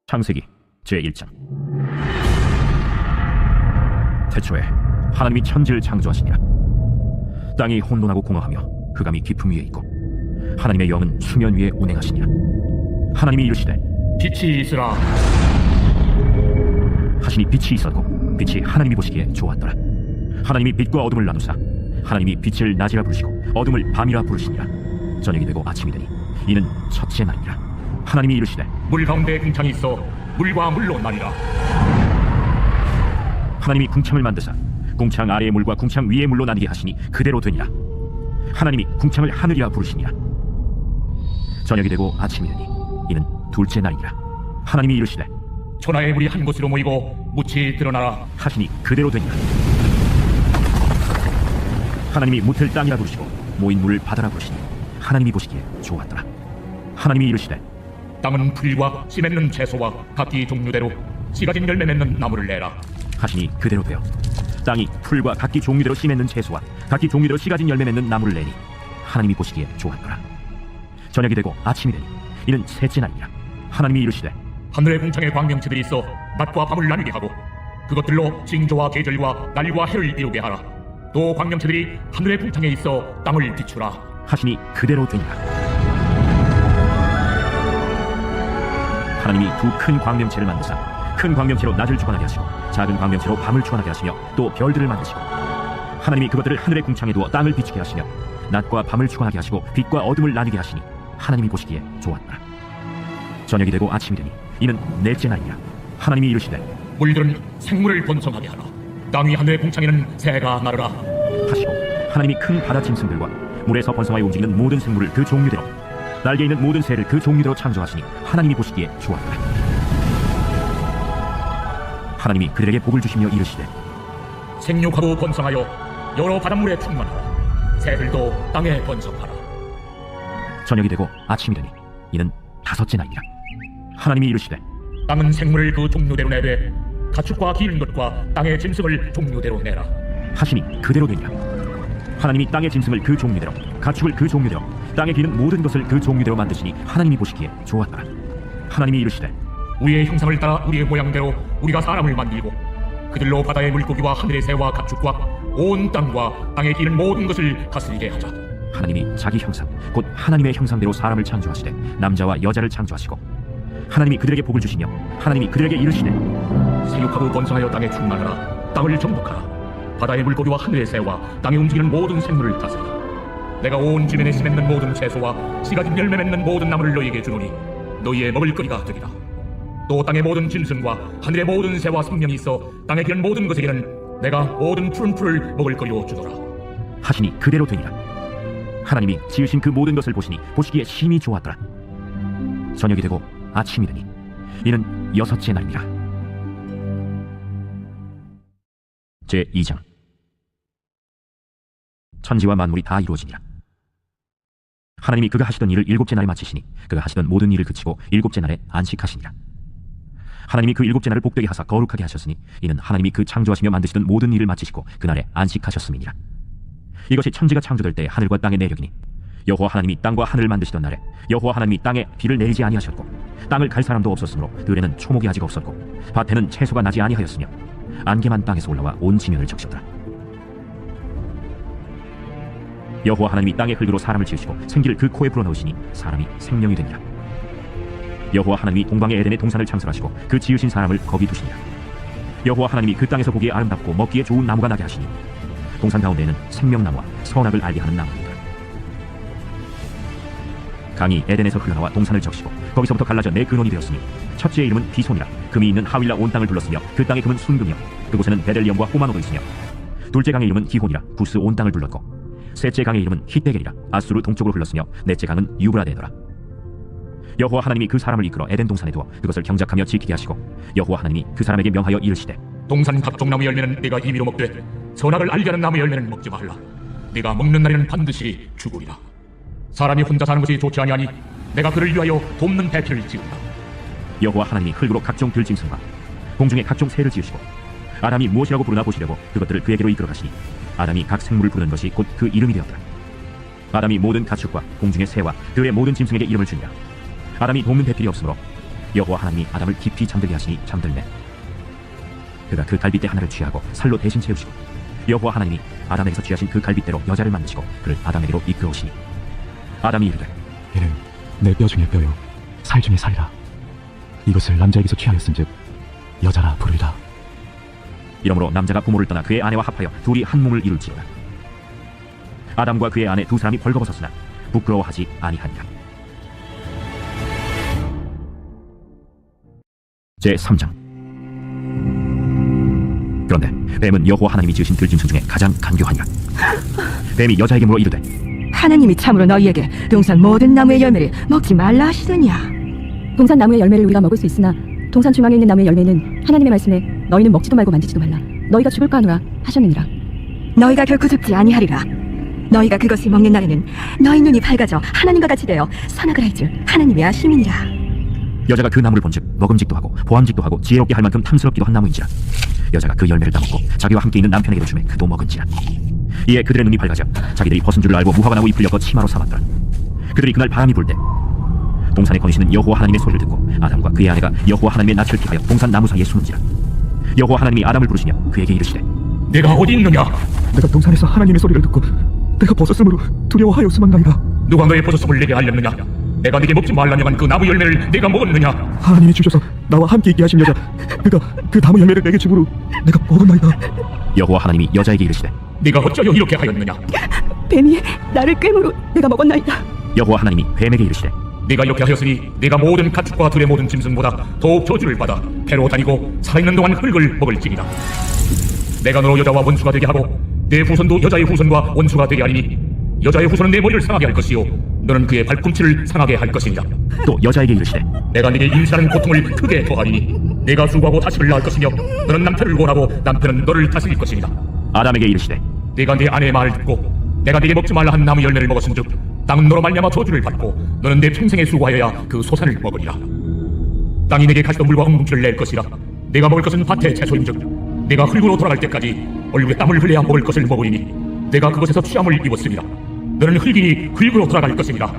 창세기 제1장. 태초에 하나님이 천지를 창조하시니라. 땅이 혼돈하고 공허하며 흑암이 깊음 위에 있고 하나님의 영은 수면 위에 운행하시니라. 하나님이 이르시되 빛이 있으라 하시니 빛이 있었고 빛이 하나님이 보시기에 좋았더라. 하나님이 빛과 어둠을 나누사 하나님이 빛을 낮이라 부르시고 어둠을 밤이라 부르시니라. 저녁이 되고 아침이 되니 이는 첫째 날이라. 하나님이 이르시되 물 가운데 궁창이 있어 물과 물로 나뉘라. 하나님이 궁창을 만드사 궁창 아래의 물과 궁창 위의 물로 나뉘게 하시니 그대로 되니라. 하나님이 궁창을 하늘이라 부르시니라. 저녁이 되고 아침이 되니 이는 둘째 날이라. 하나님이 이르시되 천하의 물이 한 곳으로 모이고 묻이 드러나라 하시니 그대로 되니라. 하나님이 묻을 땅이라 부르시고 모인 물을 바다라 부르시니 하나님이 보시기에 좋았더라. 하나님이 이르시되 땅은 풀과 씨 맺는 채소와 각기 종류대로 씨 가진 열매 맺는 나무를 내라 하시니 그대로 되어 땅이 풀과 각기 종류대로 씨 맺는 채소와 각기 종류대로 씨 가진 열매 맺는 나무를 내니 하나님이 보시기에 좋았더라. 저녁이 되고 아침이 되니 이는 셋째 날이라. 하나님이 이르시되 하늘의 궁창에 광명체들이 있어 낮과 밤을 나누게 하고 그것들로 징조와 계절과 날과 해를 이루게 하라. 또 광명체들이 하늘의 궁창에 있어 땅을 비추라 하시니 그대로 되니라. 하나님이 두 큰 광명체를 만드사 큰 광명체로 낮을 주관하게 하시고 작은 광명체로 밤을 주관하게 하시며 또 별들을 만드시고 하나님이 그것들을 하늘의 궁창에 두어 땅을 비추게 하시며 낮과 밤을 주관하게 하시고 빛과 어둠을 나뉘게 하시니 하나님이 보시기에 좋았더라. 저녁이 되고 아침이 되니 이는 넷째 날이라. 하나님이 이르시되 물들은 생물을 번성하게 하라. 땅 위 하늘의 궁창에는 새가 나르라 하시고 하나님이 큰 바다 짐승들과 물에서 번성하여 움직이는 모든 생물을 그 종류대로 날개 있는 모든 새를 그 종류대로 창조하시니 하나님이 보시기에 좋았더라. 하나님이 그들에게 복을 주시며 이르시되 생육하고 번성하여 여러 바닷물에 충만하라. 새들도 땅에 번성하라. 저녁이 되고 아침이 되니 이는 다섯째 날이라. 하나님이 이르시되 땅은 생물을 그 종류대로 내되 가축과 기른 것과 땅의 짐승을 종류대로 내라 하시니 그대로 되니라. 하나님이 땅의 짐승을 그 종류대로 가축을 그 종류대로 땅에 기는 모든 것을 그 종류대로 만드시니 하나님이 보시기에 좋았더라. 하나님이 이르시되 우리의 형상을 따라 우리의 모양대로 우리가 사람을 만들고 그들로 바다의 물고기와 하늘의 새와 가축과 온 땅과 땅에 기는 모든 것을 다스리게 하자. 하나님이 자기 형상 곧 하나님의 형상대로 사람을 창조하시되 남자와 여자를 창조하시고 하나님이 그들에게 복을 주시며 하나님이 그들에게 이르시되 생육하고 번성하여 땅에 충만하라. 땅을 정복하라. 바다의 물고기와 하늘의 새와 땅에 움직이는 모든 생물을 다스리라. 내가 온 지면에 씨 맺는 모든 채소와 씨 가진 열매 맺는 모든 나무를 너희에게 주노니 너희의 먹을거리가 되리라. 또 땅의 모든 짐승과 하늘의 모든 새와 생명이 있어 땅에 기는 모든 것에게는 내가 모든 푸른 풀을 먹을거리로 주노라 하시니 그대로 되니라. 하나님이 지으신 그 모든 것을 보시니 보시기에 심히 좋았더라. 저녁이 되고 아침이 되니 이는 여섯째 날이라. 제2장. 천지와 만물이 다 이루어지니라. 하나님이 그가 하시던 일을 일곱째 날에 마치시니 그가 하시던 모든 일을 그치고 일곱째 날에 안식하시니라. 하나님이 그 일곱째 날을 복되게 하사 거룩하게 하셨으니 이는 하나님이 그 창조하시며 만드시던 모든 일을 마치시고 그날에 안식하셨음이니라. 이것이 천지가 창조될 때 하늘과 땅의 내력이니 여호와 하나님이 땅과 하늘을 만드시던 날에 여호와 하나님이 땅에 비를 내리지 아니하셨고 땅을 갈 사람도 없었으므로 들에는 초목이 아직 없었고 밭에는 채소가 나지 아니하였으며 안개만 땅에서 올라와 온 지면을 적셨더라. 여호와 하나님이 땅의 흙으로 사람을 지으시고 생기를 그 코에 불어넣으시니 사람이 생명이 되니라. 여호와 하나님이 동방의 에덴에 동산을 창설하시고 그 지으신 사람을 거기 두시니라. 여호와 하나님이 그 땅에서 보기에 아름답고 먹기에 좋은 나무가 나게 하시니 동산 가운데에는 생명나무와 선악을 알게 하는 나무이더라. 강이 에덴에서 흘러나와 동산을 적시고 거기서부터 갈라져 네 근원이 되었으니 첫째의 이름은 비손이라. 금이 있는 하윌라 온 땅을 둘렀으며 그 땅의 금은 순금이요 그곳에는 베델리엄과 호마노도 있으며 둘째 강의 이름은 기혼이라. 구스 온 땅을 둘렀고 셋째 강의 이름은 히데겔이라. 아수르 동쪽으로 흘렀으며 넷째 강은 유브라데더라. 여호와 하나님이 그 사람을 이끌어 에덴 동산에 두어 그것을 경작하며 지키게 하시고 여호와 하나님이 그 사람에게 명하여 이르시되 동산 각종 나무 열매는 네가 임의로 먹되 선악을 알게 하는 나무 열매는 먹지 말라. 네가 먹는 날에는 반드시 죽으리라. 사람이 혼자 사는 것이 좋지 아니하니 내가 그를 위하여 돕는 배필을 지은다. 여호와 하나님이 흙으로 각종 들짐승과 공중에 각종 새를 지으시고 아담이 무엇이라고 부르나 보시려고 그것들을 그에게로 이끌어 가시니 아담이 각 생물을 부르는 것이 곧 그 이름이 되었더라. 아담이 모든 가축과 공중의 새와 들의 모든 짐승에게 이름을 주니라. 아담이 돕는 배필이 없으므로 여호와 하나님이 아담을 깊이 잠들게 하시니 잠들매 그가 그 갈빗대 하나를 취하고 살로 대신 채우시고 여호와 하나님이 아담에게서 취하신 그 갈빗대로 여자를 만드시고 그를 아담에게로 이끌어오시니 아담이 이르되 이는 내 뼈 중에 뼈요 살 중에 살이라. 이것을 남자에게서 취하였은즉 여자라 부르리라. 이러므로 남자가 부모를 떠나 그의 아내와 합하여 둘이 한 몸을 이룰지어다. 아담과 그의 아내 두 사람이 벌거벗었으나 부끄러워하지 아니하니라. 제3장. 그런데 뱀은 여호와 하나님이 지으신 들짐승 중에 가장 간교하니라. 뱀이 여자에게 물어 이르되 하나님이 참으로 너희에게 동산 모든 나무의 열매를 먹지 말라 하시더냐. 동산 나무의 열매를 우리가 먹을 수 있으나 동산 중앙에 있는 나무의 열매는 하나님의 말씀에 너희는 먹지도 말고 만지지도 말라. 너희가 죽을까 하노라 하셨느니라. 너희가 결코 죽지 아니하리라. 너희가 그것을 먹는 날에는 너희 눈이 밝아져 하나님과 같이 되어 선악을 할 줄 하나님이 아심이니라. 여자가 그 나무를 본즉 먹음직도 하고 보암직도 하고 지혜롭게 할 만큼 탐스럽기도 한 나무인지라. 여자가 그 열매를 따먹고 자기와 함께 있는 남편에게도 주매 그도 먹은지라. 이에 그들의 눈이 밝아져 자기들이 벗은 줄을 알고 무화과 나무 잎을 엮어 치마로 삼았더라. 그들이 그날 바람이 불 때 동산에 거니시는 여호와 하나님의 소리를 듣고 아담과 그의 아내가 여호와 하나님의 낯을 피하여 동산 나무 사이에 숨은지라. 여호와 하나님이 아담을 부르시며 그에게 이르시되 내가 어디 있느냐? 내가 동산에서 하나님의 소리를 듣고 내가 벗었으므로 두려워하였으만나이다. 누가 너의 벗었음을 내게 알렸느냐? 내가 네게 먹지 말라냐만 그 나무 열매를 내가 먹었느냐? 하나님이 주셔서 나와 함께 있게 하신 여자 그가 그 나무 열매를 내게 주므로 내가 먹었나이다. 여호와 하나님이 여자에게 이르시되 네가 어찌하여 이렇게 하였느냐? 뱀이 나를 꿰므로 내가 먹었나이다. 여호와 하나님이 뱀에게 이르시되 네가 이렇게 하였으니 네가 모든 가축과 들의 모든 짐승보다 더욱 저주를 받아 배로 다니고 살아있는 동안 흙을 먹을지니라. 내가 너로 여자와 원수가 되게 하고 내 후손도 여자의 후손과 원수가 되게 하리니 여자의 후손은 내 머리를 상하게 할 것이요 너는 그의 발꿈치를 상하게 할 것이니라. 또 여자에게 이르시되 내가 네게 임신하는 고통을 크게 더하리니 내가 수고하고 자식을 낳을 것이며 너는 남편을 원하고 남편은 너를 다스릴 것이니라. 아담에게 이르시되 네가 네 아내의 말을 듣고 내가 네게 먹지 말라 한 나무 열매를 먹었은즉 땅은 너로 말미암아 저주를 받고 너는 내 평생에 수고하여야 그 소산을 먹으리라. 땅이 내게 가시던 물과 엉뭉치를 낼 것이라. 내가 먹을 것은 밭의 채소인즉 내가 흙으로 돌아갈 때까지 얼굴에 땀을 흘려야 먹을 것을 먹으리니 내가 그곳에서 취함을 입었으리라. 너는 흙이니 흙으로 돌아갈 것이니라.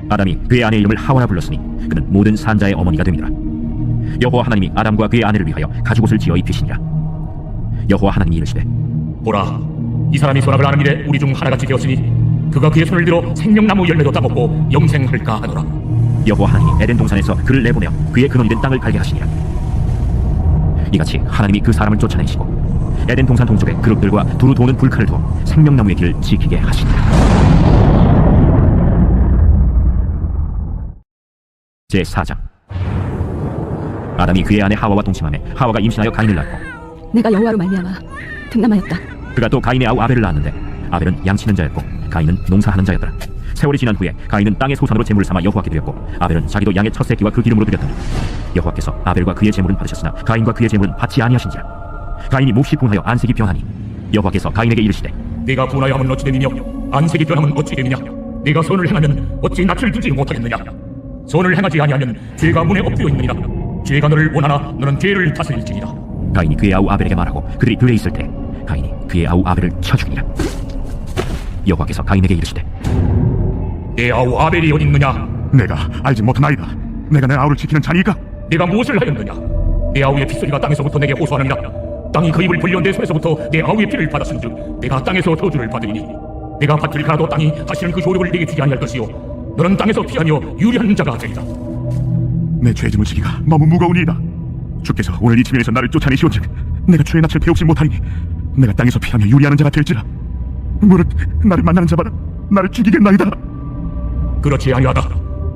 아담이 그의 아내의 이름을 하와라 불렀으니 그는 모든 산자의 어머니가 됨이라. 여호와 하나님이 아담과 그의 아내를 위하여 가죽옷을 지어 입히시니라. 여호와 하나님이 이르시되 보라, 이 사람이 선악을 아는 일에 우리 중 하나같이 되었으니 그가 그의 손을 들어 생명나무 열매도 따먹고 영생할까 하노라. 여호와 하나님이 에덴 동산에서 그를 내보내어 그의 근원이 된 땅을 갈게 하시니라. 이같이 하나님이 그 사람을 쫓아내시고 에덴 동산 동쪽에 그룹들과 두루 도는 불칼을 두어 생명나무의 길을 지키게 하시니라. 제4장. 아담이 그의 아내 하와와 동침하매 하와가 임신하여 가인을 낳고 내가 여호와로 말미암아 등남하였다. 그가 또 가인의 아우 아벨을 낳았는데 아벨은 양치는 자였고 가인은 농사하는 자였더라. 세월이 지난 후에 가인은 땅의 소산으로 제물을 삼아 여호와께 드렸고 아벨은 자기도 양의 첫 새끼와 그 기름으로 드렸더니 여호와께서 아벨과 그의 제물은 받으셨으나 가인과 그의 제물은 받지 아니하신지라. 가인이 몹시 분하여 안색이 변하니 여호와께서 가인에게 이르시되 네가 분하여 하면 어찌 됨이며 안색이 변하면 어찌 됨이냐? 네가 선을 행하면 어찌 낯을 두지 못하겠느냐? 선을 행하지 아니하면 죄가 문에 엎드려 있느니라. 죄가 너를 원하나 너는 죄를 다스릴지니라. 가인이 그의 아우 아벨에게 말하고 그들이 들에 있을 때 가인이 그의 아우 아벨을 쳐 죽이니라. 여호와께서 가인에게 이르시되 내 아우 아벨이 어디 있느냐? 내가 알지 못하나이다. 내가 내 아우를 지키는 자니까. 네가 무엇을 하였느냐? 내 아우의 핏소리가 땅에서부터 내게 호소하느니라. 땅이 그 입을 벌려 내 손에서부터 내 아우의 피를 받았은즉 내가 땅에서 저주를 받으리니 내가 밭을 갈아도 땅이 다시는 그 효력을 내게 주지 아니할 것이요 너는 땅에서 피하며 유리한 자가 되리라. 내 죄짐을 지기가 너무 무거우니이다. 주께서 오늘 이 지면에서 나를 쫓아내시온즉 내가 죄의 낯을 배우지 못하니 내가 땅에서 피하며 유리하는 자가 될지라. 무릇 나를 만나는 자마다 나를 죽이겠나이다. 그렇지 아니하다.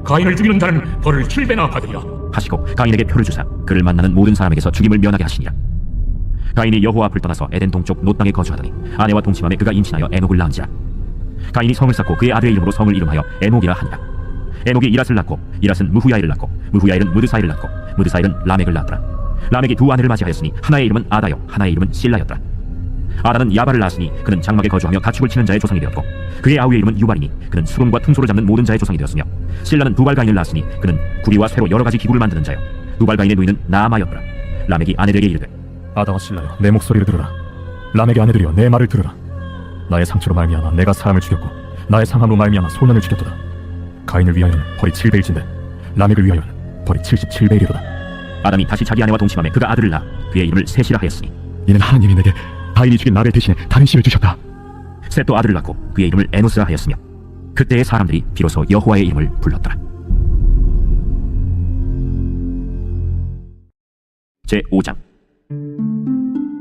가인을 죽이는 자는 벌을 7배나 받으리라. 하시고 가인에게 표를 주사 그를 만나는 모든 사람에게서 죽임을 면하게 하시니라. 가인이 여호와 앞을 떠나서 에덴 동쪽 놋 땅에 거주하더니 아내와 동침함에 그가 임신하여 에녹을 낳은지라. 가인이 성을 쌓고 그의 아들의 이름으로 성을 이름하여 에녹이라 하니라. 에녹이 이랏을 낳고 이랏은 무후야일을 낳고 무후야일은 무드사일을 낳고 무드사일은 라멕을 낳았더라. 라멕이 두 아내를 맞이하였으니 하나의 이름은 아다요 하나의 이름은 실라였더라. 아다는 야발을 낳았으니 그는 장막에 거주하며 가축을 치는 자의 조상이 되었고 그의 아우의 이름은 유발이니 그는 수금과 퉁소를 잡는 모든 자의 조상이 되었으며 실라는 두발가인을 낳았으니 그는 구리와 쇠로 여러 가지 기구를 만드는 자요 두발가인의 누이는 나아마였더라. 라멕이 아내들에게 이르되 아다와 실라여 내 목소리를 들으라. 라멕의 아내들이여 내 말을 들으라. 나의 상처로 말미암아 내가 사람을 죽였고 나의 상함으로 말미암아 소년을 죽였도다. 가인을 위하여는 벌이 7배일진데 라멕을 위하여는 벌이 77배이리로다. 아담이 다시 자기 아내와 동침함에 그가 아들을 낳아 그의 이름을 셋이라 하였으니 이는 하나님이 내게 가인이 죽인 라벨 대신에 다른 씨를 주셨다. 셋도 아들을 낳고 그의 이름을 에노스라 하였으며 그때의 사람들이 비로소 여호와의 이름을 불렀더라. 제5장.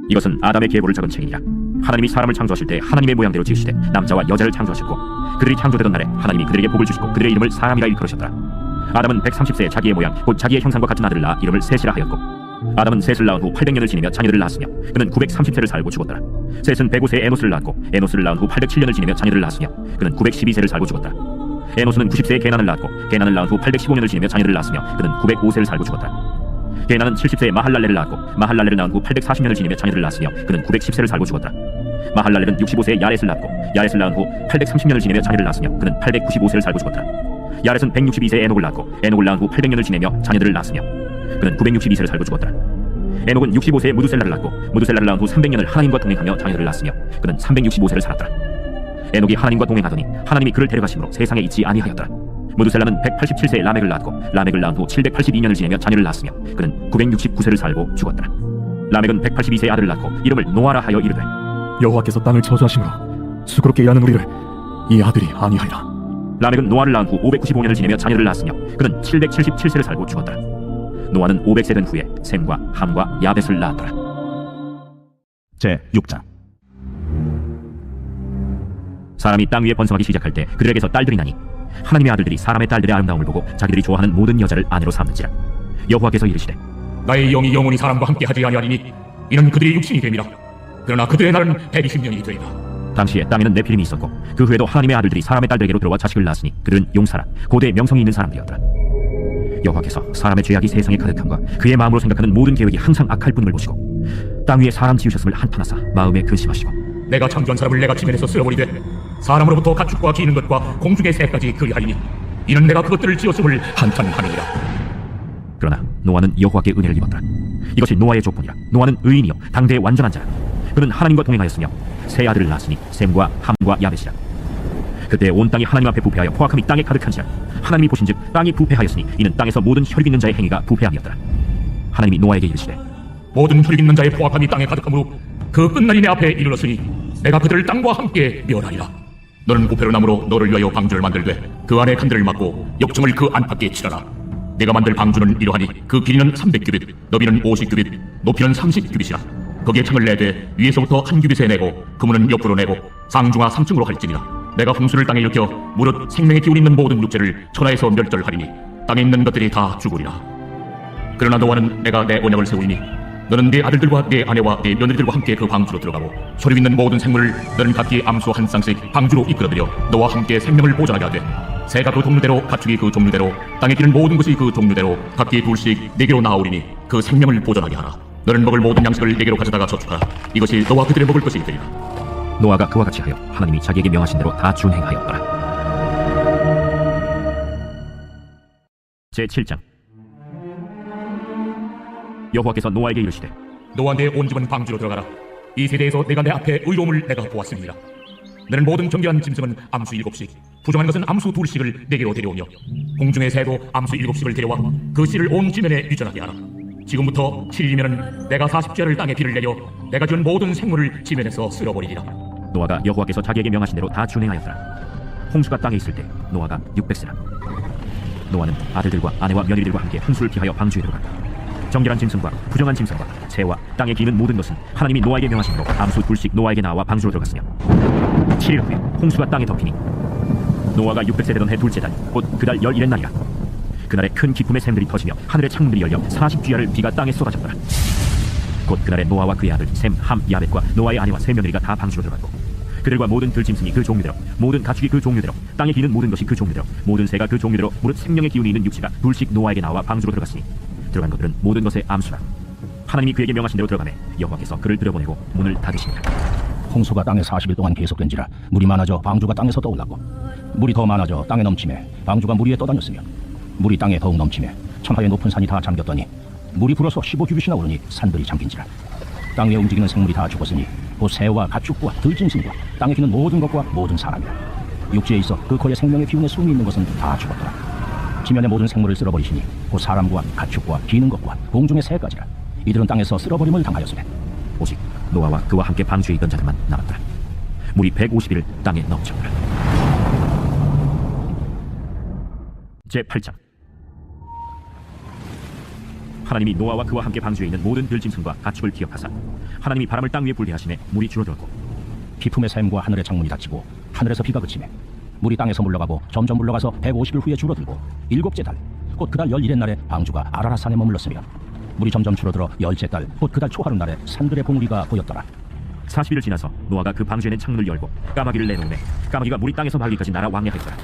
이것은 아담의 계보를 적은 책이니라. 하나님이 사람을 창조하실 때 하나님의 모양대로 지으시되 남자와 여자를 창조하셨고 그들이 창조되던 날에 하나님이 그들에게 복을 주시고 그들의 이름을 사람이라 일컬으셨더라. 아담은 130세에 자기의 모양 곧 자기의 형상과 같은 아들을 낳아 이름을 셋이라 하였고 아담은 셋을 낳은 후 800년을 지내며 자녀들을 낳았으며 그는 930세를 살고 죽었더라. 셋은 105세에 에노스를 낳았고 에노스를 낳은 후 807년을 지내며 자녀들을 낳았으며 그는 912세를 살고 죽었더라. 에노스는 90세에 게난을 낳았고 게난을 낳은 후 815년을 지내며 자녀들을 낳았으며 그는 905세를 살고 죽었더라. 게난은 70세에 마할랄레를 낳았고 마할랄레를 낳은 후 840년을 지내며 자녀들을 낳았으며 그는 910세를 살고 죽었더라. 마할랄렐은 65세에 야렛을 낳고 야렛을 낳은 후 830년을 지내며 자녀를 낳았으며 그는 895세를 살고 죽었더라. 야렛은 162세에 에녹을 낳고 에녹을 낳은 후 800년을 지내며 자녀들을 낳았으며 그는 962세를 살고 죽었더라. 에녹은 65세에 무두셀라를 낳고 무두셀라를 낳은 후 300년을 하나님과 동행하며 자녀들을 낳았으며 그는 365세를 살았더라. 에녹이 하나님과 동행하더니 하나님이 그를 데려가심으로 세상에 있지 아니하였더라. 무두셀라는 187세에 라멕을 낳았고 라멕을 낳은 후 782년을 지내며 자녀를 낳았으며 그는 969세를 살고 죽었더라. 라멕은 182세에 아들을 낳고 이름을 노아라 하여 이르되 여호와께서 땅을 저주하심으로 수고롭게 일하는 우리를 이 아들이 아니하리라. 라멕은 노아를 낳은 후 595년을 지내며 자녀를 낳았으며 그는 777세를 살고 죽었더라. 노아는 500세 된 후에 셈과 함과 야벳을 낳았더라. 제6장. 사람이 땅 위에 번성하기 시작할 때 그들에게서 딸들이 나니 하나님의 아들들이 사람의 딸들의 아름다움을 보고 자기들이 좋아하는 모든 여자를 아내로 삼는지라. 여호와께서 이르시되 나의 영이 영원히 사람과 함께 하지 아니하리니 이는 그들의 육신이 됨이라. 그러나 그들의 날은 120년이 되리라. 당시에 땅에는 네피림이 있었고 그 후에도 하나님의 아들들이 사람의 딸들에게로 들어와 자식을 낳았으니 그들은 용사라 고대 명성이 있는 사람들이었더라. 여호와께서 사람의 죄악이 세상에 가득함과 그의 마음으로 생각하는 모든 계획이 항상 악할 뿐을 보시고 땅 위에 사람 지으셨음을 한탄하사 마음에 근심하시고 내가 창조한 사람을 내가 지면에서 쓸어버리되 사람으로부터 가축과 기는 것과 공중의 새까지 그리하리니 이는 내가 그것들을 지었음을 한탄하느니라. 그러나 노아는 여호와께 은혜를 입었더라. 이것이 노아의 조건이라. 노아는 의인이요 당대의 완전한 자라. 그는 하나님과 동행하였으며 세 아들을 낳았으니 셈과 함과 야벳이라. 그때 온 땅이 하나님 앞에 부패하여 포악함이 땅에 가득한지라. 하나님이 보신즉 땅이 부패하였으니 이는 땅에서 모든 혈육 있는 자의 행위가 부패함이었더라. 하나님이 노아에게 이르시되 모든 혈육 있는 자의 포악함이 땅에 가득하므로 그 끝날이 내 앞에 이르렀으니 내가 그들을 땅과 함께 멸하리라. 너는 부패로 나무로 너를 위하여 방주를 만들되 그 안에 칸들을 막고 역청을 그 안팎에 칠하라. 내가 만들 방주는 이러하니 그 길이는 300규빗, 너비는 50규빗, 높이는 30규빗이라. 거기에 창을 내되 위에서부터 한 규빗에 내고 그 문은 옆으로 내고 상중하 3층으로 할지니라. 내가 홍수를 땅에 일으켜 무릇 생명의 기운 있는 모든 육체를 천하에서 멸절하리니 땅에 있는 것들이 다 죽으리라. 그러나 너와는 내가 내 언약을 세우리니 너는 네 아들들과 네 아내와 네 며느리들과 함께 그 방주로 들어가고 혈육 있는 모든 생물을 너는 각기 암수 한 쌍씩 방주로 이끌어들여 너와 함께 생명을 보존하게 하되 새가 그 종류대로 가축이 그 종류대로 땅에 기는 모든 것이 그 종류대로 각기 둘씩 네게로 나아오리니 그 생명을 보존하게 하라. 너는 먹을 모든 양식을 네게로 가져다가 저축하라. 이것이 너와 그들의 먹을 것이 되리라. 노아가 그와 같이 하여 하나님이 자기에게 명하신 대로 다 준행하였더라. 제7장. 여호와께서 노아에게 이르시되 너와 내 온 집은 방주로 들어가라. 이 세대에서 내가 내 앞에 의로움을 내가 보았습니다. 너는 모든 정결한 짐승은 암수 7씩, 부정한 것은 암수 2씩을 내게로 데려오며 공중의 새도 암수 7씩을 데려와 그 씨를 온 지면에 유전하게 하라. 지금부터 7일이면 내가 40주야를 땅에 비를 내려 내가 지은 모든 생물을 지면에서 쓸어버리리라. 노아가 여호와께서 자기에게 명하신 대로 다 준행하였더라. 홍수가 땅에 있을 때 노아가 600세라. 노아는 아들들과 아내와 며느리들과 함께 홍수를 피하여 방주에 들어갔다. 정결한 짐승과 부정한 짐승과 새와 땅에 기는 모든 것은 하나님이 노아에게 명하신 대로 암수 2씩 노아에게 나와 방주로 들어갔으며 7일 후에 홍수가 땅에 덮이니 노아가 600세 되던 해 둘째 달 곧 그달 11날이라. 그날에 큰 기쁨의 샘들이 터지며 하늘의 창문들이 열려 40주야를 비가 땅에 쏟아졌더라. 곧 그날에 노아와 그의 아들 셈, 함, 야벳과 노아의 아내와 세 며느리가 다 방주로 들어갔고 그들과 모든 들짐승이 그 종류대로 모든 가축이 그 종류대로 땅에 기는 모든 것이 그 종류대로 모든 새가 그 종류대로 무릇 생명의 기운이 있는 육체가 둘씩 노아에게 나와 방주로 들어갔으니 들어간 것들은 모든 것의 암수라. 하나님이 그에게 명하신 대로 들어가매 여호와께서 그를 들여보내고 문을 닫으시니라. 홍수가 땅에 40일 동안 계속된지라 물이 많아져 방주가 땅에서 떠올랐고 물이 더 많아져 땅에 넘치매 방주가 물 위에 떠다녔으며 물이 땅에 더욱 넘치매 천하의 높은 산이 다 잠겼더니 물이 불어서 15규빗이나 오르니 산들이 잠긴지라. 땅 위에 움직이는 생물이 다 죽었으니 곧 새와 가축과 들짐승과 땅에 기는 모든 것과 모든 사람이라. 육지에 있어 그 코에 생명의 기운의 숨이 있는 것은 다 죽었더라. 지면의 모든 생물을 쓸어버리시니 곧 사람과 가축과 기는 것과 공중의 새까지라. 이들은 땅에서 쓸어버림을 당하였으며 오직 노아와 그와 함께 방주에 있던 자들만 남았더라. 물이 150일 땅에 넘쳤더라. 제8장. 하나님이 노아와 그와 함께 방주에 있는 모든 들짐승과 가축을 기억하사 하나님이 바람을 땅 위에 불게 하시매 물이 줄어들었고 깊음의 샘과 하늘의 창문이 닫히고 하늘에서 비가 그치매 물이 땅에서 물러가고 점점 물러가서 150일 후에 줄어들고 일곱째 달 곧 그달 11의 날에 방주가 아라라산에 머물렀으며 물이 점점 줄어들어 열째 달 곧 그달 초하루 날에 산들의 봉우리가 보였더라. 40일을 지나서 노아가 그 방주에 있는 창문을 열고 까마귀를 내놓으매 까마귀가 물이 땅에서 바위까지 날아 왕래하였더라.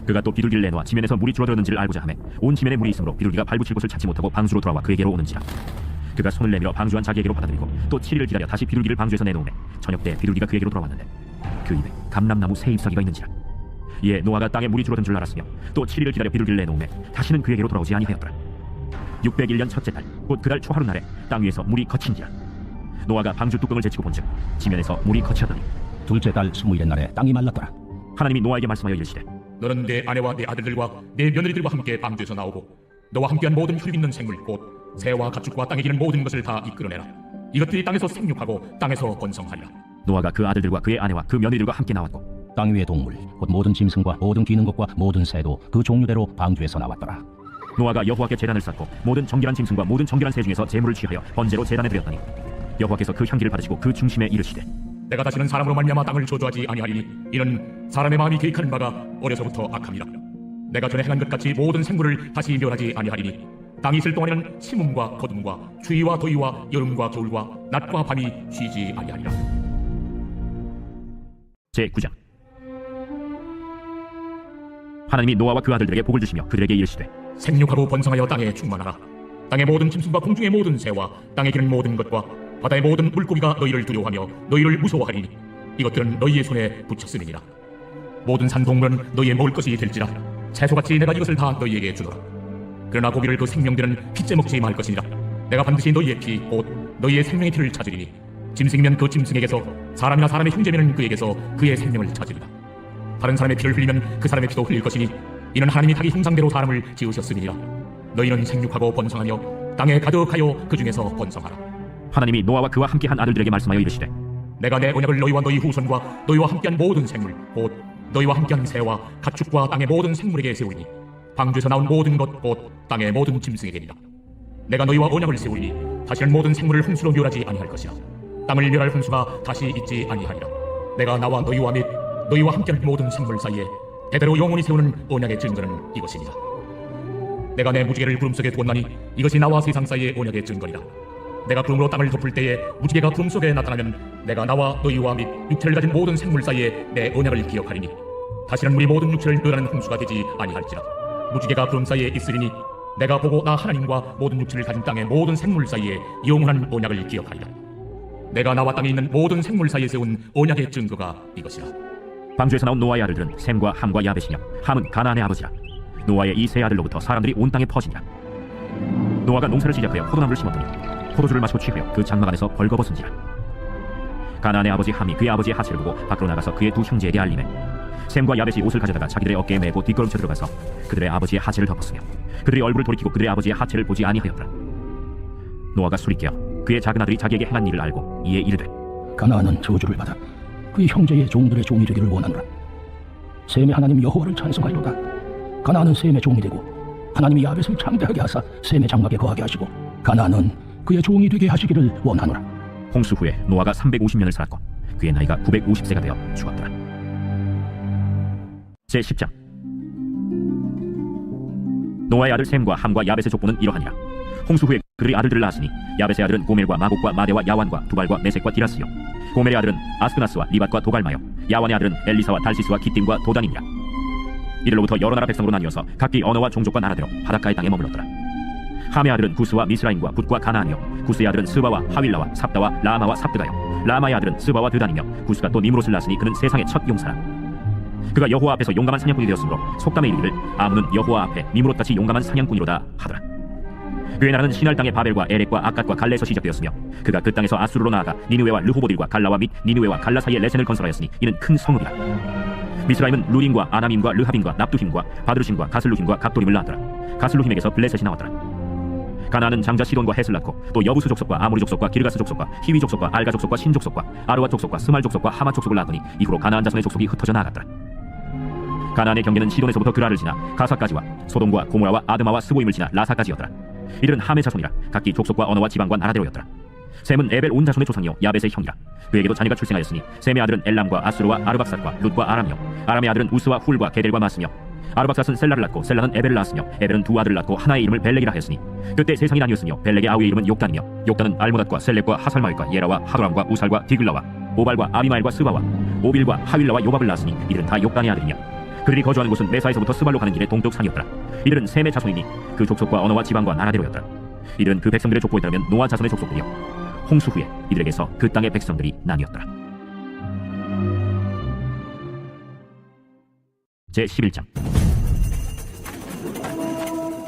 그가 또 비둘기를 내놓아 지면에서 물이 줄어들었는지를 알고자 하매 온 지면에 물이 있으므로 비둘기가 발붙일 곳을 찾지 못하고 방주로 돌아와 그에게로 오는지라. 그가 손을 내밀어 방주한 자기에게로 받아들이고 또 7일을 기다려 다시 비둘기를 방주에서 내놓으매 저녁 때 비둘기가 그에게로 돌아왔는데 그 입에 감람나무 새 잎사귀가 있는지라. 이에 노아가 땅에 물이 줄어든 줄 알았으며 또 7일을 기다려 비둘기를 내놓으매 다시는 그에게로 돌아오지 아니하였더라. 601년 첫째 달 곧 그달 초하루 날에 땅 위에서 물이 거친지라. 노아가 방주 뚜껑을 제치고 본즉 지면에서 물이 거치었더니 둘째 달 20일의 날에 땅이 말랐더라. 하나님이 노아에게 말씀하여 이르시되 너는 내 아내와 내 아들들과 내 며느리들과 함께 방주에서 나오고 너와 함께한 모든 혈육 있는 생물 곧 새와 가축과 땅에 기는 모든 것을 다 이끌어내라. 이것들이 땅에서 생육하고 땅에서 번성하리라. 노아가 그 아들들과 그의 아내와 그 며느리들과 함께 나왔고 땅 위의 동물 곧 모든 짐승과 모든 기는 것과 모든 새도 그 종류대로 방주에서 나왔더라. 노아가 여호와께 제단을 쌓고 모든 정결한 짐승과 모든 정결한 새 중에서 제물을 취하여 번제로 제단에 드렸더니 여호와께서 그 향기를 받으시고 그 중심에 이르시되 내가 다시는 사람으로 말미암아 땅을 저주하지 아니하리니 이는 사람의 마음이 계획하는 바가 어려서부터 악함이라. 내가 전에 행한 것 같이 모든 생물을 다시 멸하지 아니하리니 땅이 있을 동안에는 심음과 거둠과 추위와 더위와 여름과 겨울과 낮과 밤이 쉬지 아니하리라. 제9장. 하나님이 노아와 그 아들들에게 복을 주시며 그들에게 이르시되 생육하고 번성하여 땅에 충만하라. 땅의 모든 짐승과 공중의 모든 새와 땅에 기는 모든 것과 바다의 모든 물고기가 너희를 두려워하며 너희를 무서워하리니 이것들은 너희의 손에 붙였음이니라. 모든 산동물은 너희의 먹을 것이 될지라. 채소같이 내가 이것을 다 너희에게 주노라. 그러나 고기를 그 생명들은 핏째 먹지 말 것이니라. 내가 반드시 너희의 피 곧 너희의 생명의 피를 찾으리니 짐승이면 그 짐승에게서 사람이나 사람의 형제면 그에게서 그의 생명을 찾으리라. 다른 사람의 피를 흘리면 그 사람의 피도 흘릴 것이니 이는 하나님이 자기 형상대로 사람을 지으셨음이니라. 너희는 생육하고 번성하여 땅에 가득하여 그 중에서 번성하라. 하나님이 노아와 그와 함께한 아들들에게 말씀하여 이르시되 내가 내 언약을 너희와 너희 후손과 너희와 함께한 모든 생물 곧 너희와 함께한 새와 가축과 땅의 모든 생물에게 세우리니 방주에서 나온 모든 것 곧 땅의 모든 짐승에게니라. 내가 너희와 언약을 세우리니 다시는 모든 생물을 홍수로 멸하지 아니할 것이라. 땅을 멸할 홍수가 다시 있지 아니하리라. 내가 나와 너희와 및 너희와 함께한 모든 생물 사이에 대대로 영원히 세우는 언약의 증거는 이것이니라. 내가 내 무지개를 구름 속에 두었나니 이것이 나와 세상 사이의 언약의 증거니라. 내가 구름으로 땅을 덮을 때에 무지개가 구름 속에 나타나면 내가 나와 너희와 및 육체를 가진 모든 생물 사이에 내 언약을 기억하리니 다시는 우리 모든 육체를 멸하는 홍수가 되지 아니할지라. 무지개가 구름 사이에 있으리니 내가 보고 나 하나님과 모든 육체를 가진 땅의 모든 생물 사이에 영원한 언약을 기억하리라. 내가 나와 땅에 있는 모든 생물 사이에 세운 언약의 증거가 이것이라. 방주에서 나온 노아의 아들들은 셈과 함과 야벳이며 함은 가나안의 아버지라. 노아의 이 세 아들로부터 사람들이 온 땅에 퍼지니라. 노아가 농사를 시작하여 포도나무를 심었더니 포도주를 마시고 취하여 그 장막 안에서 벌거벗은지라. 가나안의 아버지 함이 그의 아버지의 하체를 보고 밖으로 나가서 그의 두 형제에게 알리매 셈과 야벳이 옷을 가져다가 자기들의 어깨에 메고 뒷걸음쳐 들어가서 그들의 아버지의 하체를 덮었으며 그들의 얼굴을 돌이키고 그들의 아버지의 하체를 보지 아니하였더라. 노아가 술이 깨어 그의 작은 아들이 자기에게 행한 일을 알고 이에 이르되 가나안은 저주를 받아 그의 형제의 종들의 종이 되기를 원하노라. 셈의 하나님 여호와를 찬송하리로다. 가나안은 셈의 종이 되고 하나님이 야벳을 창대하게 하사 셈의 장막에 거하게 하시고 가나안은 그의 종이 되게 하시기를 원하노라. 홍수 후에 노아가 350년을 살았고 그의 나이가 950세가 되어 죽었더라. 제10장. 노아의 아들 셈과 함과 야벳의 족보는 이러하니라. 홍수 후에 그들의 아들들을 낳았으니 야벳의 아들은 고멜과 마곡과 마대와 야완과 두발과 메섹과 디라스요 고멜의 아들은 아스크나스와 리밧과 도갈마요 야완의 아들은 엘리사와 달시스와 기띔과 도단이니라. 이들로부터 여러 나라 백성으로 나뉘어서 각기 언어와 종족과 나라대로 바닷가의 땅에 머물렀더라. 함의 아들은 구스와 미스라임과 붓과 가나안이요 구스의 아들은 스바와 하윌라와 삽다와 라마와 삽드가요 라마의 아들은 스바와 드단이며 구스가 또 니므롯을 낳았으니 그는 세상의 첫 용사라. 그가 여호와 앞에서 용감한 사냥꾼이 되었으므로 속담에 이르기를 아문은 여호와 앞에 니므롯같이 용감한 사냥꾼이로다 하더라. 그의 나라는 시날 땅의 바벨과 에렉과 아갓과 갈레에서 시작되었으며 그가 그 땅에서 아수르로 나아가 니느웨와 르호보딜과 갈라와 및 니느웨와 갈라 사이에 레센을 건설하였으니 이는 큰 성읍이라. 미스라임은 루딘과 아나밈과 르하빔과 납두힘과 바드루심과 가슬루힘과 갑도림을 낳았더라. 가슬루힘에게서 블레셋이 나왔더라. 가나안은 장자 시돈과 헷을 낳고 또 여부수 족속과 아모리 족속과 기르가스 족속과 히위 족속과 알가 족속과 신 족속과 아르와 족속과 스말 족속과 하마 족속을 낳았더니 이후로 가나안 자손의 족속이 흩어져 나아갔더라. 가나안의 경계는 시돈에서부터 그라를 지나 가사까지와 소돔과 고모라와 아드마와 스보임을 지나 라사까지였더라. 이들은 함의 자손이라 각기 족속과 언어와 지방과 나라대로였더라. 셈은 에벨 온 자손의 조상이요 야벳의 형이라. 그에게도 자녀가 출생하였으니 셈의 아들은 엘람과 아수르와 아르박삿과 룻과 아람이요 아람의 아들은 우스와 훌과 게델과 마스며 아르박삿은 셀라를 낳고 셀라는 에벨을 낳았으며 에벨은 두 아들을 낳고 하나의 이름을 벨렉이라 하였으니 그때 세상이 나뉘었으며 벨렉의 아우의 이름은 욕단이며 욕단은 알모닷과 셀렉과 하살마윗과 예라와 하도람과 우살과 디글라와 오발과 아비마엘과 스바와 오빌과 하윌라와 요밥을 낳았으니 이들은 다 욕단의 아들이며 그들이 거주하는 곳은 메사에서부터 스발로 가는 길의 동쪽 산이었더라. 이들은 셈의 자손이니 그 족속과 언어와 지방과 나라대로였더라. 이들은 그 백성들의 족보에 따르면 노아 자손의 족속들이요 홍수 후에 이들에게서 그 땅의 백성들이 나뉘었더라. 제11장.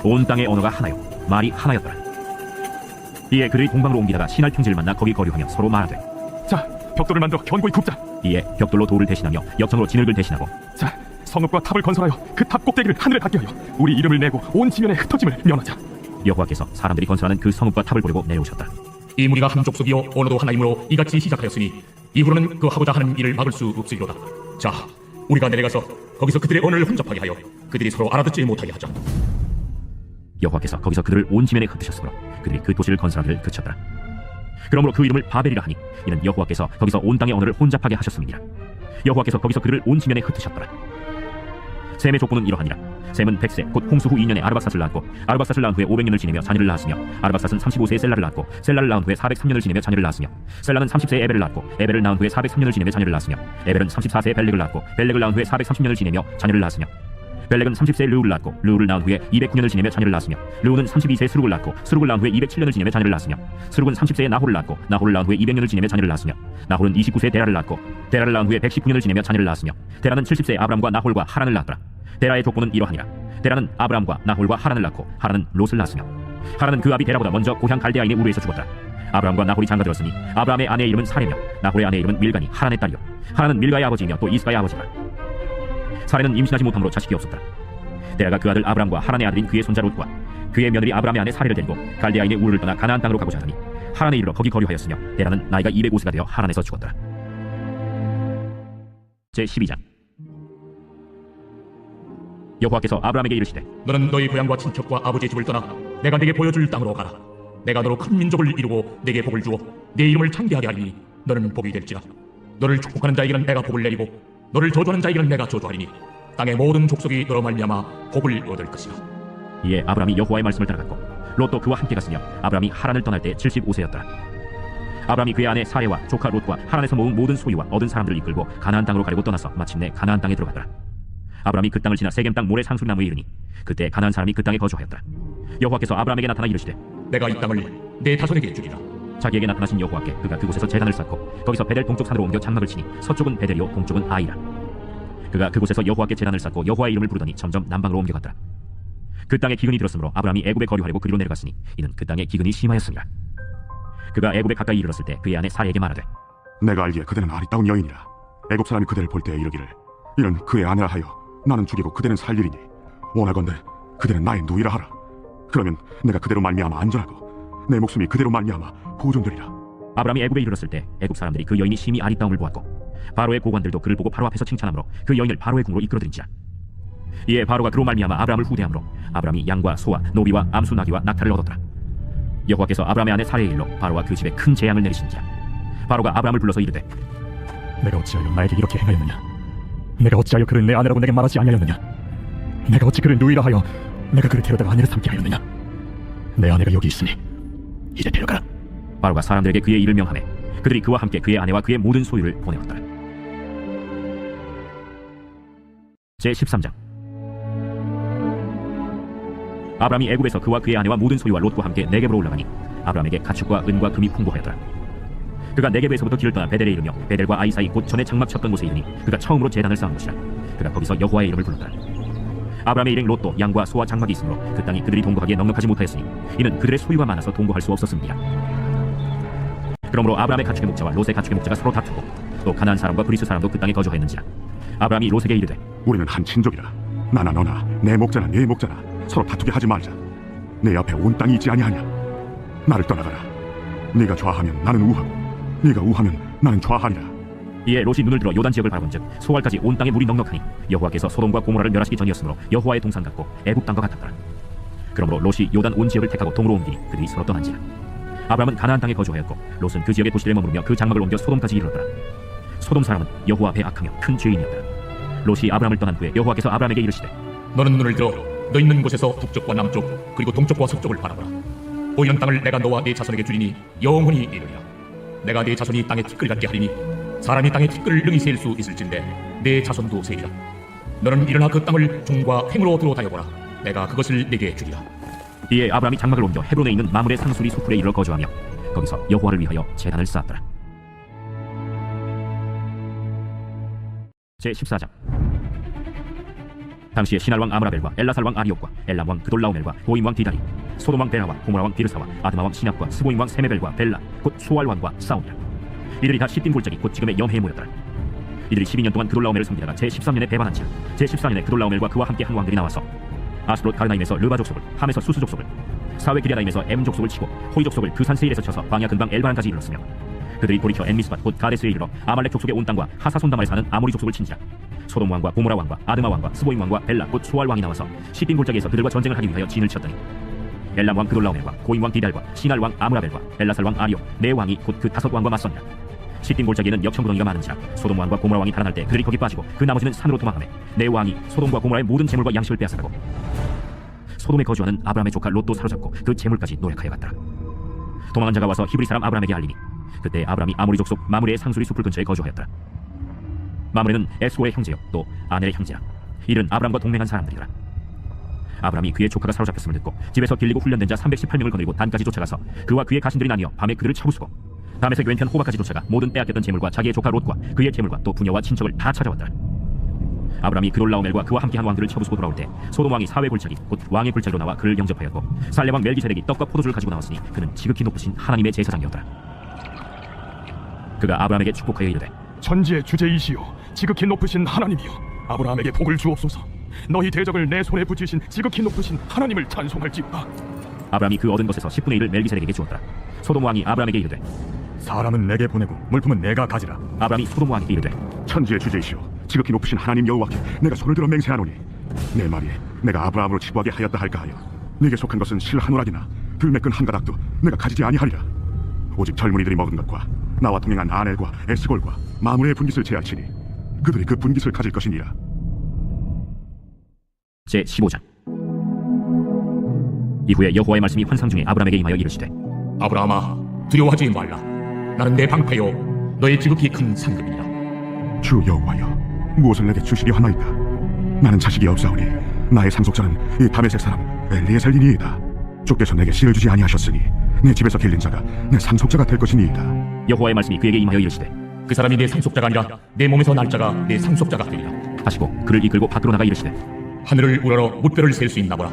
온 땅의 언어가 하나요 말이 하나였더라. 이에 그들이 동방으로 옮기다가 신할 평지를 만나 거기 거류하며 서로 말하되 자, 벽돌을 만들어 견고히 굽자. 이에 벽돌로 돌을 대신하며 역청으로 진흙을 대신하고 자, 성읍과 탑을 건설하여 그 탑 꼭대기를 하늘에 닿게 하여 우리 이름을 내고 온 지면에 흩어짐을 면하자. 여호와께서 사람들이 건설하는 그 성읍과 탑을 보려고 내려오셨다. 이 무리가 한 족속이요 언어도 하나이므로 이같이 시작하였으니 이후로는 그 하고자 하는 일을 막을 수 없으리로다. 자, 우리가 내려가서 거기서 그들의 언어를 혼잡하게 하여 그들이 서로 알아듣지 못하게 하자. 여호와께서 거기서 그들을 온 지면에 흩으셨으므로 그들이 그 도시를 건설하기를 그쳤더라. 그러므로 그 이름을 바벨이라 하니 이는 여호와께서 거기서 온 땅의 언어를 혼잡하게 하셨음이니라. 여호와께서 거기서 그들을 온 지면에 흩으셨더라. 셈의 족보는 이러하니라. 셈은 100세 곧 홍수 후 2년에 아르박삿을 낳았고 아르박삿을 낳은 후에 500년을 지내며 자녀를 낳았으며 아르박삿은 35세에 셀라를 낳았고 셀라를 낳은 후에 403년을 지내며 자녀를 낳았으며 셀라는 30세에 에벨을 낳았고 에벨을 낳은 후에 403년을 지내며 자녀를 낳았으며 에벨은 34세에 벨렉을 낳았고 벨렉을 낳은 후에 430년을 지내며 자녀를 낳았으며 벨렉은 30세에 르우를 낳았고 르우를 낳은 후에 209년을 지내며 자녀를 낳았으며 르우는 32세에 스룩을 낳았고 스룩을 낳은 후에 207년을 지내며 자녀를 낳았으며 스룩은 30세에 나홀을 낳았고 나홀을 낳은 후에 200년을 지내며 자녀를 낳았으며 나홀은 29세에 데라를 낳았고 데라를 낳은 후에 119년을 지내며 자녀를 낳았으며 데라는 70세에 아브람과 나홀과 하란을 낳았더라. 데라의 족보는 이러하니라. 데라는 아브람과 나홀과 하란을 낳고 하란은 롯을 낳았으며 하란은 그 아비 데라보다 먼저 고향 갈대아인의 우르에서 죽었더라. 아브람과 나홀이 장가들었으니 아브람의 아내의 이름은 사레며 나홀의 아내의 이름은 밀가니 하란의 딸이요 하란은 밀가의 아버지이며 또 이스가의 아버지라. 사레는 임신하지 못함으로 자식이 없었더라. 데라가 그 아들 아브람과 하란의 아들인 그의 손자 롯과 그의 며느리 아브람의 아내 사레를 데리고 갈대아인의 우르를 떠나 가나안 땅으로 가고자 하더니 하란에 이르러 거기 거류하였으며 데라는 나이가 205세가 되어 하란에서 죽었더라. 제12장. 여호와께서 아브람에게 이르시되 너는 너희 고향과 친척과 아버지의 집을 떠나 내가 네게 보여줄 땅으로 가라. 내가 너로 큰 민족을 이루고 네게 복을 주어 네 이름을 창대하게 하리니 너는 복이 될지라. 너를 축복하는 자에게는 내가 복을 내리고 너를 저주하는 자에게는 내가 저주하리니 땅의 모든 족속이 너로 말미암아 복을 얻을 것이라. 이에 아브람이 여호와의 말씀을 따라갔고 롯도 그와 함께 갔으며 아브람이 하란을 떠날 때 75세였더라. 아브람이 그의 아내 사레와 조카 롯과 하란에서 모은 모든 소유와 얻은 사람들을 이끌고 가나안 땅으로 가려고 떠나서 마침내 가나안 땅에 들어갔더라. 아브람이 그 땅을 지나 세겜 땅 모래 상수리나무에 이르니 그때 가나안 사람이 그 땅에 거주하였더라. 여호와께서 아브람에게 나타나 이르시되 내가 이 땅을 내 자손에게 주리라. 자기에게 나타나신 여호와께 그가 그곳에서 제단을 쌓고 거기서 베델 동쪽 산으로 옮겨 장막을 치니 서쪽은 베델이요 동쪽은 아이라. 그가 그곳에서 여호와께 제단을 쌓고 여호와의 이름을 부르더니 점점 남방으로 옮겨갔더라. 그 땅에 기근이 들었으므로 아브람이 애굽에 거류하려고 그리로 내려갔으니 이는 그 땅에 기근이 심하였습니다. 그가 애굽에 가까이 이르렀을 때 그의 아내 사레에게 말하되 내가 알기에 그대는 아리따운 여인이라. 애굽 사람이 그대를 볼 때 이르기를 이는 그의 아내라 하여 나는 죽이고 그대는 살리리니 원하건대 그대는 나의 누이라 하라. 그러면 내가 그대로 말미암아 안전하고 내 목숨이 그대로 말미암아 보존되리라. 아브람이 애굽에 이르렀을 때 애굽 사람들이 그 여인이 심히 아리따움을 보았고 바로의 고관들도 그를 보고 바로 앞에서 칭찬하므로 그 여인을 바로의 궁으로 이끌어들인지라. 이에 바로가 그로 말미암아 아브람을 후대함으로 아브람이 양과 소와 노비와 암수 나귀와 낙타를 얻었더라. 여호와께서 아브람의 아내 사레의 일로 바로와 그 집에 큰 재앙을 내리신지라. 바로가 아브람을 불러서 이르되 내가 어찌하여 나에게 이렇게 행하였느냐? 내가 어찌하여 그를 내 아내라고 내게 말하지 아니하였느냐? 내가 어찌 그를 누이라 하여 내가 그를 데려다가 아내를 삼게 하였느냐? 내 아내가 여기 있으니 이제 데려가라. 바로가 사람들에게 그의 일을 명하매 그들이 그와 함께 그의 아내와 그의 모든 소유를 보내었더라. 제13장. 아브람이 애굽에서 그와 그의 아내와 모든 소유와 롯과 함께 네겝으로 올라가니 아브람에게 가축과 은과 금이 풍부하였더라. 그가 네겝에서부터 길을 떠나 베델에 이르며 베델과 아이 사이 곧 전에 장막 쳤던 곳에 이르니 그가 처음으로 제단을 쌓은 곳이라. 그가 거기서 여호와의 이름을 불렀더라. 아브람의 일행 롯도 양과 소와 장막이 있으므로 그 땅이 그들이 동거하기에 넉넉하지 못하였으니 이는 그들의 소유가 많아서 동거할 수 없었음이라. 그러므로 아브람의 가축의 목자와 롯의 가축의 목자가 서로 다투고 또 가나안 사람과 브리스 사람도 그 땅에 거주하였는지라. 아브라함이 롯에게 이르되 우리는 한 친족이라. 나나 너나 내 목자나 네 목자나 서로 다투게 하지 말자. 내 앞에 온 땅이 있지 아니하냐. 나를 떠나가라. 네가 좌하면 나는 우하고 네가 우하면 나는 좌하리라. 이에 롯이 눈을 들어 요단 지역을 바라본즉 소알까지 온 땅에 물이 넉넉하니 여호와께서 소돔과 고모라를 멸하시기 전이었으므로 여호와의 동산 같고 애국 땅과 같았더라. 그러므로 롯이 요단 온 지역을 택하고 동으로 옮기니 그들이 서로 떠난지라. 아브라함은 가나안 땅에 거주하였고 롯은 그 지역의 도시를 머무르며 그 장막을 옮겨 소돔까지 이르렀더라. 소돔 사람은 여호와 앞에 악하며 큰 죄인이었더라. 롯이 아브라함을 떠난 후에 여호와께서 아브라함에게 이르시되 너는 눈을 들어 너 있는 곳에서 북쪽과 남쪽 그리고 동쪽과 서쪽을 바라보라. 보이는 땅을 내가 너와 네 자손에게 주리니 영원히 이르리라. 내가 네 자손이 땅에 티끌 같게 하리니 사람이 땅에 티끌을 능히 셀 수 있을진데 내 자손도 세리라. 너는 일어나 그 땅을 종과 횡으로 두루 다녀보라. 내가 그것을 내게 주리라. 이에 아브라함이 장막을 옮겨 헤브론에 있는 마므레 상수리 수풀에 이르러 거주하며 거기서 여호와를 위하여 제단을 쌓았더라. 제14장. 당시에 시날왕 아므라벨과 엘라살왕 아리옥과 엘람왕 그돌라오멜과 고임왕 디다리 소돔왕 베라와 고모라왕 비르사와 아드마왕 시납과 스보임왕 세메벨과 벨라 곧 수알왕과 싸우니라. 이들이 다 시딘 골짜기 곧 지금의 염해에 모였더라. 이들이 12년 동안 그돌라오멜을 섬기다가 제13년에 배반한지라. 제14년에 그돌라오멜과 그와 함께 한 왕들이 나와서 아스롯 가르나임에서 르바 족속을, 함에서 수스 족속을, 사웨 기랴다임에서 엠 족속을 치고 호이 족속을 그 산 세일에서 쳐서 광야 근방 엘바란까지 이르렀으며 그들이 돌이켜 엔미스밭 곧 가데스에 이르러 아말렉 족속의 온 땅과 하사손담에 사는 아모리 족속을 친지라. 소돔 왕과 고모라 왕과 아드마 왕과 스보임 왕과 벨라 곧 소알 왕이 나와서 시딘 골짜기에서 그들과 전쟁을 하기 위하여 진을 쳤더니 엘람 왕 그돌라오멜과 고임 왕 디달과 시날 왕 아므라벨과 엘라살 왕 아리옥 네 왕이 곧 그 5 왕과 맞섰니라. 시딘 골짜기에는 역청구덩이가 많은지라 소돔 왕과 고모라 왕이 달아날 때 그들이 거기 빠지고 그 나머지는 산으로 도망하며 네 왕이 소돔과 고모라의 모든 재물과 양식을 빼앗았고 소돔에 거주하는 아브라함의 조카 롯도 사로잡고 그 재물까지 노력하여 갔더라. 도망한 자가 와서 히브리 사람 아브라함에게 알리니 그때 아브라함이 아모리 족속 마므레의 상수리 숲을 근처에 거주하였더라. 마므레는 에스고의 형제요 또 아넬의 형제라. 이는 아브라함과 동맹한 사람들이더라. 아브라함이 그의 조카가 사로잡혔음을 듣고 집에서 길리고 훈련된 자 318명을 거느리고 단까지 쫓아가서 그와 그의 가신들이 나뉘어 밤에 그들을 쳐부수고 다메섹 왼편 호바까지 쫓아가 모든 빼앗겼던 재물과 자기의 조카 롯과 그의 재물과 또 부녀와 친척을 다 찾아왔더라. 아브라함이 그돌라오멜과 그와 함께한 왕들을 쳐부수고 돌아올 때 소돔 왕이 사회 골짜기 곧 왕의 골짜기로 나와 그를 영접하였고 살렘 왕 멜기세덱이 떡과 포도주를 가지고 나왔으니 그는 지극히 높으신 하나님의 제사장이었더라. 그가 아브라함에게 축복하여 이르되 천지의 주제이시오 지극히 높으신 하나님이여 아브라함에게 복을 주옵소서. 너희 대적을 내 손에 붙이신 지극히 높으신 하나님을 찬송할지어다. 아브라함이 그 얻은 것에서 10분의 1을 멜기세덱에게 주었더라. 소돔 왕이 아브라함에게 이르되 사람은 내게 보내고 물품은 내가 가지라. 아브라함이 소돔 왕에게 이르되 천지의 주제이시오 지극히 높으신 하나님 여호와께 내가 손을 들어 맹세하노니 내 말이 내가 아브라함으로 치부하게 하였다 할까 하여 네게 속한 것은 실 한 오락이나 들매끈 한 가닥도 내가 가지지 아니하리라. 오직 젊은이들이 먹은 것과 나와 동행한 아넬과 에스골과 마므레의 분깃을 제하치니 그들이 그 분깃을 가질 것이니라. 제15장. 이후에 여호와의 말씀이 환상 중에 아브라함에게 임하여 이르시되 아브라함아 두려워하지 말라. 나는 내 방패요 너의 지극히 큰 상급이니라. 주 여호와여 무엇을 내게 주시려 하나이까. 나는 자식이 없사오니 나의 상속자는 이 다메섹 사람 엘리에셀이니이다. 주께서 내게 씨를 주지 아니하셨으니 내 집에서 길린 자가 내 상속자가 될 것이니이다. 여호와의 말씀이 그에게 임하여 이르시되 그 사람이 내 상속자가 아니라 내 몸에서 날 자가 내 상속자가 되리라. 하시고 그를 이끌고 밖으로 나가 이르시되 하늘을 우러러 무뼈를 셀 수 있나 보라.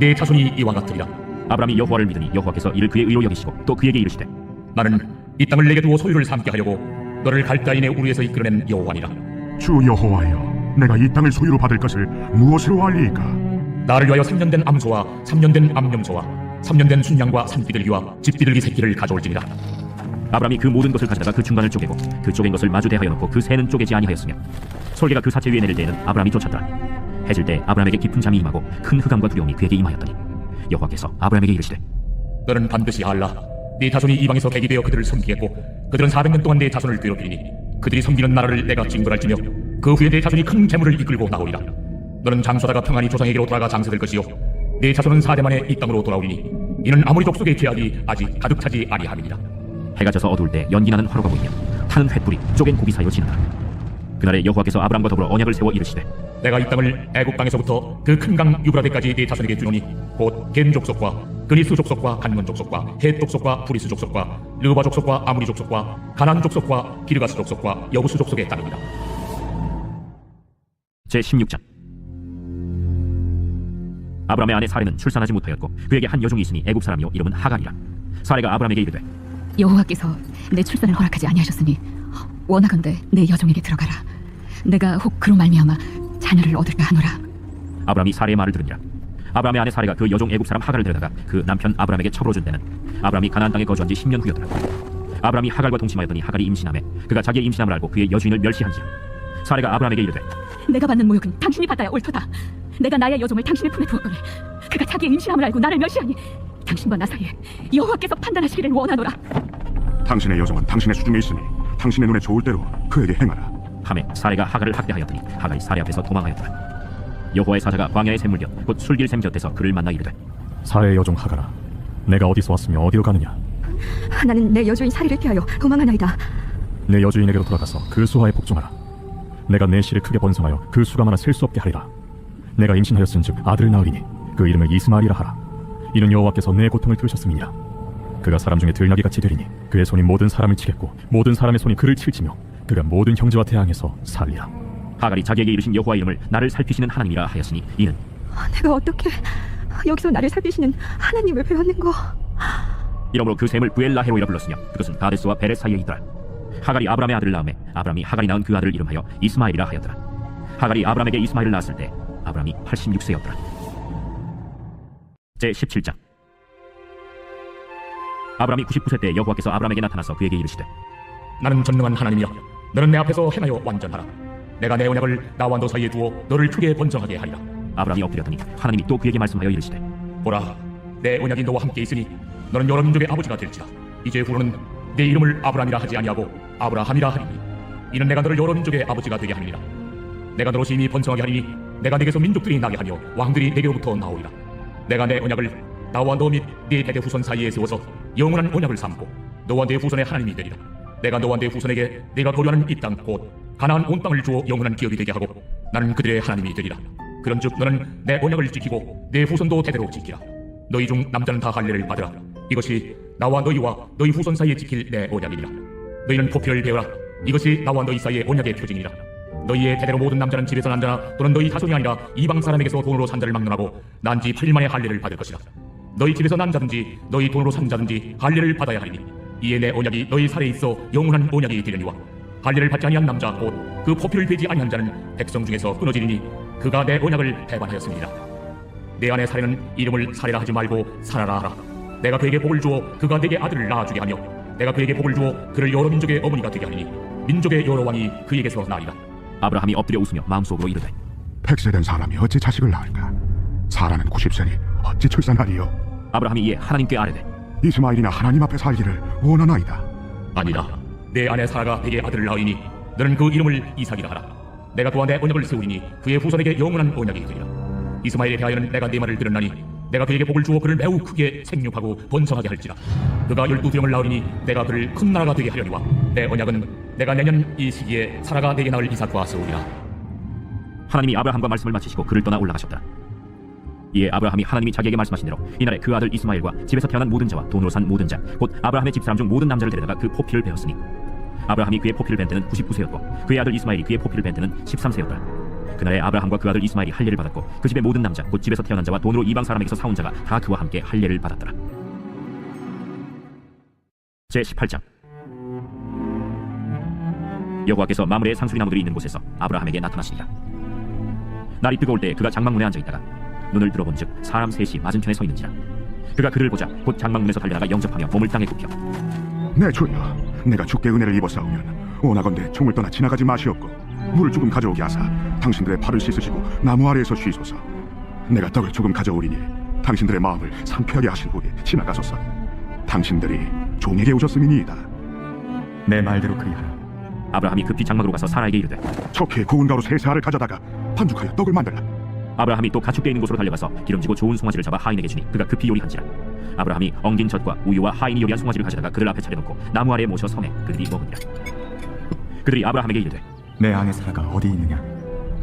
내 자손이 이와 같으리라. 아브라함이 여호와를 믿으니 여호와께서 이를 그의 의로 여기시고 또 그에게 이르시되 나는 이 땅을 내게 두어 소유를 삼게 하려고 너를 갈대아인의 우리에서 이끌어낸 여호와니라. 주 여호와여 내가 이 땅을 소유로 받을 것을 무엇으로 알리이까. 나를 위하여 3년 된 암소와 3년 된 암염소와 3년 된 순양과 산비둘기와 집비둘기 새끼를 가져올지니라. 아브라함이 그 모든 것을 가져다가 그 중간을 쪼개고 그 쪼갠 것을 마주 대하여 놓고 그 새는 쪼개지 아니하였으며 솔개가 그 사체 위에 내릴 때에는 아브라함이 쫓았더라. 해질 때 아브라함에게 깊은 잠이 임하고 큰 흑암과 두려움이 그에게 임하였더니 여호와께서 아브라함에게 이르시되 너는 반드시 알라. 네 자손이 이방에서 객이 되어 그들을 섬기겠고 그들은 400년 동안 내 자손을 괴롭히니 그들이 섬기는 나라를 내가 징벌할지며 그 후에 내 자손이 큰 재물을 이끌고 나오리라. 너는 장수하다가 평안히 조상에게로 돌아가 장사될 것이요 내 자손은 4대 만에 이 땅으로 돌아오리니 이는 아모리 족속의 계약이 아직 가득 차지 아니함이니라. 해가 져서 어두울 때 연기 나는 화로가 보이며 타는 횃불이 쪼갠 고비 사이로 지나더라. 그날에 여호와께서 아브라함과 더불어 언약을 세워 이르시되 내가 이 땅을 애국 땅에서부터 그 큰 강 유브라데까지 네 자손에게 주노니 곧 겐 족속과 그리스 족속과 간문 족속과 헷 족속과 브리스 족속과 르바 족속과 아무리 족속과 가난 족속과 기르가스 족속과 여부스 족속의 땅입니다. 제16장. 아브라함의 아내 사레는 출산하지 못하였고 그에게 한 여종이 있으니 애굽 사람이요 이름은 하갈이라. 사레가 아브라함에게 이르되 여호와께서 내 출산을 허락하지 아니하셨으니 원하건대 내 여종에게 들어가라. 내가 혹 그로 말미암아 자녀를 얻을까 하노라. 아브라함이 사레의 말을 들으니라. 아브라함의 아내 사레가 그 여종 애굽 사람 하갈을 데려다가 그 남편 아브라함에게 첩으로 준 때는 아브라함이 가나안 땅에 거주한 지 10년 후였더라. 아브라함이 하갈과 동침하였더니 하갈이 임신하매 그가 자기의 임신함을 알고 그의 여주인을 멸시한지라. 사레가 아브라함에게 이르되 내가 받는 모욕은 당신이 받아야 옳도다. 내가 나의 여종을 당신의 품에 두었거늘 그가 자기의 임신함을 알고 나를 멸시하니 당신과 나 사이에 여호와께서 판단하시기를 원하노라. 당신의 여종은 당신의 수중에 있으니 당신의 눈에 좋을 대로 그에게 행하라. 하매 사레가 하갈을 학대하였더니 하갈이 사레 앞에서 도망하였더라. 여호와의 사자가 광야의 샘물곁 곧 술길샘 곁에서 그를 만나 이르되 사레의 여종 하가라, 내가 어디서 왔으며 어디로 가느냐? 나는 내 여주인 사리를 피하여 도망하나이다. 내 여주인에게로 돌아가서 그 수하에 복종하라. 내가 내 씨를 크게 번성하여 그 수가 많아 셀 수 없게 하리라. 내가 임신하였은즉 아들을 낳으리니 그 이름을 이스마엘이라 하라. 이는 여호와께서 내 고통을 들으셨음이니라. 그가 사람 중에 들나귀같이 되리니 그의 손이 모든 사람을 치겠고 모든 사람의 손이 그를 칠지며 그가 모든 형제와 대항해서 살리라. 하갈이 자기에게 이르신 여호와 이름을 나를 살피시는 하나님이라 하였으니 이는 내가 어떻게 여기서 나를 살피시는 하나님을 배웠는고? 이러므로 그 샘을 부엘라헤로이라 불렀으며 그것은 가데스와 베렛 사이에 있더라. 하갈이 아브람의 아들을 낳음에 아브람이 하갈이 낳은 그 아들을 이름하여 이스마엘이라 하였더라. 하갈이 아브람에게 이스마엘을 낳았을 때 아브람이 86세였더라. 제 17장. 아브람이 99세 때 여호와께서 아브람에게 나타나서 그에게 이르시되 나는 전능한 하나님이여, 너는 내 앞에서 행하여 완전하라. 내가 내 언약을 나와 너 사이에 두어 너를 크게 번성하게 하리라. 아브람이 엎드렸더니 하나님이 또 그에게 말씀하여 이르시되 보라, 내 언약이 너와 함께 있으니 너는 여러 민족의 아버지가 될지라. 이제 후로는 내 이름을 아브람이라 하지 아니하고 아브라함이라 하리니 이는 내가 너를 여러 민족의 아버지가 되게 하리니라. 내가 너로 심히 번성하게 하리니 내가 네게서 민족들이 나게 하며 왕들이 네게로부터 나오리라. 내가 내 언약을 나와 너 및 네 대대 후손 사이에 세워서 영원한 언약을 삼고 너와 네 후손의 하나님이 되리라. 내가 너와 네 후손에게 내가 거류하는 이 땅 곧 가나안 온 땅을 주어 영원한 기업이 되게 하고 나는 그들의 하나님이 되리라. 그런즉 너는 내 언약을 지키고 내 후손도 대대로 지키라. 너희 중 남자는 다 할례를 받으라. 이것이 나와 너희와 너희 후손 사이에 지킬 내 언약이니라. 너희는 포피를 배우라. 이것이 나와 너희 사이의 언약의 표징이라. 너희의 대대로 모든 남자는 집에서 난 자나 또는 너희 자손이 아니라 이방 사람에게서 돈으로 산 자를 막론하고 난 지 8일 만에 할례를 받을 것이라. 너희 집에서 난 자든지 너희 돈으로 산 자든지 할례를 받아야 하리니 이에 내 언약이 너희 살에 있어 영원한 언약이 되려니와 할례를 받지 아니한 남자 곧 그 포피를 베지 아니한 자는 백성 중에서 끊어지리니 그가 내 언약을 배반하였습니다. 내 아내 사례는 이름을 사례라 하지 말고 사라라 하라. 내가 그에게 복을 주어 그가 내게 아들을 낳아주게 하며 내가 그에게 복을 주어 그를 여러 민족의 어머니가 되게 하리니 민족의 여러 왕이 그에게서 나리라. 아브라함이 엎드려 웃으며 마음속으로 이르되 100세 된 사람이 어찌 자식을 낳을까? 사라는 90세니 어찌 출산하리요? 아브라함이 이에 하나님께 아뢰되 이스마엘이나 하나님 앞에 살기를 원하나이다. 아니라 내 아내 사라가 내게 아들을 낳으니 너는 그 이름을 이삭이라 하라. 내가 그와 내 언약을 세우리니 그의 후손에게 영원한 언약이 되리라. 이스마엘에 대하여는 내가 네 말을 들었나니 내가 그에게 복을 주어 그를 매우 크게 생육하고 번성하게 할지라. 그가 12두령을 낳으리니 내가 그를 큰 나라가 되게 하려니와 내 언약은 내가 내년 이 시기에 사라가 내게 낳을 이삭과 세우리라. 하나님이 아브라함과 말씀을 마치시고 그를 떠나 올라가셨다. 이에 아브라함이 하나님이 자기에게 말씀하신 대로 이날에 그 아들 이스마엘과 집에서 태어난 모든 자와 돈으로 산 모든 자 곧 아브라함의 집사람 중 모든 남자를 데려다가 그 포피를 베었으니 아브라함이 그의 포피를 벤 때는 99세였고 그의 아들 이스마엘이 그의 포피를 벤 때는 13세였더라. 그날에 아브라함과 그 아들 이스마엘이 할례를 받았고 그 집의 모든 남자 곧 집에서 태어난 자와 돈으로 이방 사람에게서 사온 자가 다 그와 함께 할례를 받았더라. 제 18장. 여호와께서 마므레의 상수리 나무들이 있는 곳에서 아브라함에게 나타나시니라. 날이 뜨거울 때 그가 장막문에 앉아있다가 눈을 들어본즉 사람 셋이 맞은편에 서 있는지라. 그가 그를 보자 곧 장막문에서 달려나가 영접하며 몸을 땅에 굽혀 내 주여, 내가 주께 은혜를 입었사오면 원하건대 총을 떠나 지나가지 마시옵고 물을 조금 가져오게 하사 당신들의 발을 씻으시고 나무 아래에서 쉬소서. 내가 떡을 조금 가져오리니 당신들의 마음을 상쾌하게 하신 후에 지나가소서. 당신들이 종에게 오셨음이니이다. 내 말대로 그리하라. 아브라함이 급히 장막으로 가서 사라에게 이르되 척히 고운 가루 3세알을 가져다가 반죽하여 떡을 만들라. 아브라함이 또 가축대 있는 곳으로 달려가서 기름지고 좋은 송아지를 잡아 하인에게 주니 그가 급히 요리한지라. 아브라함이 엉긴 젖과 우유와 하인이 요리한 송아지를 가져다가 그들 앞에 차려놓고 나무 아래에 모셔 섬에 그들이 먹으니라. 그들이 아브라함에게 이르되 내 아내 사라가 어디 있느냐?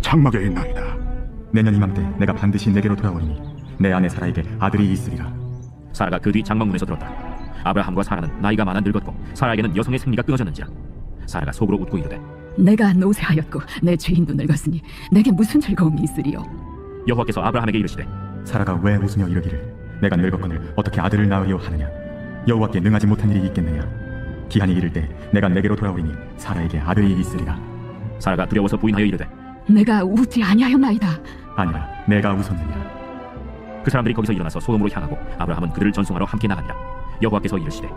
장막에 있나이다. 내년 이맘때 내가 반드시 내게로 돌아오리니 내 아내 사라에게 아들이 있으리라. 사라가 그 뒤 장막문에서 들었다. 아브라함과 사라는 나이가 많아 늙었고 사라에게는 여성의 생리가 끊어졌는지라. 사라가 속으로 웃고 이르되 내가 노쇠하였고 내 죄인도 늙었으니 내게 무슨 즐거움이 있으리요? 여호와께서 아브라함에게 이르시되 사라가 왜 웃으며 이르기를 내가 늙었거늘 어떻게 아들을 낳으리오 하느냐? 여호와께 능하지 못한 일이 있겠느냐? 기한이 이를 때 내가 내게로 돌아오리니 사라에게 아들이 있으리라. 사라가 두려워서 부인하여 이르되 내가 웃지 아니하였나이다. 아니라 내가 웃었느니라. 그 사람들이 거기서 일어나서 소돔으로 향하고 아브라함은 그들을 전송하러 함께 나가니라. 여호와께서 이르시되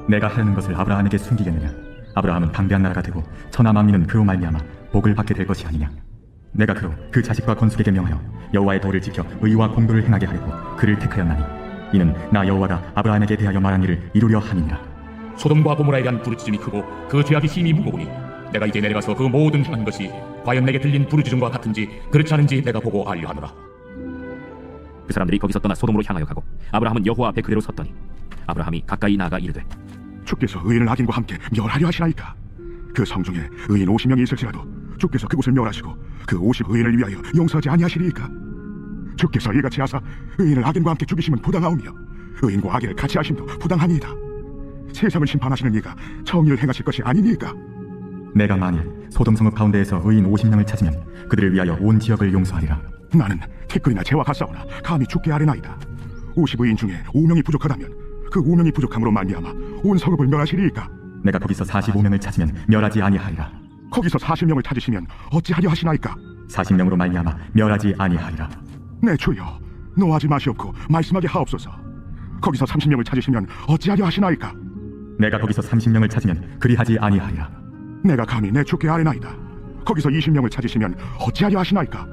내가 하려는 것을 아브라함에게 숨기겠느냐? 아브라함은 강대한 나라가 되고 천하 만민은 그로 말미암아 복을 받게 될 것이 아니냐? 내가 그로 그 자식과 건숙에게 명하여 여호와의 도를 지켜 의와 공도를 행하게 하려고 그를 택하였나니 이는 나 여호와가 아브라함에게 대하여 말한 일을 이루려 함이니라. 소돔과 고모라에 대한 부르짖음이 크고 그 죄악이 심히 무거우니 내가 이제 내려가서 그 모든 행한 것이 과연 내게 들린 부르짖음과 같은지 그렇지 않은지 내가 보고 알려 하노라. 그 사람들이 거기서 떠나 소돔으로 향하여 가고 아브라함은 여호와 앞에 그대로 섰더니 아브라함이 가까이 나아가 이르되 주께서 의인을 악인과 함께 멸하려 하시나이까? 그 성중에 의인 50명이 있을지라도 주께서 그곳을 멸하시고 그 50의인을 위하여 용서하지 아니하시리이까? 주께서 이같이 하사 의인을 악인과 함께 죽이심은 부당하오며 의인과 악인을 같이 하심도 부당하니이다. 세상을 심판하시는 이가 정의를 행하실 것이 아니니까? 내가 만일 소돔 성읍 가운데에서 의인 50명을 찾으면 그들을 위하여 온 지역을 용서하리라. 나는 티끌이나 재와 같사오나 감히 죽게 아뢰나이다. 50의인 중에 5명이 부족하다면 그 5명이 부족함으로 말미암아 온 성읍을 멸하시리이까? 내가 거기서 45명을 찾으면 멸하지 아니하리라. 거기서 40명을 찾으시면 어찌하려 하시나이까? 40명으로 말미암아 멸하지 아니하리라. 내 주여, 노하지 마시옵고 말씀하게 하옵소서. 거기서 30명을 찾으시면 어찌하려 하시나이까? 내가 거기서 30명을 찾으면 그리하지 아니하리라. 내가 감히 내 주께 아뢰나이다. 거기서 20명을 찾으시면 어찌하려 하시나이까?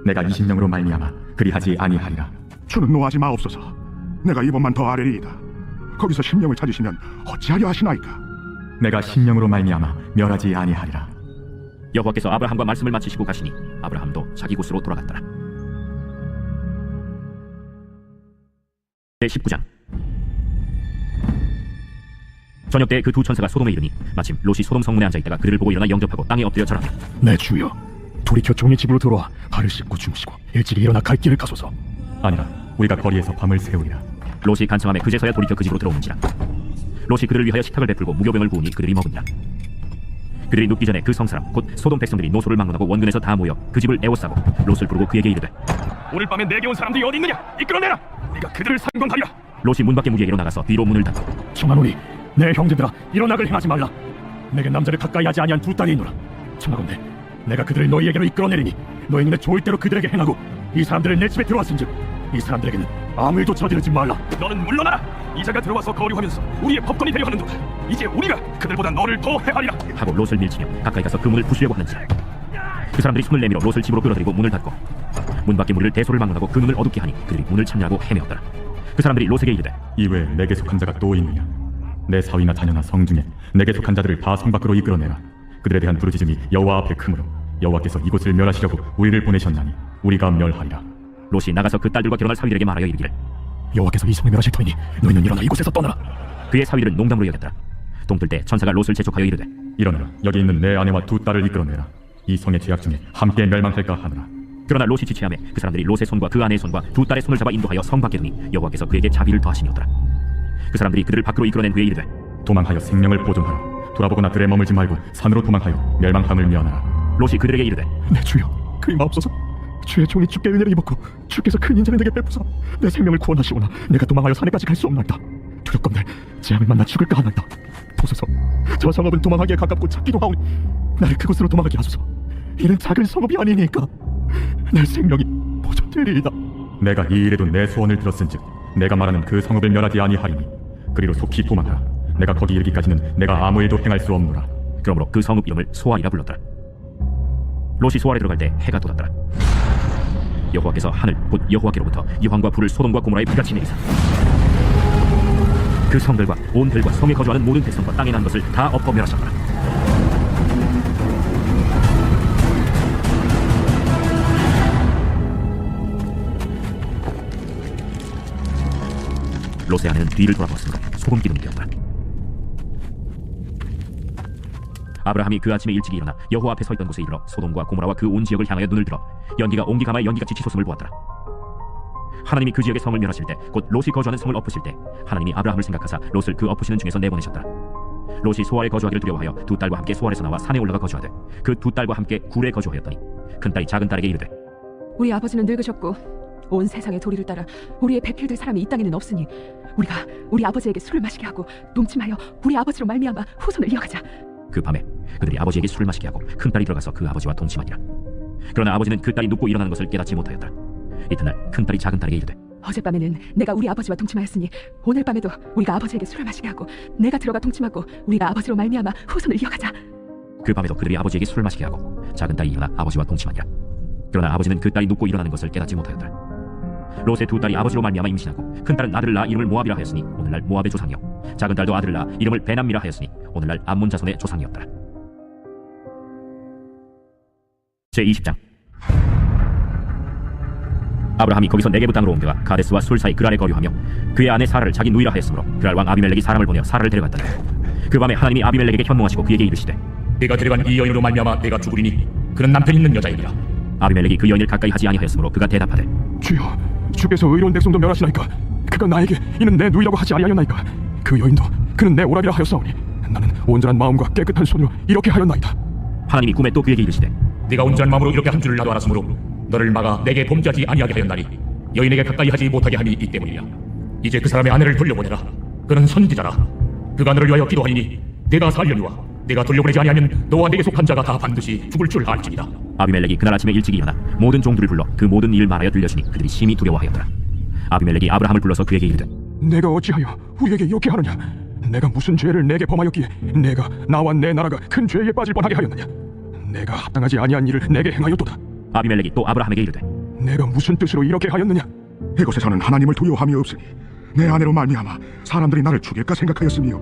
내가 20명으로 말미암아 그리하지 아니하리라. 주는 노하지 마옵소서. 내가 이번만 더 아뢰리이다. 거기서 10명을 찾으시면 어찌하려 하시나이까? 내가 10명으로 말미암아 멸하지 아니하리라. 여호와께서 아브라함과 말씀을 마치시고 가시니 아브라함도 자기 곳으로 돌아갔더라. 제19장. 저녁 때 그 두 천사가 소돔에 이르니 마침 롯이 소돔 성문에 앉아있다가 그들을 보고 일어나 영접하고 땅에 엎드려 절하며 내 주여, 돌이켜 종의 집으로 돌아와 발을 씻고 주무시고 일찍이 일어나 갈 길을 가소서. 아니라 우리가 거리에서 밤을 새우리라. 롯이 간청함에 그제서야 돌이켜 그 집으로 들어오는지라. 롯이 그들을 위하여 식탁을 베풀고 무교병을 부으니 그들이 먹으니라. 그들이 눕기 전에 그 성사람 곧 소돔 백성들이 노소를 막론하고 원근에서 다 모여 그 집을 에워싸고 롯을 부르고 그에게 이르되 오늘 밤에 내게 온 사람들이 어디 있느냐? 이끌어내라. 네가 그들을 상관하리라. 롯이 문 밖에 무리에게로 나가서 뒤로 문을 닫고 청하노니 내 형제들아, 이런 악을 행하지 말라. 내게 남자를 가까이 하지 아니한 두 딸이 있노라. 청하건대 내가 그들을 너희에게로 이끌어내리니 너희 눈에 좋을 대로 그들에게 행하고 이 사람들을 내 집에 들어왔은즉 이 사람들에게는 아무 일도 저지르지 말라. 너는 물러나라. 이자가 들어와서 거류하면서 우리의 법권이 되려 하는도다. 이제 우리가 그들보다 너를 더 해하리라. 하고 롯을 밀치며 가까이 가서 그 문을 부수려고 하는지라. 그 사람들이 손을 내밀어 롯을 집으로 끌어들이고 문을 닫고 문 밖에 무리를 대소를 막론하고 그 눈을 어둡게 하니 그들이 문을 찾느라고 헤매었더라. 그 사람들이 롯에게 이르되 이외에 내게 속한 자가 또 있느냐? 내 사위나 자녀나 성 중에 내게 속한 자들을 다 성 밖으로 이끌어내라. 그들에 대한 부르짖음이 여호와 앞에 크므로 여호와께서 이곳을 멸하시려고 우리를 보내셨나니 우리가 멸하리라. 롯이 나가서 그 딸들과 결혼할 사위들에게 말하여 이르기를 여호와께서 이 성을 멸하실 터이니 너희는 일어나 이곳에서 떠나라. 그의 사위들은 농담으로 여겼더라. 동틀 때 천사가 롯을 재촉하여 이르되 일어나라. 여기 있는 내 아내와 두 딸을 이끌어내라. 이 성의 죄악 중에 함께 멸망할까 하노라. 그러나 롯이 지체하며 그 사람들이 롯의 손과 그 아내의 손과 두 딸의 손을 잡아 인도하여 성 밖에 두니 여호와께서 그에게 자비를 더하시니었더라. 그 사람들이 그들을 밖으로 이끌어낸 후에 이르되 도망하여 생명을 보존하라. 돌아보거나 들에 머물지 말고 산으로 도망하여 멸망함을 면하라. 롯이 그들에게 이르되 내 주여, 그리 마옵소서. 주의 종이 주께 은혜를 입었고 주께서 큰 인자를 내게 베푸사 내 생명을 구원하시오나 내가 도망하여 산에까지 갈 수 없나이다. 두렵건대 재앙을 만나 죽을까 하나이다. 보소서, 저 성읍은 도망하기에 가깝고 찾기도 하오니 나를 그곳으로 도망하게 하소서. 이는 작은 성읍이 아니니까 내 생명이 보존되리이다. 내가 이 일에도 내 소원을 들었은즉 내가 말하는 그 성읍을 멸하지 아니하리니 그리로 속히 도망하라. 내가 거기 이르기까지는 내가 아무 일도 행할 수 없노라. 그러므로 그 성읍 이름을 소알이라 불렀더라. 롯이 소알에 들어갈 때 해가 돋았더라. 여호와께서 하늘 곧 여호와께로부터 유황과 불을 소돔과 고모라에 비같이 내리사 그 성들과 온 들과 성에 거주하는 모든 백성과 땅에 난 것을 다 엎어 멸하셨더라. 롯의 아내는 뒤를 돌아보았으므로 소금 기둥이 되었더라. 아브라함이 그 아침에 일찍이 일어나 여호와 앞에 서 있던 곳에 이르러 소돔과 고모라와 그 온 지역을 향하여 눈을 들어 연기가 옹기 가마에 연기같이 치솟음을 보았더라. 하나님이 그 지역의 성을 멸하실 때 곧 롯이 거주하는 성을 엎으실 때 하나님이 아브라함을 생각하사 롯을 그 엎으시는 중에서 내보내셨더라. 롯이 소알에 거주하기를 두려워하여 두 딸과 함께 소알에서 나와 산에 올라가 거주하되 그 두 딸과 함께 굴에 거주하였더니 큰 딸이 작은 딸에게 이르되 우리 아버지는 늙으셨고 온 세상의 도리를 따라 우리의 배필될 사람이 이 땅에는 없으니 우리가 우리 아버지에게 술을 마시게 하고 동침하여 우리 아버지로 말미암아 후손을 이어가자. 그 밤에 그들이 아버지에게 술을 마시게 하고 큰딸이 들어가서 그 아버지와 동침하니라. 그러나 아버지는 그 딸이 눕고 일어나는 것을 깨닫지 못하였더라. 이튿날 큰딸이 작은딸에게 이르되 어젯밤에는 내가 우리 아버지와 동침하였으니 오늘 밤에도 우리가 아버지에게 술을 마시게 하고 내가 들어가 동침하고 우리가 아버지로 말미암아 후손을 이어가자. 그 밤에도 그들이 아버지에게 술을 마시게 하고 작은딸이 일어나 아버지와 동침하니라. 그러나 아버지는 그 딸이 눕고 일어나는 것을 깨닫지 못하였더라. 롯의 두 딸이 아버지로 말미암아 임신하고 큰딸은 아들을 낳아 이름을 모압이라 하였으니 오늘날 모압의 조상이요 작은딸도 아들을 낳아 이름을 베남이라 하였으니 오늘날 암몬 자손의 조상이었더라. 제20장. 아브라함이 거기서 네게부 땅으로 옮겨가 가데스와 술 사이 그랄에 거류하며 그의 아내 사라를 자기 누이라 하였으므로 그랄 왕 아비멜렉이 사람을 보내어 사라를 데려갔더니 그 밤에 하나님이 아비멜렉에게 현몽하시고 그에게 이르시되 네가 데려간 이 여인으로 말미암아 내가 죽으리니 그는 남편 있는 여자이니라. 아비멜렉이 그 여인을 가까이 하지 아니하였으므로 그가 대답하되 주여, 주께서 의로운 백성도 멸하시나이까? 그가 나에게 이는 내 누이라고 하지 아니하였나이까? 그 여인도 그는 내 오라비라 하였사오니 나는 온전한 마음과 깨끗한 손으로 이렇게 하였나이다. 하나님이 꿈에 또 그에게 이르시되 네가 온전한 마음으로 이렇게 한 줄을 나도 알았으므로 너를 막아 내게 범죄하지 아니하게 하였나니 여인에게 가까이 하지 못하게 함이 이 때문이야. 이제 그 사람의 아내를 돌려보내라. 그는 선지자라. 그가 너를 위하여 기도하니 내가 살려니와 내가 돌려보내지 아니하면 너와 내게 속한 자가 다 반드시 죽을 줄 알지니라. 아비멜렉이 그날 아침에 일찍 일어나 모든 종들을 불러 그 모든 일을 말하여 들려주니 그들이 심히 두려워하였더라. 아비멜렉이 아브라함을 불러서 그에게 이르되 내가 어찌하여 우리에게 이렇게 하느냐? 내가 무슨 죄를 내게 범하였기에 내가 나와 내 나라가 큰 죄에 빠질 뻔하게 하였느냐? 내가 합당하지 아니한 일을 내게 행하였도다. 아비멜렉이 또 아브라함에게 이르되 내가 무슨 뜻으로 이렇게 하였느냐? 이곳에서는 하나님을 두려워함이 없으니 내 아내로 말미암아 사람들이 나를 죽일까 생각하였으며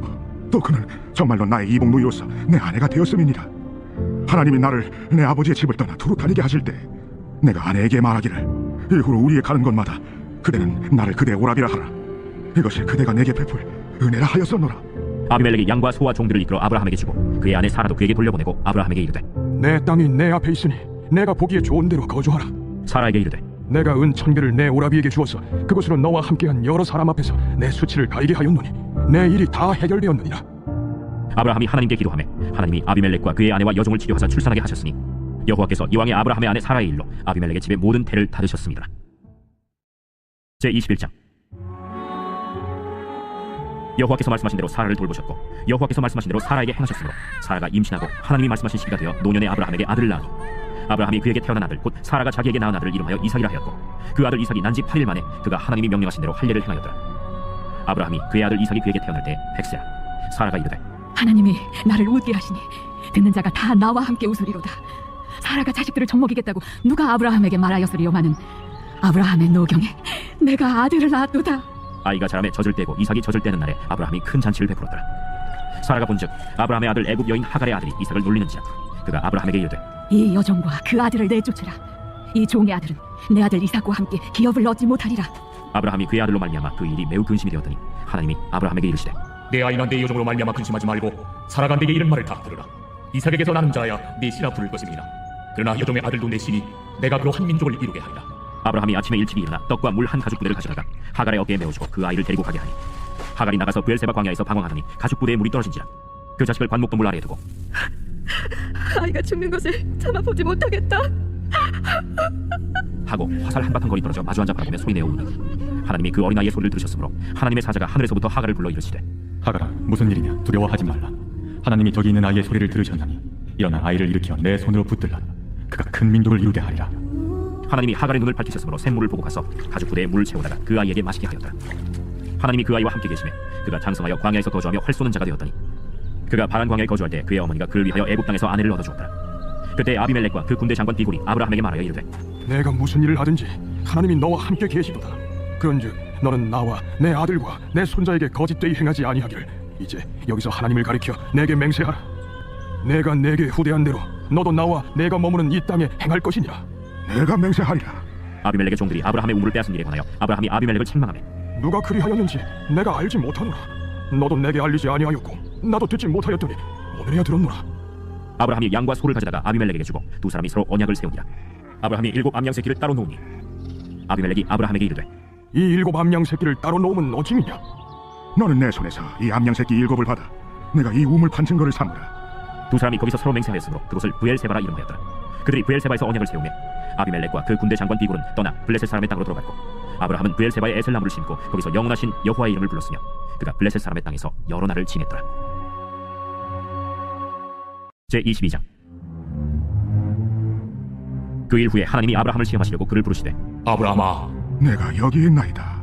또 그는 정말로 나의 이복 누이로서 내 아내가 되었음이니라. 하나님이 나를 내 아버지의 집을 떠나 두루 다니게 하실 때 내가 아내에게 말하기를 이후로 우리의 가는 곳마다 그대는 나를 그대의 오라비라 하라. 이것이 그대가 내게 베풀 은혜라 하였었노라. 아비멜렉이 양과 소와 종들을 이끌어 아브라함에게 주고 그의 아내 사라도 그에게 돌려보내고 아브라함에게 이르되 내 땅이 내 앞에 있으니 내가 보기에 좋은 대로 거주하라. 사라에게 이르되 내가 은 1000개를 내 오라비에게 주어서 그것으로 너와 함께한 여러 사람 앞에서 내 수치를 가리게 하였노니 내 일이 다 해결되었느니라. 아브라함이 하나님께 기도하매 하나님이 아비멜렉과 그의 아내와 여종을 치료하사 출산하게 하셨으니 여호와께서 이왕의 아브라함의 아내 사라의 일로 아비멜렉의 집에 모든 태를 닫으셨습니다. 제21장. 여호와께서 말씀하신 대로 사라를 돌보셨고 여호와께서 말씀하신 대로 사라에게 행하셨으므로 사라가 임신하고 하나님이 말씀하신 시기가 되어 노년의 아브라함에게 아들을 낳으니 아브라함이 그에게 태어난 아들 곧 사라가 자기에게 낳은 아들을 이름하여 이삭이라 하였고 그 아들 이삭이 난지 8일 만에 그가 하나님이 명령하신 대로 할례를 행하였더라. 아브라함이 그의 아들 이삭이 그에게 태어날 때 100세라. 사라가 이르되 하나님이 나를 웃게 하시니 듣는 자가 다 나와 함께 웃으리로다. 사라가 자식들을 젖먹이겠다고 누가 아브라함에게 말하였으리요마는 아브라함의 노경에 내가 아들을 낳았도다. 아이가 자라매 젖을 떼고 이삭이 젖을 떼는 날에 아브라함이 큰 잔치를 베풀었더라. 사라가 본즉 아브라함의 아들 애굽 여인 하갈의 아들이 이삭을 놀리는지라. 그가 아브라함에게 이르되 이 여종과 그 아들을 내쫓으라. 이 종의 아들은 내 아들 이삭과 함께 기업을 얻지 못하리라. 아브라함이 그의 아들로 말미암아 그 일이 매우 근심이 되었더니 하나님이 아브라함에게 이르시되 내 아이나 내 여종으로 말미암아 근심하지 말고 사라가 내게 이른 말을 다 들으라. 이삭에게서 나는 자라야 네 씨라 부를 것임이라. 그러나 여종의 아들도 내 씨니 내가 그로 한 민족을 이루게 하리라. 아브라함이 아침에 일찍이 일어나 떡과 물 한 가죽 부대를 가져다가 하갈의 어깨에 메어주고 그 아이를 데리고 가게 하니 하갈이 나가서 브엘세바 광야에서 방황하더니 가죽 부대에 물이 떨어진지라. 그 자식을 관목도 아래에 두고 아이가 죽는 것을 참아보지 못하겠다 하고 화살 한바탕 거리 떨어져 마주 앉아 바라보며 소리내어 우니 하나님이 그 어린아이의 소리를 들으셨으므로 하나님의 사자가 하늘에서부터 하갈을 불러 이르시되 하갈아, 무슨 일이냐? 두려워하지 말라. 하나님이 저기 있는 아이의 소리를 들으셨나니 일어나 아이를 일으켜 내 손으로 붙들라. 그가 큰 민족을 이루게 하리라. 하나님이 하갈의 눈을 밝히셨으므로 샘물을 보고 가서 가죽 부대에 물을 채우다가 그 아이에게 마시게 하였더라. 하나님이 그 아이와 함께 계시매 그가 장성하여 광야에서 거주하며 활 쏘는 자가 되었더니 그가 바란 광야에 거주할 때 그의 어머니가 그를 위하여 애굽 땅에서 아내를 얻어주었더라. 그때 아비멜렉과 그 군대 장관 비골이 아브라함에게 말하여 이르되 내가 무슨 일을 하든지 하나님이 너와 함께 계시도다. 그런즉 너는 나와 내 아들과 내 손자에게 거짓되이 행하지 아니하기를 이제 여기서 하나님을 가리켜 내게 맹세하라. 내가 내게 후대한 대로 너도 나와 내가 머무는 이 땅에 행할 것이니라. 내가 맹세하리라. 아비멜렉의 종들이 아브라함의 우물을 빼앗은 일에 관하여 아브라함이 아비멜렉을 책망하매 누가 그리하였는지 내가 알지 못하노라. 너도 내게 알리지 아니하였고 나도 듣지 못하였더니 오늘에야 들었노라. 아브라함이 양과 소를 가져다가 아비멜렉에게 주고 두 사람이 서로 언약을 세우니라. 아브라함이 7 암양 새끼를 따로 놓으니 아비멜렉이 아브라함에게 이르되 이 7 암양 새끼를 따로 놓으면 어찌미냐? 너는 내 손에서 이 암양 새끼 7을 받아 내가 이 우물 판 증거를 삼으라. 두 사람이 거기서 서로 맹세하였으므로 그곳을 브엘세바라 이름하였더라. 그들이 브엘세바에서 언약을 세우며 아비멜렉과 그 군대 장관 비굴은 떠나 블레셋 사람의 땅으로 들어갔고 아브라함은 브엘세바에 에셀나무를 심고 거기서 영원하신 여호와의 이름을 불렀으며 그가 블레셋 사람의 땅에서 여러 날을 지냈더라. 제22장. 그 일 후에 하나님이 아브라함을 시험하시려고 그를 부르시되 아브라함아, 내가 여기 있나이다.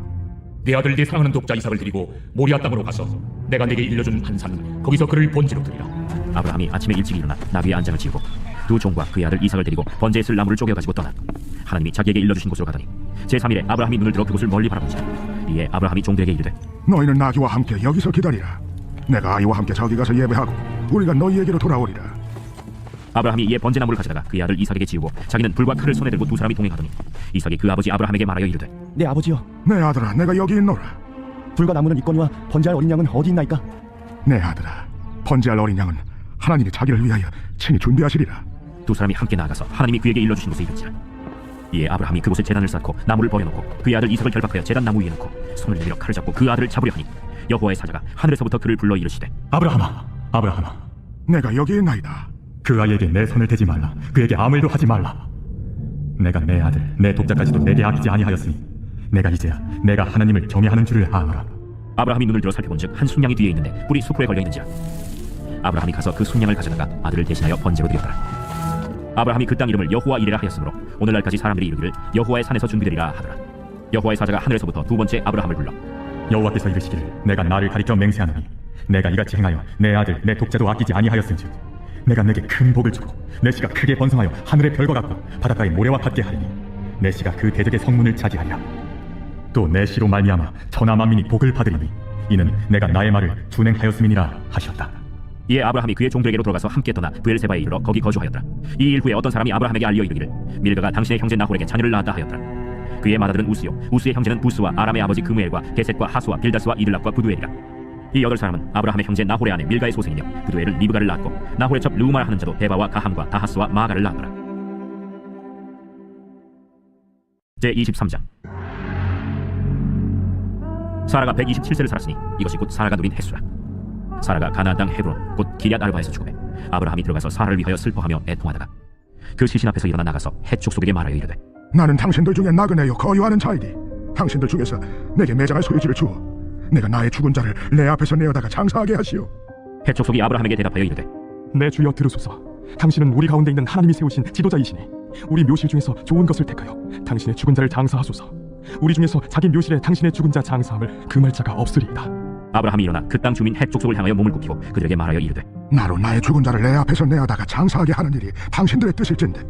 내 아들 네 사랑하는 독자 이삭을 데리고 모리아 땅으로 가서 내가 네게 일러준 한 산 거기서 그를 번제로 드리라. 아브라함이 아침에 일찍 일어나 나귀의 안장을 지우고 두 종과 그의 아들 이삭을 데리고 번제에 쓸 나무를 쪼개 가지고 떠나 하나님이 자기에게 일러주신 곳으로 가더니 제3일에 아브라함이 눈을 들어 그곳을 멀리 바라보니라. 이에 아브라함이 종들에게 이르되 너희는 나귀와 함께 여기서 기다리라. 내가 아이와 함께 저기 가서 예배하고 우리가 너희에게로 돌아오리라. 아브라함이 이에 번제 나무를 가져다가 그의 아들 이삭에게 지우고 자기는 불과 칼을 손에 들고 두 사람이 동행하더니 이삭이 그 아버지 아브라함에게 말하여 이르되 내 아버지여, 내 아들아, 내가 여기 있노라. 불과 나무는 있거니와 번제할 어린 양은 어디 있나이까? 내 아들아, 번제할 어린 양은 하나님이 자기를 위하여 친히 준비하시리라. 두 사람이 함께 나아가서 하나님이 그에게 일러주신 곳에 이르지라. 이에 아브라함이 그곳에 제단을 쌓고 나무를 버려놓고 그의 아들 이삭을 결박하여 제단 나무 위에 놓고 손을 내밀어 칼을 잡고 그 아들을 잡으려 하니 여호와의 사자가 하늘에서부터 그를 불러 이르시되 아브라함아, 아브라함아, 내가 여기 있나이다. 그 아이에게 내 손을 대지 말라. 그에게 아무 일도 하지 말라. 내가 내 아들, 내 독자까지도 내게 아끼지 아니하였으니 내가 이제야 내가 하나님을 경외하는 줄을 아노라. 아브라함이 눈을 들어 살펴본즉 한 순양이 뒤에 있는데 뿔이 수풀에 걸려 있는지라. 아브라함이 가서 그 순양을 가져다가 아들을 대신하여 번제로 드렸더라. 아브라함이 그 땅 이름을 여호와 이레라 하였으므로 오늘날까지 사람들이 이르기를 여호와의 산에서 준비되리라 하더라. 여호와의 사자가 하늘에서부터 두 번째 아브라함을 불러 여호와께서 이르시기를 내가 나를 가리켜 맹세하노니 내가 이같이 행하여 내 아들, 내 독자도 아끼지 아니하였은즉 내가 내게 큰 복을 주고 내 씨가 크게 번성하여 하늘의 별과 같고 바닷가의 모래와 같게 하리니 내 씨가 그 대적의 성문을 차지하리라. 또 내 씨로 말미암아 천하 만민이 복을 받으리니 이는 내가 나의 말을 준행하였음이니라 하셨다. 이에 아브라함이 그의 종들에게로 돌아가서 함께 떠나 브엘세바에 이르러 거기 거주하였더라. 이 일 후에 어떤 사람이 아브라함에게 알려 이르기를 밀가가 당신의 형제 나홀에게 자녀를 낳았다 하였더라. 그의 맏아들은 우스요 우스의 형제는 부스와 아람의 아버지 그무엘과 게셋과 하수와 빌다스와 이들락과 부두엘이라. 이 8사람은 아브라함의 형제 나홀의 아내 밀가의 소생이며 부두엘은 리브가를 낳았고 나홀의 첩 르우마라 하는 자도 데바와 가함과 다하스와 마가를 낳았더라. 제23장. 사라가 127세를 살았으니 이것이 곧 사라가 누린 햇수라. 사라가 가나안 땅 헤브론 곧 기럇 아르바에서 죽음에 아브라함이 들어가서 사라를 위하여 슬퍼하며 애통하다가 그 시신 앞에서 일어나 나가서 헷 족속에게 말하여 이르되 나는 당신들 중에 나그네요 거유하는 자이니 당신들 중에서 내게 매장할 소유지를 주어 내가 나의 죽은 자를 내 앞에서 내어다가 장사하게 하시오. 헷 족속이 아브라함에게 대답하여 이르되 내 주여 들으소서. 당신은 우리 가운데 있는 하나님이 세우신 지도자이시니 우리 묘실 중에서 좋은 것을 택하여 당신의 죽은 자를 장사하소서. 우리 중에서 자기 묘실에 당신의 죽은 자 장사함을 금할 자가 없으리이다. 아브라함이 일어나 그 땅 주민 헷 족속을 향하여 몸을 굽히고 그들에게 말하여 이르되 나로 나의 죽은 자를 내 앞에서 내어다가 장사하게 하는 일이 당신들의 뜻일진데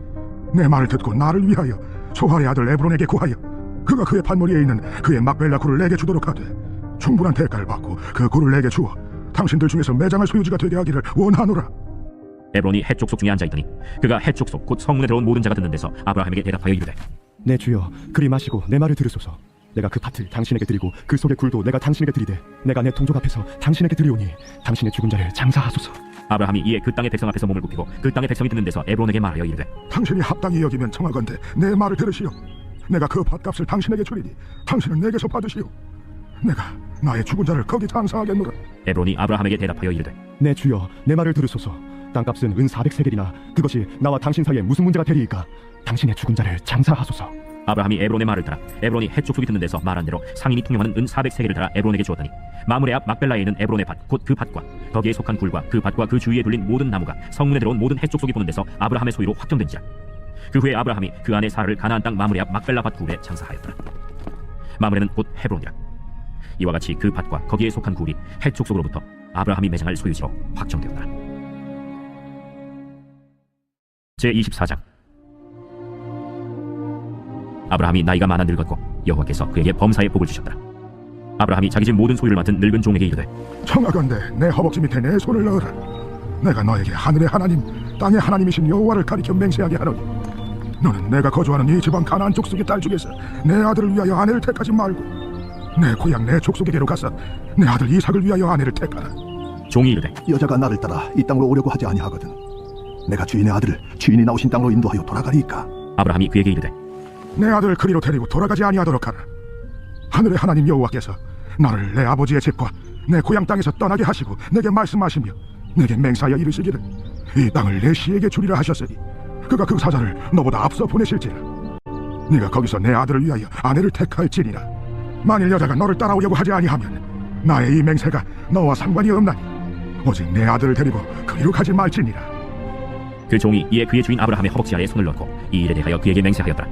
내 말을 듣고 나를 위하여 소할의 아들 에브론에게 구하여 그가 그의 판머리에 있는 그의 막벨라 굴을 내게 주도록 하되 충분한 대가를 받고 그 굴을 내게 주어 당신들 중에서 매장할 소유지가 되게 하기를 원하노라. 에브론이 헷 족속 중에 앉아있더니 그가 헷 족속 곧 성문에 들어온 모든 자가 듣는 데서 아브라함에게 대답하여 이르되 내 주여, 그리 마시고 내 말을 들으소서. 내가 그 밭을 당신에게 드리고 그 속의 굴도 내가 당신에게 드리되 내가 내 동족 앞에서 당신에게 드리오니 당신의 죽은 자를 장사하소서. 아브라함이 이에 그 땅의 백성 앞에서 몸을 굽히고 그 땅의 백성이 듣는 데서 에브론에게 말하여 이르되 당신이 합당히 여기면 청하건대 내 말을 들으시오. 내가 그 밭값을 당신에게 주리니 당신은 내게서 받으시오. 내가 나의 죽은 자를 거기 장사하겠노라. 에브론이 아브라함에게 대답하여 이르되 내 주여, 내 말을 들으소서. 땅값은 은 400세겔이나 그것이 나와 당신 사이에 무슨 문제가 되리이까? 당신의 죽은 자를 장사하소서. 아브라함이 에브론의 말을 따라 에브론이 헷 족속이 듣는 데서 말한 대로 상인이 통용하는 은 400세겔을 따라 에브론에게 주었더니 마므레 앞 막벨라에 있는 에브론의 밭 곧 그 밭과 거기에 속한 굴과 그 밭과 그 주위에 둘린 모든 나무가 성문에 들어온 모든 헷 족속이 보는 데서 아브라함의 소유로 확정된지라. 그 후에 아브라함이 그 아내 사라를 가나안 땅 마므레 앞 막벨라 밭 굴에 장사하였더라. 마므레는 곧 헤브론이라. 이와 같이 그 밭과 거기에 속한 굴이 헷 족속으로부터 아브라함이 매장할 소유지로 확정되었더라. 제24장. 아브라함이 나이가 많아 늙었고 여호와께서 그에게 범사의 복을 주셨더라. 아브라함이 자기 집 모든 소유를 맡은 늙은 종에게 이르되 청하건대 내 허벅지 밑에 내 손을 넣으라. 내가 너에게 하늘의 하나님 땅의 하나님이신 여호와를 가리켜 맹세하게 하노니 너는 내가 거주하는 이 지방 가나안 족속의 딸 중에서 내 아들을 위하여 아내를 택하지 말고 내 고향 내 족속에게로 가서 내 아들 이삭을 위하여 아내를 택하라. 종이 이르되 여자가 나를 따라 이 땅으로 오려고 하지 아니하거든 내가 주인의 아들을 주인이 나오신 땅으로 인도하여 돌아가리이까. 아브라함이 그에게 이르되 내 아들 그리로 데리고 돌아가지 아니하도록 하라. 하늘의 하나님 여호와께서 나를 내 아버지의 집과 내 고향 땅에서 떠나게 하시고 내게 말씀하시며 내게 맹사하여 이르시기를 이 땅을 내 씨에게 주리라 하셨으니 그가 그 사자를 너보다 앞서 보내실지라. 네가 거기서 내 아들을 위하여 아내를 택할지니라. 만일 여자가 너를 따라오려고 하지 아니하면 나의 이 맹세가 너와 상관이 없나니 오직 내 아들을 데리고 그리로 가지 말지니라. 그 종이 이에 그의 주인 아브라함의 허벅지 아래에 손을 넣고 이 일에 대하여 그에게 맹세하였더라.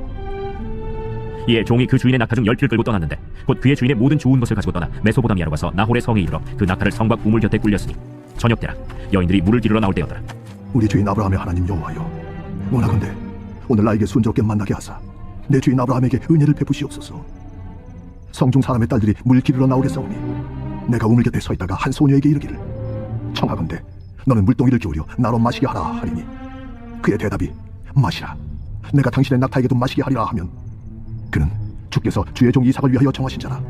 이에 종이 그 주인의 낙타 중 10피를 끌고 떠났는데 곧 그의 주인의 모든 좋은 것을 가지고 떠나 메소포다미아로 가서 나홀의 성에 이르러 그 낙타를 성과 우물 곁에 꿀렸으니 저녁 때라 여인들이 물을 기르러 나올 때였더라. 우리 주인 아브라함의 하나님 여호와여, 원하건대 오늘 나에게 순조롭게 만나게 하사 내 주인 아브라함에게 은혜를 베푸시옵소서. 성중 사람의 딸들이 물 기르러 나오겠사오니 내가 우물 곁에 서 있다가 한 소녀에게 이르기를 청하건대 너는 물동이를 기울여 나로 마시게 하라 하리니 그의 대답이 마시라, 내가 당신의 낙타에게도 마시게 하리라 하면 그는 주께서 주의 종 이삭을 위하여 정하신 자라.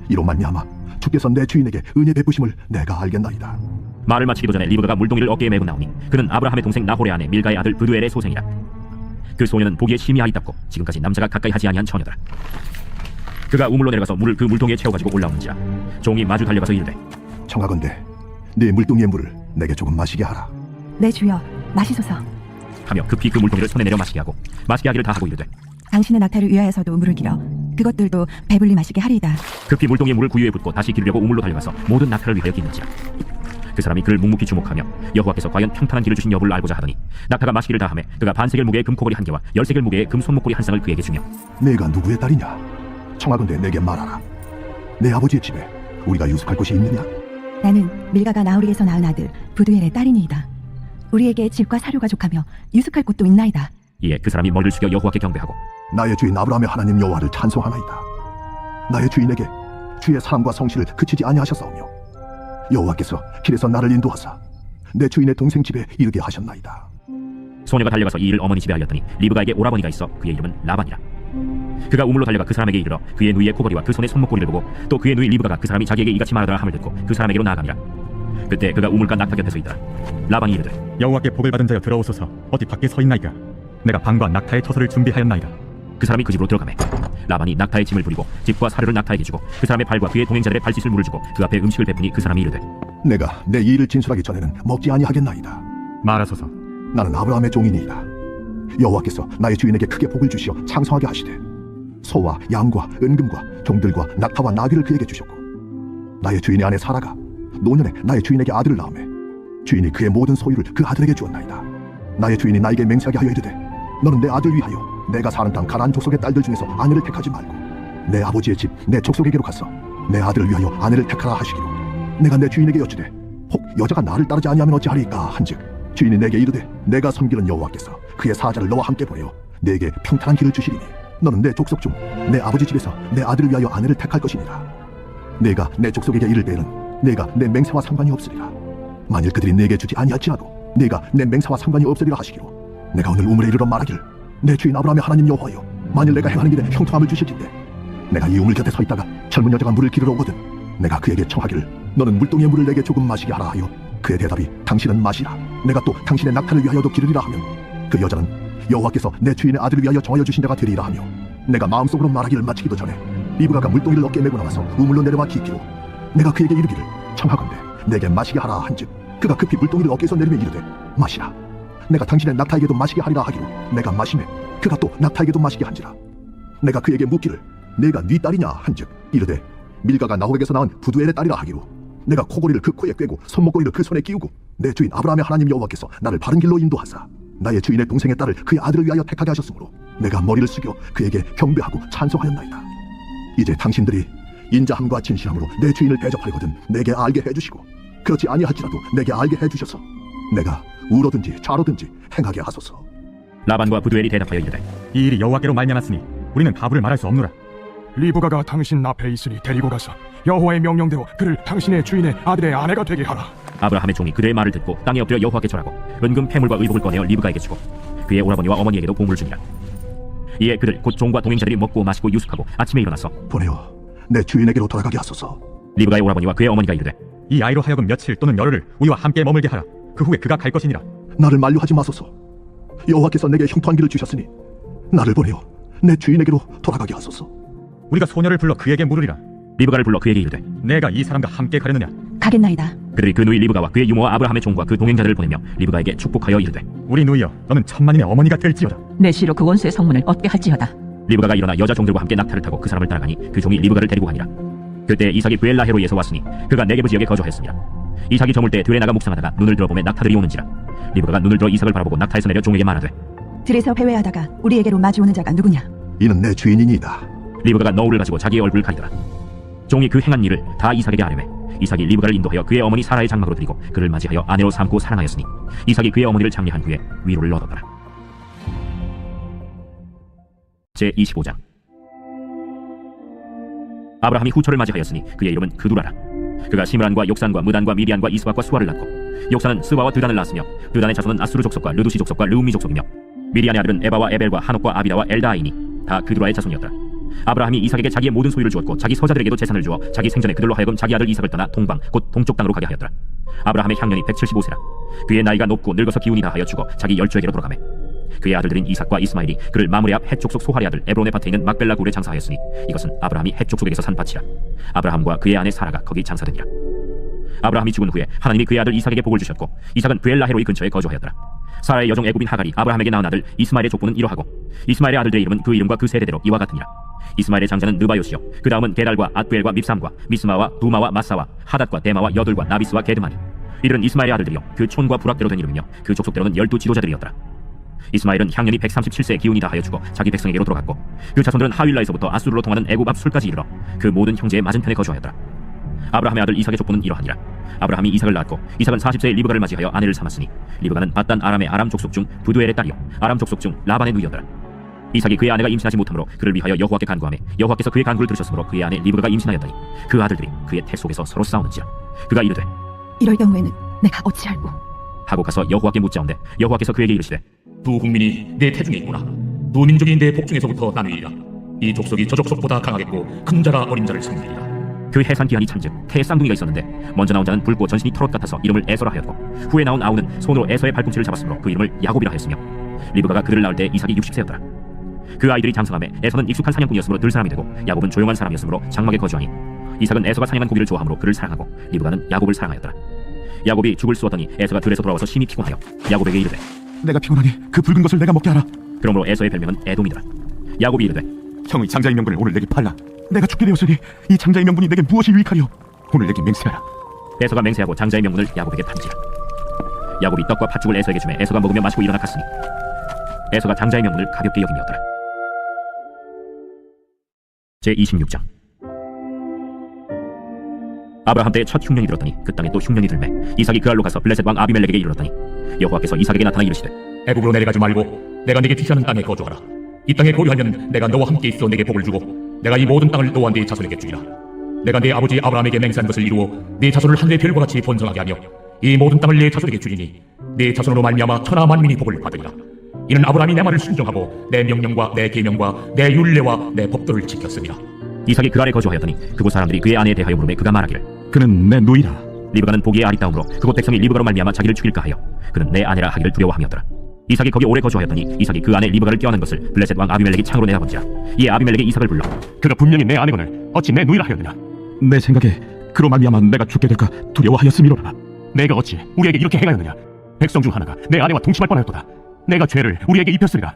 이로 말미암아 주께서 내 주인에게 은혜 베푸심을 내가 알겠나이다. 말을 마치기도 전에 리브가가 물동이를 어깨에 메고 나오니 그는 아브라함의 동생 나홀의 아내 밀가의 아들 브두엘의 소생이라. 그 소녀는 보기에 심히 아리답고 지금까지 남자가 가까이 하지 아니한 처녀더라. 그가 우물로 내려가서 물을 그 물동이에 채워가지고 올라오는지라 종이 마주 달려가서 이르되 청하건대 네 물동이의 물을 내게 조금 마시게 하라. 내 주여, 마시소서. 하며 급히 그 물동이를 손에 내려 마시게 하고 마시게 하기를 다하고 이르되 당신의 낙타를 위하여서도 물을 길어 그것들도 배불리 마시게 하리이다. 급히 물동이의 물을 구유에 붓고 다시 기르려고 우물로 달려가서 모든 낙타를 위하여 기는지라. 그 사람이 그를 묵묵히 주목하며 여호와께서 과연 평탄한 길을 주신 여부를 알고자 하더니 낙타가 마시기를 다하매 그가 반세겔 무게의 금코걸이 한 개와 10세겔 무게의 금 손목걸이 한 쌍을 그에게 주며 내가 누구의 딸이냐? 청하건대 내게 말하라. 내 아버지의 집에 우리가 유숙할 곳이 있느냐? 나는 밀가가 나홀에서 낳은 아들 부두엘의 딸이니이다. 우리에게 집과 사료가 족하며 유숙할 곳도 있나이다. 이에 그 사람이 머리를 숙여 여호와께 경배하고 나의 주인 아브라함의 하나님 여호와를 찬송하나이다. 나의 주인에게 주의 사랑과 성실을 그치지 아니하셨사오며 여호와께서 길에서 나를 인도하사 내 주인의 동생 집에 이르게 하셨나이다. 소녀가 달려가서 이 일을 어머니 집에 알렸더니 리브가에게 오라버니가 있어 그의 이름은 라반이라. 그가 우물로 달려가 그 사람에게 이르러 그의 누이의 코걸이와 그 손의 손목걸이를 보고 또 그의 누이 리브가가 그 사람이 자기에게 이같이 말하더라 함을 듣고 그 사람에게로 나아가니라. 그때 그가 우물가 낙타 곁에서 있더라. 라반이 이르되 여호와께 복을 받은 자여 들어오소서. 어디 밖에 서 있나이까? 내가 방과 낙타의 처소를 준비하였나이다. 그 사람이 그 집으로 들어가매 라반이 낙타의 짐을 부리고 집과 사료를 낙타에게 주고 그 사람의 발과 그의 동행자들의 발짓을 물을 주고 그 앞에 음식을 베푸니 그 사람이 이르되 내가 내 이 일을 진술하기 전에는 먹지 아니하겠나이다. 말하소서. 나는 아브라함의 종이니이다. 여호와께서 나의 주인에게 크게 복을 주시어 창성하게 하시되 소와 양과 은금과 종들과 낙타와 나귀를 그에게 주셨고 나의 주인의 아내 사라가 노년에 나의 주인에게 아들을 낳으매 주인이 그의 모든 소유를 그 아들에게 주었나이다. 나의 주인이 나에게 맹세하게 하여 이르되 너는 내 아들 위하여 내가 사는 땅 가나안 족속의 딸들 중에서 아내를 택하지 말고 내 아버지의 집 내 족속에게로 가서 내 아들을 위하여 아내를 택하라 하시기로 내가 내 주인에게 여쭈되 혹 여자가 나를 따르지 아니하면 어찌하리까 한즉 주인이 내게 이르되 내가 섬기는 여호와께서 그의 사자를 너와 함께 보내어 내게 평탄한 길을 주시리니 너는 내 족속 중 내 아버지 집에서 내 아들을 위하여 아내를 택할 것이니라. 내가 내 족속에게 이를 때에는 내가 내 맹세와 상관이 없으리라. 만일 그들이 내게 주지 아니할지라도 내가 내 맹세와 상관이 없으리라 하시기로 내가 오늘 우물에 이르러 말하길 내 주인 아브라함의 하나님 여호와여 만일 내가 행하는 길에 형통함을 주실진대 내가 이 우물 곁에 서 있다가 젊은 여자가 물을 기르러 오거든 내가 그에게 청하기를 너는 물동이의 물을 내게 조금 마시게 하라 하여 그의 대답이 당신은 마시라 내가 또 당신의 낙타를 위하여도 기르리라 하면 그 여자는 여호와께서 내 주인의 아들을 위하여 정하여 주신 자가 되리라 하며 내가 마음속으로 말하기를 마치기도 전에 리브가가 물동이를 어깨에 메고 나와서 우물로 내려와 기기로 내가 그에게 이르기를 청하건대 내게 마시게 하라 한즉 그가 급히 물동이를 어깨에서 내리며 이르되 마시라 내가 당신의 낙타에게도 마시게 하리라 하기로 내가 마시매 그가 또 낙타에게도 마시게 한지라. 내가 그에게 묻기를 내가 네 딸이냐 한즉 이르되 밀가가 나홀에게서 낳은 부두엘의 딸이라 하기로 내가 코걸이를 그 코에 꿰고 손목걸이를 그 손에 끼우고 내 주인 아브라함의 하나님 여호와께서 나를 바른 길로 인도하사 나의 주인의 동생의 딸을 그의 아들을 위하여 택하게 하셨으므로 내가 머리를 숙여 그에게 경배하고 찬송하였나이다. 이제 당신들이 인자함과 진실함으로 내 주인을 대접하려거든 내게 알게 해주시고 그렇지 아니할지라도 내게 알게 해주셔서 내가 우로든지 좌로든지 행하게 하소서. 라반과 부두엘이 대답하여 이르되 이 일이 여호와께로 말미암았으니 우리는 가부를 말할 수 없노라. 리브가가 당신 앞에 있으니 데리고 가서 여호와의 명령대로 그를 당신의 주인의 아들의 아내가 되게 하라. 아브라함의 종이 그들의 말을 듣고 땅에 엎드려 여호와께 절하고 은금 폐물과 의복을 꺼내어 리브가에게 주고 그의 오라버니와 어머니에게도 보물을 주니라. 이에 그들 곧 종과 동행자들이 먹고 마시고 유숙하고 아침에 일어나서 보내어 내 주인에게로 돌아가게 하소서. 리브가의 오라버니와 그의 어머니가 이르되 이 아이로 하여금 며칠 또는 열흘을 우리와 함께 머물게 하라. 그 후에 그가 갈 것이니라. 나를 만류하지 마소서. 여호와께서 내게 형통한 길을 주셨으니 나를 보내어 내 주인에게로 돌아가게 하소서. 우리가 소녀를 불러 그에게 물으리라. 리브가를 불러 그에게 이르되 내가 이 사람과 함께 가려느냐? 가겠나이다. 그들이 그 누이 리브가와 그의 유모와 아브라함의 종과 그 동행자들을 보내며 리브가에게 축복하여 이르되 우리 누이여 너는 천만인의 어머니가 될지어다. 내 시로 그 원수의 성문을 얻게 할지어다. 리브가가 일어나 여자 종들과 함께 낙타를 타고 그 사람을 따라가니 그 종이 리브가를 데리고 가니라. 그때 이삭이 브엘라헤로이에서 왔으니 그가 네게브 지역에 거주하였습니다. 이삭이 저물 때 들에 나가 묵상하다가 눈을 들어보매 낙타들이 오는지라. 리브가가 눈을 들어 이삭을 바라보고 낙타에서 내려 종에게 말하되 들에서 배회하다가 우리에게로 마주오는 자가 누구냐? 이는 내 주인이니이다. 리브가가 너울을 가지고 자기의 얼굴을 가리더라. 종이 그 행한 일을 다 이삭에게 아뢰매 이삭이 리브가를 인도하여 그의 어머니 사라의 장막으로 드리고 그를 맞이하여 아내로 삼고 사랑하였으니 이삭이 그의 어머니를 장례한 후에 위로를 얻었더라. 제25장. 아브라함이 후처를 맞이하였으니 그의 이름은 그두라라. 그가 시므란과 욕산과 무단과 미디안과 이스박과 수아를 낳고 욕산은 스와와 드단을 낳았으며 드단의 자손은 아수르 족속과 르두시 족속과 르움미 족속이며 미디안의 아들은 에바와 에벨과 한옥과 아비다와 엘다아이니 다 그두라의 자손이었더라. 아브라함이 이삭에게 자기의 모든 소유를 주었고 자기 서자들에게도 재산을 주어 자기 생전에 그들로 하여금 자기 아들 이삭을 떠나 동방 곧 동쪽 땅으로 가게 하였더라. 아브라함의 향년이 175세라. 그의 나이가 높고 늙어서 기운이 다하여 죽어 자기 열조에게로 돌아가매 그의 아들들인 이삭과 이스마엘이 그를 마므레 앞 헷 족속 소할의 아들 에브론의 밭에 있는 막벨라 굴에 장사하였으니 이것은 아브라함이 헷 족속에게서 산 밭이라. 아브라함과 그의 아내 사라가 거기 장사되니라. 아브라함이 죽은 후에 하나님이 그의 아들 이삭에게 복을 주셨고 이삭은 브엘라헤로이 근처에 거주하였더라. 사라의 여종 애굽인 하갈이 아브라함에게 낳은 아들 이스마엘의 족보는 이러하고 이스마엘의 아들들의 이름은 그 이름과 그 세대대로 이와 같으니라. 이스마엘의 장자는 느바요시요 그 다음은 게달과 앗부엘과 밉삼과 미스마와 두마와 마사와 하닷과 데마와 여둘과 나비스와 게드마니 이들은 이스마엘의 아들들이요 그 촌과 부락대로 된 이름이며 그 족속대로는 12지도자들이었더라. 이스마엘은 향년이 137세에 기운이 다하여 죽어 자기 백성에게로 돌아갔고 그 자손들은 하윌라에서부터 아수르로 통하는 애굽 앞 술까지 이르러 그 모든 형제의 맞은편에 거주하였더라. 아브라함의 아들 이삭의 족보는 이러하니라. 아브라함이 이삭을 낳았고 이삭은 40세에 리브가를 맞이하여 아내를 삼았으니 리브가는 밧단 아람의 아람 족속 중 부두엘의 딸이요 아람 족속 중 라반의 누이였더라. 이삭이 그의 아내가 임신하지 못하므로 그를 위하여 여호와께 간구하며 여호와께서 그의 간구를 들으셨으므로 그의 아내 리브가가 임신하였더니 그 아들들이 그의 태 속에서 서로 싸우는지라. 그가 이르되 이럴 경우에는 내가 어찌할꼬? 하고 가서 여호와께 묻자온데 여호와께서 그에게 이르시되 두 국민이 내 태중에 있구나. 두 민족이 내 복중에서부터 나누리라. 이 족속이 저 족속보다 강하겠고 큰 자가 어린 자를 섬기리라. 그 해산 기한이 참즉 태에 쌍둥이가 있었는데 먼저 나온 자는 붉고 전신이 털옷 같아서 이름을 에서라 하였고 후에 나온 아우는 손으로 에서의 발꿈치를 잡았으므로 그 이름을 야곱이라 하였으며 리브가가 그들을 낳을 때 이삭이 60세였더라. 그 아이들이 장성함에 에서는 익숙한 사냥꾼이었으므로 들 사람이 되고 야곱은 조용한 사람이었으므로 장막에 거주하니 이삭은 에서가 사냥한 고기를 좋아하므로 그를 사랑하고 리브가는 야곱을 사랑하였더라. 야곱이 죽을 쑤었더니 에서가 들에서 돌아와서 심히 피곤하여 야곱에게 이르되 내가 피곤하니 그 붉은 것을 내가 먹게 하라. 그러므로 에서의 별명은 에돔이더라. 야곱이 이르되 형의 장자의 명분을 오늘 내게 팔라. 내가 죽게 되었으니 이 장자의 명분이 내게 무엇이 유익하리요? 오늘 내게 맹세하라. 에서가 맹세하고 장자의 명분을 야곱에게 판지라. 야곱이 떡과 팥죽을 에서에게 주매 에서가 먹으며 마시고 일어나 갔으니 에서가 장자의 명분을 가볍게 여김이었더라. 제26장. 아브라함 때에 첫 흉년이 들었더니 그 땅에 또 흉년이 들매 이삭이 그 알로 가서 블레셋 왕 아비멜렉에게 이르렀더니 여호와께서 이삭에게 나타나 이르시되 애굽으로 내려가지 말고 내가 네게 지시하는 땅에 거주하라. 이 땅에 거류하면 내가 너와 함께 있어 내게 복을 주고 내가 이 모든 땅을 너와 네 자손에게 주리라. 내가 네 아버지 아브라함에게 맹세한 것을 이루어 네 자손을 하늘의 별과 같이 번성하게 하며 이 모든 땅을 네 자손에게 주리니 네 자손으로 말미암아 천하 만민이 복을 받으리라. 이는 아브라함이 내 말을 순종하고 내 명령과 내 계명과 내 율례와 내 법도를 지켰습니다. 이삭이 그 아래 거주하였더니 그곳 사람들이 그의 아내에 대하여 물으매 그가 말하기를 그는 내 누이라. 리브가는 보기에 아리따움으로 그곳 백성이 리브가로 말미암아 자기를 죽일까 하여 그는 내 아내라 하기를 두려워함이었더라. 이삭이 거기 오래 거주하였더니 이삭이 그 아내 리브가를 껴안은 것을 블레셋 왕 아비멜렉이 창으로 내다본지라. 이에 아비멜렉이 이삭을 불러 그가 분명히 내 아내거늘 어찌 내 누이라 하였느냐? 내 생각에 그로 말미암아 내가 죽게 될까 두려워하였음이로라. 내가 어찌 우리에게 이렇게 행하였느냐? 백성 중 하나가 내 아내와 동침할 뻔하였도다. 내가 죄를 우리에게 입혔으리라.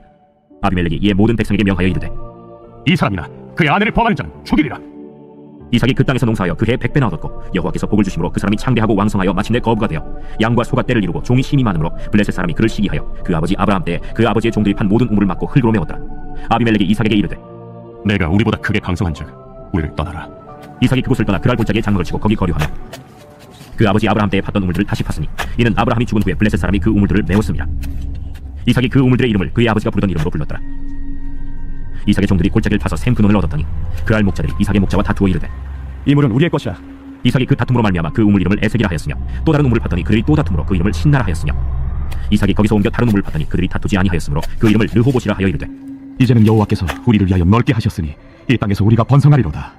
아비멜렉이 이에 모든 백성에게 명하여 이르되 이 사람이나 그의 아내를 범하는 자는 죽이리라. 이삭이 그 땅에서 농사하여 그해 100배나 얻었고 여호와께서 복을 주심으로 그 사람이 창대하고 왕성하여 마침내 거부가 되어 양과 소가 떼를 이루고 종이 심이 많으므로 블레셋 사람이 그를 시기하여 그 아버지 아브라함 때에 그 아버지의 종들이 판 모든 우물을 막고 흙으로 메웠더라. 아비멜렉이 이삭에게 이르되 내가 우리보다 크게 강성한즉 우리를 떠나라. 이삭이 그곳을 떠나 그랄 골짜기에 장막을 치고 거기 거류하며 그 아버지 아브라함 때에 팠던 우물들을 다시 팠으니 이는 아브라함이 죽은 후에 블레셋 사람이 그 우물들을 메웠습니다. 이삭이 그 우물들의 이름을 그의 아버지가 부르던 이름으로 불렀더라. 이삭의 종들이 골짜기를 파서 샘 근원을 얻었더니 그랄 목자들이 이삭의 목자와 다투어 이르되 이 물은 우리의 것이야. 이삭이 그 다툼으로 말미암아 그 우물 이름을 에색이라 하였으며 또 다른 우물을 팠더니 그들이 또 다툼으로 그 이름을 신나라 하였으며 이삭이 거기서 옮겨 다른 우물을 팠더니 그들이 다투지 아니하였으므로 그 이름을 르호봇이라 하여 이르되 이제는 여호와께서 우리를 위하여 넓게 하셨으니 이 땅에서 우리가 번성하리로다.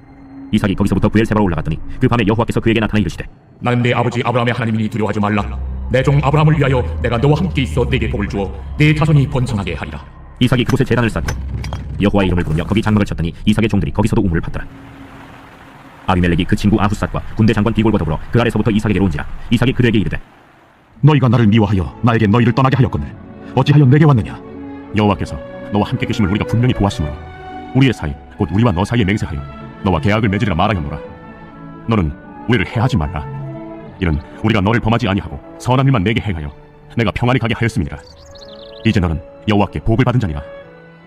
이삭이 거기서부터 브엘세바로 올라갔더니 그 밤에 여호와께서 그에게 나타나 이르시되 나는 내 아버지 아브라함의 하나님이니 두려워하지 말라. 내 종 아브라함을 위하여 내가 너와 함께 있어 내게 복을 주어 네 자손이 번성하게 하리라. 이삭이 그곳에 제단을 쌓고 여호와의 이름을 부르며 거기 장막을 쳤더니 이삭의 종들이 거기서도 우물을 팠더라. 아비멜렉이 그 친구 아후삿과 군대 장관 비골과 더불어 그 아래서부터 이삭에게로 온지라. 이삭이 그들에게 이르되 너희가 나를 미워하여 나에게 너희를 떠나게 하였거늘 어찌하여 내게 왔느냐? 여호와께서 너와 함께 계심을 우리가 분명히 보았으므로 우리의 사이 곧 우리와 너 사이에 맹세하여 너와 계약을 맺으리라 말하였노라. 너는 우리를 해하지 말라. 이는 우리가 너를 범하지 아니하고 선한 일만 내게 행하여 내가 평안히 가게 하였음이니라. 이제 너는 여호와께 복을 받은 자니라.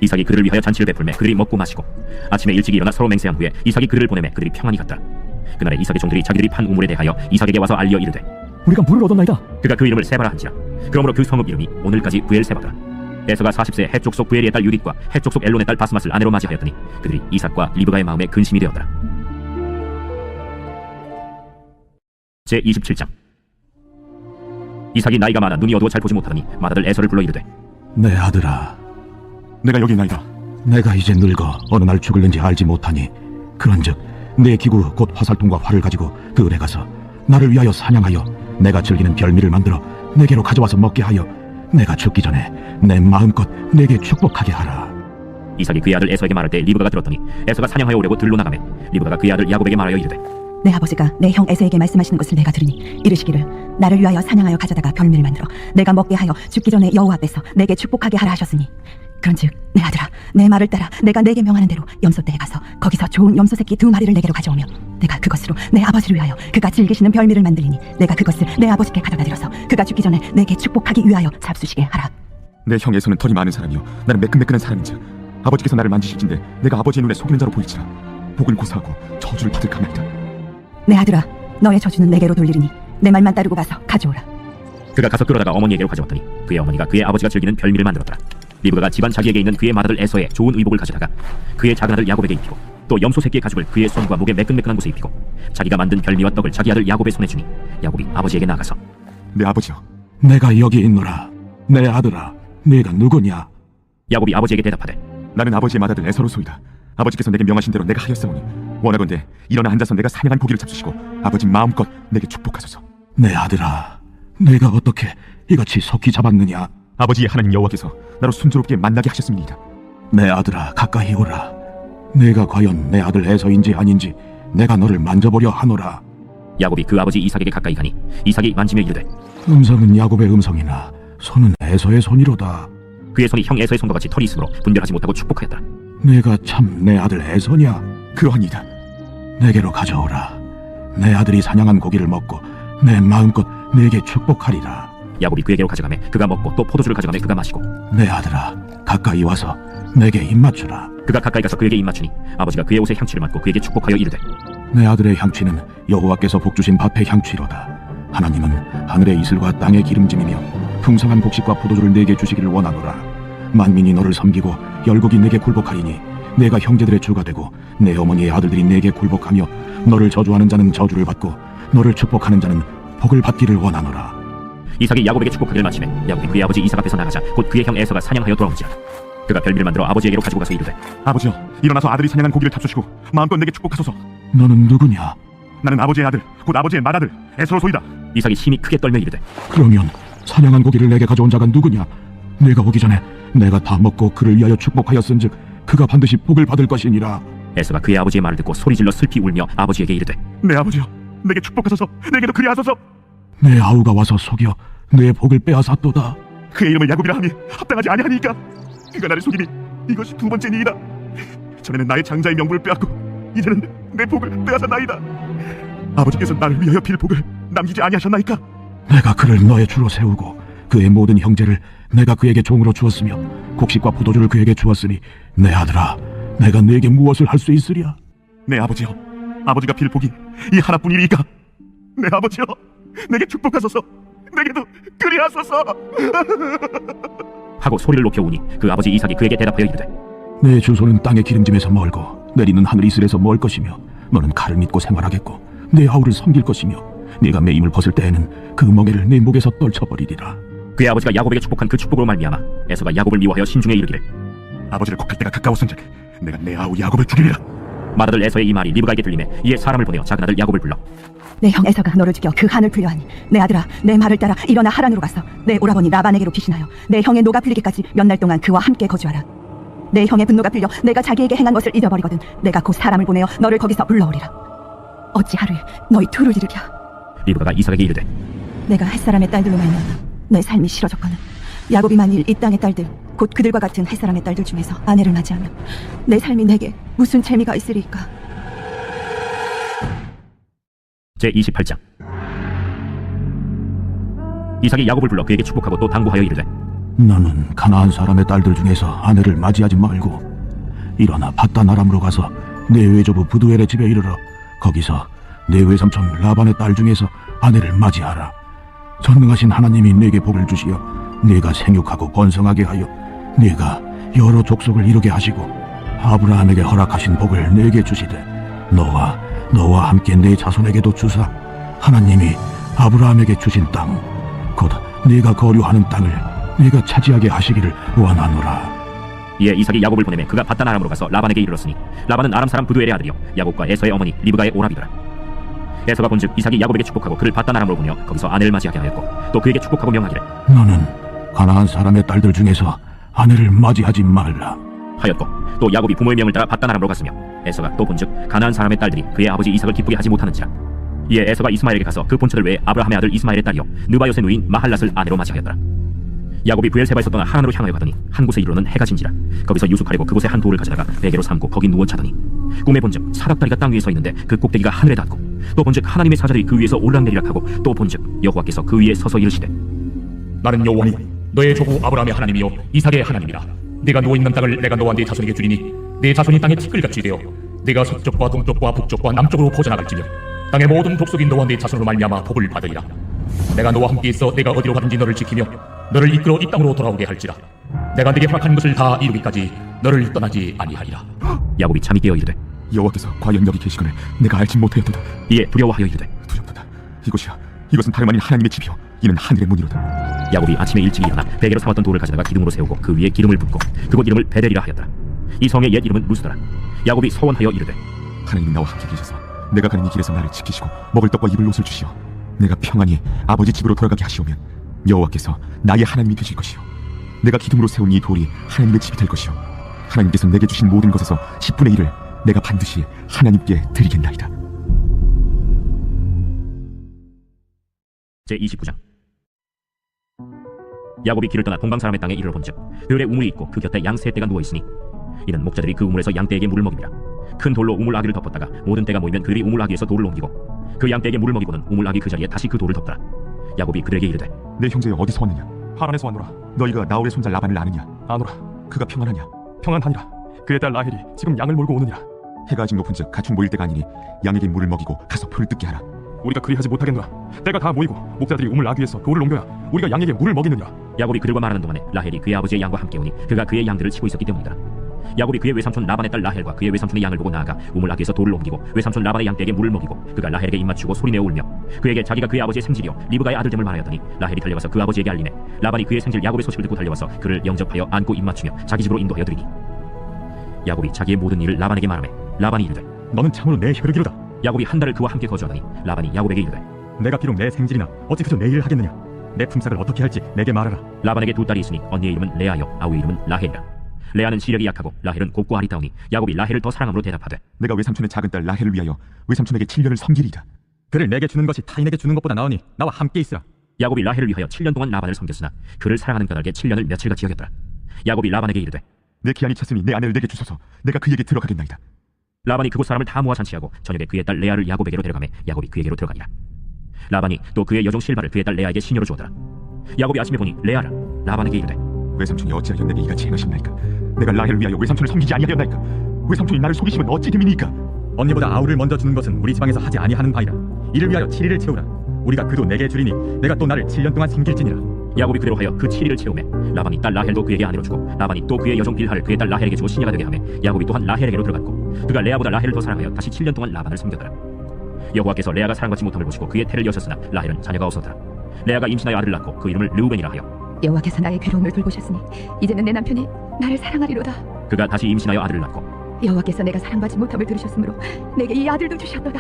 이삭이 그들을 위하여 잔치를 베풀매 그들이 먹고 마시고 아침에 일찍 일어나 서로 맹세한 후에 이삭이 그들을 보내매 그들이 평안히 갔다. 그날에 이삭의 종들이 자기들이 판 우물에 대하여 이삭에게 와서 알려 이르되 우리가 물을 얻었나이다. 그가 그 이름을 세바라 한지라. 그러므로 그 성읍 이름이 오늘까지 부엘세바더라. 에서가 40세 해쪽 속 부엘의 딸 유릿과 해쪽 속 엘론의 딸 바스맛을 아내로 맞이하였더니 그들이 이삭과 리브가의 마음에 근심이 되었더라. 제27장. 이삭이 나이가 많아 눈이 어두워 잘 보지 못하더니 맏아들 에서를 불러 이르되 내 아들아, 내가 여기 있나이다. 내가 이제 늙어 어느 날 죽을는지 알지 못하니 그런즉 내 기구 곧 화살통과 활을 가지고 들에 가서 나를 위하여 사냥하여 내가 즐기는 별미를 만들어 내게로 가져와서 먹게 하여 내가 죽기 전에 내 마음껏 내게 축복하게 하라. 이삭이 그의 아들 에서에게 말할 때 리브가가 들었더니 에서가 사냥하여 오려고 들로 나가매 리브가가 그의 아들 야곱에게 말하여 이르되 내 아버지가 내 형 에서에게 말씀하시는 것을 내가 들으니 이르시기를 나를 위하여 사냥하여 가져다가 별미를 만들어 내가 먹게 하여 죽기 전에 여호와 앞에서 내게 축복하게 하라 하셨으니 그런즉 내 아들아 내 말을 따라 내가 내게 명하는 대로 염소떼에 가서 거기서 좋은 염소 새끼 2마리를 내게로 가져오며 내가 그것으로 내 아버지를 위하여 그가 즐기시는 별미를 만들리니 내가 그것을 내 아버지께 가져다 드려서 그가 죽기 전에 내게 축복하기 위하여 잡수시게 하라. 내 형에서는 털이 많은 사람이요 나는 매끈매끈한 사람인즉 아버지께서 나를 만지실진데 내가 아버지의 눈에 속이는 자로 보일지라. 복을 고사하고 저주를 받을 까나이다. 내 아들아 너의 저주는 내게로 돌리리니 내 말만 따르고 가서 가져오라. 그가 가서 끌어다가 어머니에게로 가져왔더니 그의 어머니가 그의 아버지가 즐기는 별미를 만들었더라. 리브가가 집안 자기에게 있는 그의 맏아들 에서의 좋은 의복을 가져다가 그의 작은 아들 야곱에게 입히고 또 염소 새끼의 가죽을 그의 손과 목에 매끈매끈한 곳에 입히고 자기가 만든 별미와 떡을 자기 아들 야곱의 손에 주니 야곱이 아버지에게 나가서 내 아버지여, 내가 여기 있노라. 내 아들아, 네가 누구냐? 야곱이 아버지에게 대답하되 나는 아버지의 맏아들 에서로소이다. 아버지께서 내게 명하신 대로 내가 하였사오니 원하건대 일어나 앉아서 내가 사냥한 고기를 잡수시고 아버지 마음껏 내게 축복하소서. 내 아들아, 내가 어떻게 이같이 속히 잡았느냐? 아버지의 하나님 여호와께서 나로 순조롭게 만나게 하셨습니다. 내 아들아, 가까이 오라. 내가 과연 내 아들 에서인지 아닌지 내가 너를 만져보려 하노라. 야곱이 그 아버지 이삭에게 가까이 가니 이삭이 만지며 이르되 음성은 야곱의 음성이나 손은 에서의 손이로다. 그의 손이 형 에서의 손과 같이 털이 있으므로 분별하지 못하고 축복하였더라. 내가 참 내 아들 에서냐? 그러하니이다. 내게로 가져오라. 내 아들이 사냥한 고기를 먹고 내 마음껏 내게 축복하리라. 야곱이 그에게로 가져가매 그가 먹고 또 포도주를 가져가매 그가 마시고 내 아들아, 가까이 와서 내게 입맞추라. 그가 가까이 가서 그에게 입맞추니 아버지가 그의 옷에 향취를 맡고 그에게 축복하여 이르되 내 아들의 향취는 여호와께서 복주신 밭의 향취로다. 하나님은 하늘의 이슬과 땅의 기름짐이며 풍성한 곡식과 포도주를 내게 주시기를 원하노라. 만민이 너를 섬기고 열국이 내게 굴복하리니 내가 형제들의 주가 되고 내 어머니의 아들들이 내게 굴복하며 너를 저주하는 자는 저주를 받고 너를 축복하는 자는 복을 받기를 원하노라. 이삭이 야곱에게 축복하기를 마치매 야곱이 그의 아버지 이삭 앞에서 나가자 곧 그의 형 에서가 사냥하여 돌아온지라. 그가 별미를 만들어 아버지에게로 가지고 가서 이르되 아버지여, 일어나서 아들이 사냥한 고기를 잡수시고 마음껏 내게 축복하소서. 너는 누구냐? 나는 아버지의 아들 곧 아버지의 맏아들 에서로소이다. 이삭이 심히 크게 떨며 이르되 그러면 사냥한 고기를 내게 가져온 자가 누구냐? 내가 오기 전에 내가 다 먹고 그를 위하여 축복하였은즉 그가 반드시 복을 받을 것이니라. 에서가 그의 아버지의 말을 듣고 소리질러 슬피 울며 아버지에게 이르되 내 아버지여, 내게 축복하소서. 내게도 그리하소서. 내 아우가 와서 속여 내 복을 빼앗았도다. 그의 이름을 야곱이라 하니 합당하지 아니하니까 그가 나를 속이니 이것이 2번째니이다. 전에는 나의 장자의 명분을 빼앗고 이제는 내 복을 빼앗았나이다. 아버지께서 나를 위하여 빌 복을 남기지 아니하셨나이까? 내가 그를 너의 주로 세우고 그의 모든 형제를 내가 그에게 종으로 주었으며 곡식과 포도주를 그에게 주었으니 내 아들아, 내가 네게 무엇을 할 수 있으랴? 내 아버지여, 아버지가 빌 복이 이 하나뿐이니까 내 아버지여, 내게 축복하소서. 내게도 그리하소서. 하고 소리를 높여 우니 그 아버지 이삭이 그에게 대답하여 이르되 내 주소는 땅의 기름짐에서 멀고 내리는 하늘 이슬에서 멀 것이며 너는 칼을 믿고 생활하겠고 내 아우를 섬길 것이며 네가 매임을 벗을 때에는 그 멍에를 내 목에서 떨쳐버리리라. 그의 아버지가 야곱에게 축복한 그 축복으로 말미암아 에서가 야곱을 미워하여 신중에 이르기를 아버지를 곡할 때가 가까웠은즉 내가 내 아우 야곱을 죽이리라. 맏아들 에서의 이 말이 리브가에게 들리매 이에 사람을 보내어 작은 아들 야곱을 불러 내 형 에서가 너를 죽여 그 한을 풀려하니 내 아들아 내 말을 따라 일어나 하란으로 가서 내 오라버니 라반에게로 피신하여 내 형의 노가 풀리기까지 몇 날 동안 그와 함께 거주하라. 내 형의 분노가 풀려 내가 자기에게 행한 것을 잊어버리거든 내가 곧 사람을 보내어 너를 거기서 불러오리라. 어찌 하루에 너희 둘을 이르랴. 리브가가 이삭에게 이르되 내가 햇사람의 딸들로 말미암아 내 삶이 싫어졌거늘 야곱이 만일 이 땅의 딸들 곧 그들과 같은 햇사람의 딸들 중에서 아내를 맞이하면 내 삶이 내게 무슨 재미가 있으리까. 제28장. 이삭이 야곱을 불러 그에게 축복하고 또 당부하여 이르되 너는 가나안 사람의 딸들 중에서 아내를 맞이하지 말고 일어나 밧단 아람으로 가서 내 외조부 부두엘의 집에 이르러 거기서 내 외삼촌 라반의 딸 중에서 아내를 맞이하라. 전능하신 하나님이 내게 복을 주시어 네가 생육하고 번성하게 하여 네가 여러 족속을 이루게 하시고 아브라함에게 허락하신 복을 내게 주시되 너와 함께 내 자손에게도 주사 하나님이 아브라함에게 주신 땅 곧 네가 거류하는 땅을 네가 차지하게 하시기를 원하노라. 이에 이삭이 야곱을 보내매 그가 밧단 아람으로 가서 라반에게 이르렀으니 라반은 아람 사람 부두엘의 아들이요 야곱과 에서의 어머니 리브가의 오라비더라. 에서가 본즉 이삭이 야곱에게 축복하고 그를 밧단 아람으로 보내어 거기서 아내를 맞이하게 하였고 또 그에게 축복하고 명하기를 너는 가나안 사람의 딸들 중에서 아내를 맞이하지 말라 하였고 또 야곱이 부모의 명을 따라 밧단 아람으로 갔으며 에서가 또 본즉 가나안 사람의 딸들이 그의 아버지 이삭을 기쁘게 하지 못하는지라. 이에 에서가 이스마엘에게 가서 그 본처들 외에 아브라함의 아들 이스마엘의 딸이요 느바요의 누인 마할랏을 아내로 맞이하였더라. 야곱이 부엘세바에서 떠나 하란으로 향하여 가더니 한 곳에 이르러는 해가 진지라. 거기서 유숙하려고 그곳에 한 돌을 가져다가 베개로 삼고 거기 누워 자더니 꿈에 본즉 사닥다리가 땅 위에 서 있는데 그 꼭대기가 하늘에 닿고 또 본즉 하나님의 사자들이 그 위에서 올락내리락 하고 또 본즉 여호와께서 그 위에 서서 이르시되 나는 여호와니 너의 조부 아브라함의 하나님이요 이삭의 하나님이라. 네가 누워 있는 땅을 내가 너와 네 자손에게 주리니 네 자손이 땅에 티끌같이 되어 네가 서쪽과 동쪽과 북쪽과 남쪽으로 퍼져나갈지며 땅의 모든 족속이 너와 네 자손으로 말미암아 복을 받으리라. 내가 너와 함께 있어 내가 어디로 가든지 너를 지키며 너를 이끌어 이 땅으로 돌아오게 할지라. 내가 네게 허락한 것을 다 이루기까지 너를 떠나지 아니하리라. 야곱이 잠이 깨어 이르되 여호와께서 과연 여기 계시거늘 내가 알지 못하였도다. 이에 두려워하여 이르되 두렵도다. 이것은 다름 아닌 하나님의 집이요 이는 하늘의 문이로다. 야곱이 아침에 일찍 일어나 베개로 삼았던 돌을 가져다가 기둥으로 세우고 그 위에 기름을 붓고 그곳 이름을 베델이라 하였더라. 이 성의 옛 이름은 루스더라. 야곱이 서원하여 이르되 하나님이 나와 함께 계셔서 내가 가는 이 길에서 나를 지키시고 먹을 떡과 입을 옷을 주시어 내가 평안히 아버지 집으로 돌아가게 하시오면 여호와께서 나의 하나님이 되실 것이요 내가 기둥으로 세운 이 돌이 하나님의 집이 될 것이요 하나님께서 내게 주신 모든 것에서 10분의 1을 내가 반드시 하나님께 드리겠나이다. 제29장. 야곱이 길을 떠나 동방 사람의 땅에 이르러 본즉 들에 우물이 있고 그 곁에 양 세 떼가 누워 있으니 이는 목자들이 그 우물에서 양 떼에게 물을 먹이니라. 큰 돌로 우물 아기를 덮었다가 모든 떼가 모이면 그들이 우물 아기에서 돌을 옮기고 그 양 떼에게 물을 먹이고는 우물 아기 그 자리에 다시 그 돌을 덮더라. 야곱이 그들에게 이르되 내 형제 어디서 왔느냐? 하란에서 왔노라. 너희가 나홀의 손자 라반을 아느냐? 아노라. 그가 평안하냐? 평안하니라. 그의 딸 라헬이 지금 양을 몰고 오느니라. 해가 아직 높은즉 가축 모일 때가 아니니 양에게 물을 먹이고 가서 풀을 뜯게 하라. 우리가 그리하지 못하겠노라. 때가 다 모이고 목자들이 우물 아귀에서 돌을 옮겨야 우리가 양에게 물을 먹이느니라. 야곱이 그들과 말하는 동안에 라헬이 그의 아버지의 양과 함께 오니 그가 그의 양들을 치고 있었기 때문이더라. 야곱이 그의 외삼촌 라반의 딸 라헬과 그의 외삼촌의 양을 보고 나아가 우물 아귀에서 돌을 옮기고 외삼촌 라반의 양떼에게 물을 먹이고 그가 라헬에게 입맞추고 소리내어 울며 그에게 자기가 그의 아버지의 생질이요 리브가의 아들됨을 말하였더니 라헬이 달려가서 그 아버지에게 알리매 라반이 그의 생질 야곱의 소식을 듣고 달려와서 그를 영접하여 안고 입맞추며 자기 집으로 인도하여 드리니 야곱이 자기의 모든 일을 라반에게 말하매 라반이 이르되 너는 참으로 내 혈육이로다. 야곱이 한 달을 그와 함께 거주하더니 라반이 야곱에게 이르되 내가 비록 내 생질이나 어찌 그저 내 일을 하겠느냐. 내 품삯을 어떻게 할지 내게 말하라. 라반에게 두 딸이 있으니 언니의 이름은 레아요 아우의 이름은 라헬이라. 레아는 시력이 약하고 라헬은 곱고 아리따우니 야곱이 라헬을 더 사랑함으로 대답하되 내가 외삼촌의 작은 딸 라헬을 위하여 외삼촌에게 7년을 섬기리이다. 그를 내게 주는 것이 타인에게 주는 것보다 나으니 나와 함께 있으라. 야곱이 라헬을 위하여 7년 동안 라반을 섬겼으나 그를 사랑하는 까닭에 7년을 며칠같이 여겼더라. 야곱이 라반에게 이르되 내 기한이 찼으니 내 아내를 내게 주소서. 내가 그에게 들어가겠나이다. 라반이 그곳 사람을 다 모아 잔치하고 저녁에 그의 딸 레아를 야곱에게로 데려가매 야곱이 그에게로 들어가니라. 라반이 또 그의 여종 실바를 그의 딸 레아에게 시녀로 주었더라. 야곱이 아침에 보니 레아라. 라반에게 이르되 외삼촌이 어찌하여 내게 이같이 행하셨나이까? 내가 라헬을 위하여 외삼촌을 섬기지 아니하였나이까? 외삼촌이 나를 속이시면 어찌 됨이니까? 언니보다 아우를 먼저 주는 것은 우리 지방에서 하지 아니하는 바이라. 이를 위하여 7일을 채우라. 우리가 그도 내게 주리니 내가 또 나를 7년 동안 섬길지니라. 야곱이 그대로 하여 그 7일을 채우매 라반이 딸 라헬도 그에게 아내로 주고 라반이 또 그의 여종 빌하를 그의 딸 라헬에게 주고 시녀가 되게 하매 야곱이 또한 라헬에게로 들어갔고 그가 레아보다 라헬을 더 사랑하여 다시 7년 동안 라반을 섬겼더라. 여호와께서 레아가 사랑받지 못함을 보시고 그의 태를 여셨으나 라헬은 자녀가 없었더라. 레아가 임신하여 아들을 낳고 그 이름을 르우벤이라 하여 여호와께서 나의 괴로움을 돌보셨으니 이제는 내 남편이 나를 사랑하리로다. 그가 다시 임신하여 아들을 낳고 여호와께서 내가 사랑받지 못함을 들으셨으므로 내게 이 아들도 주셨도다.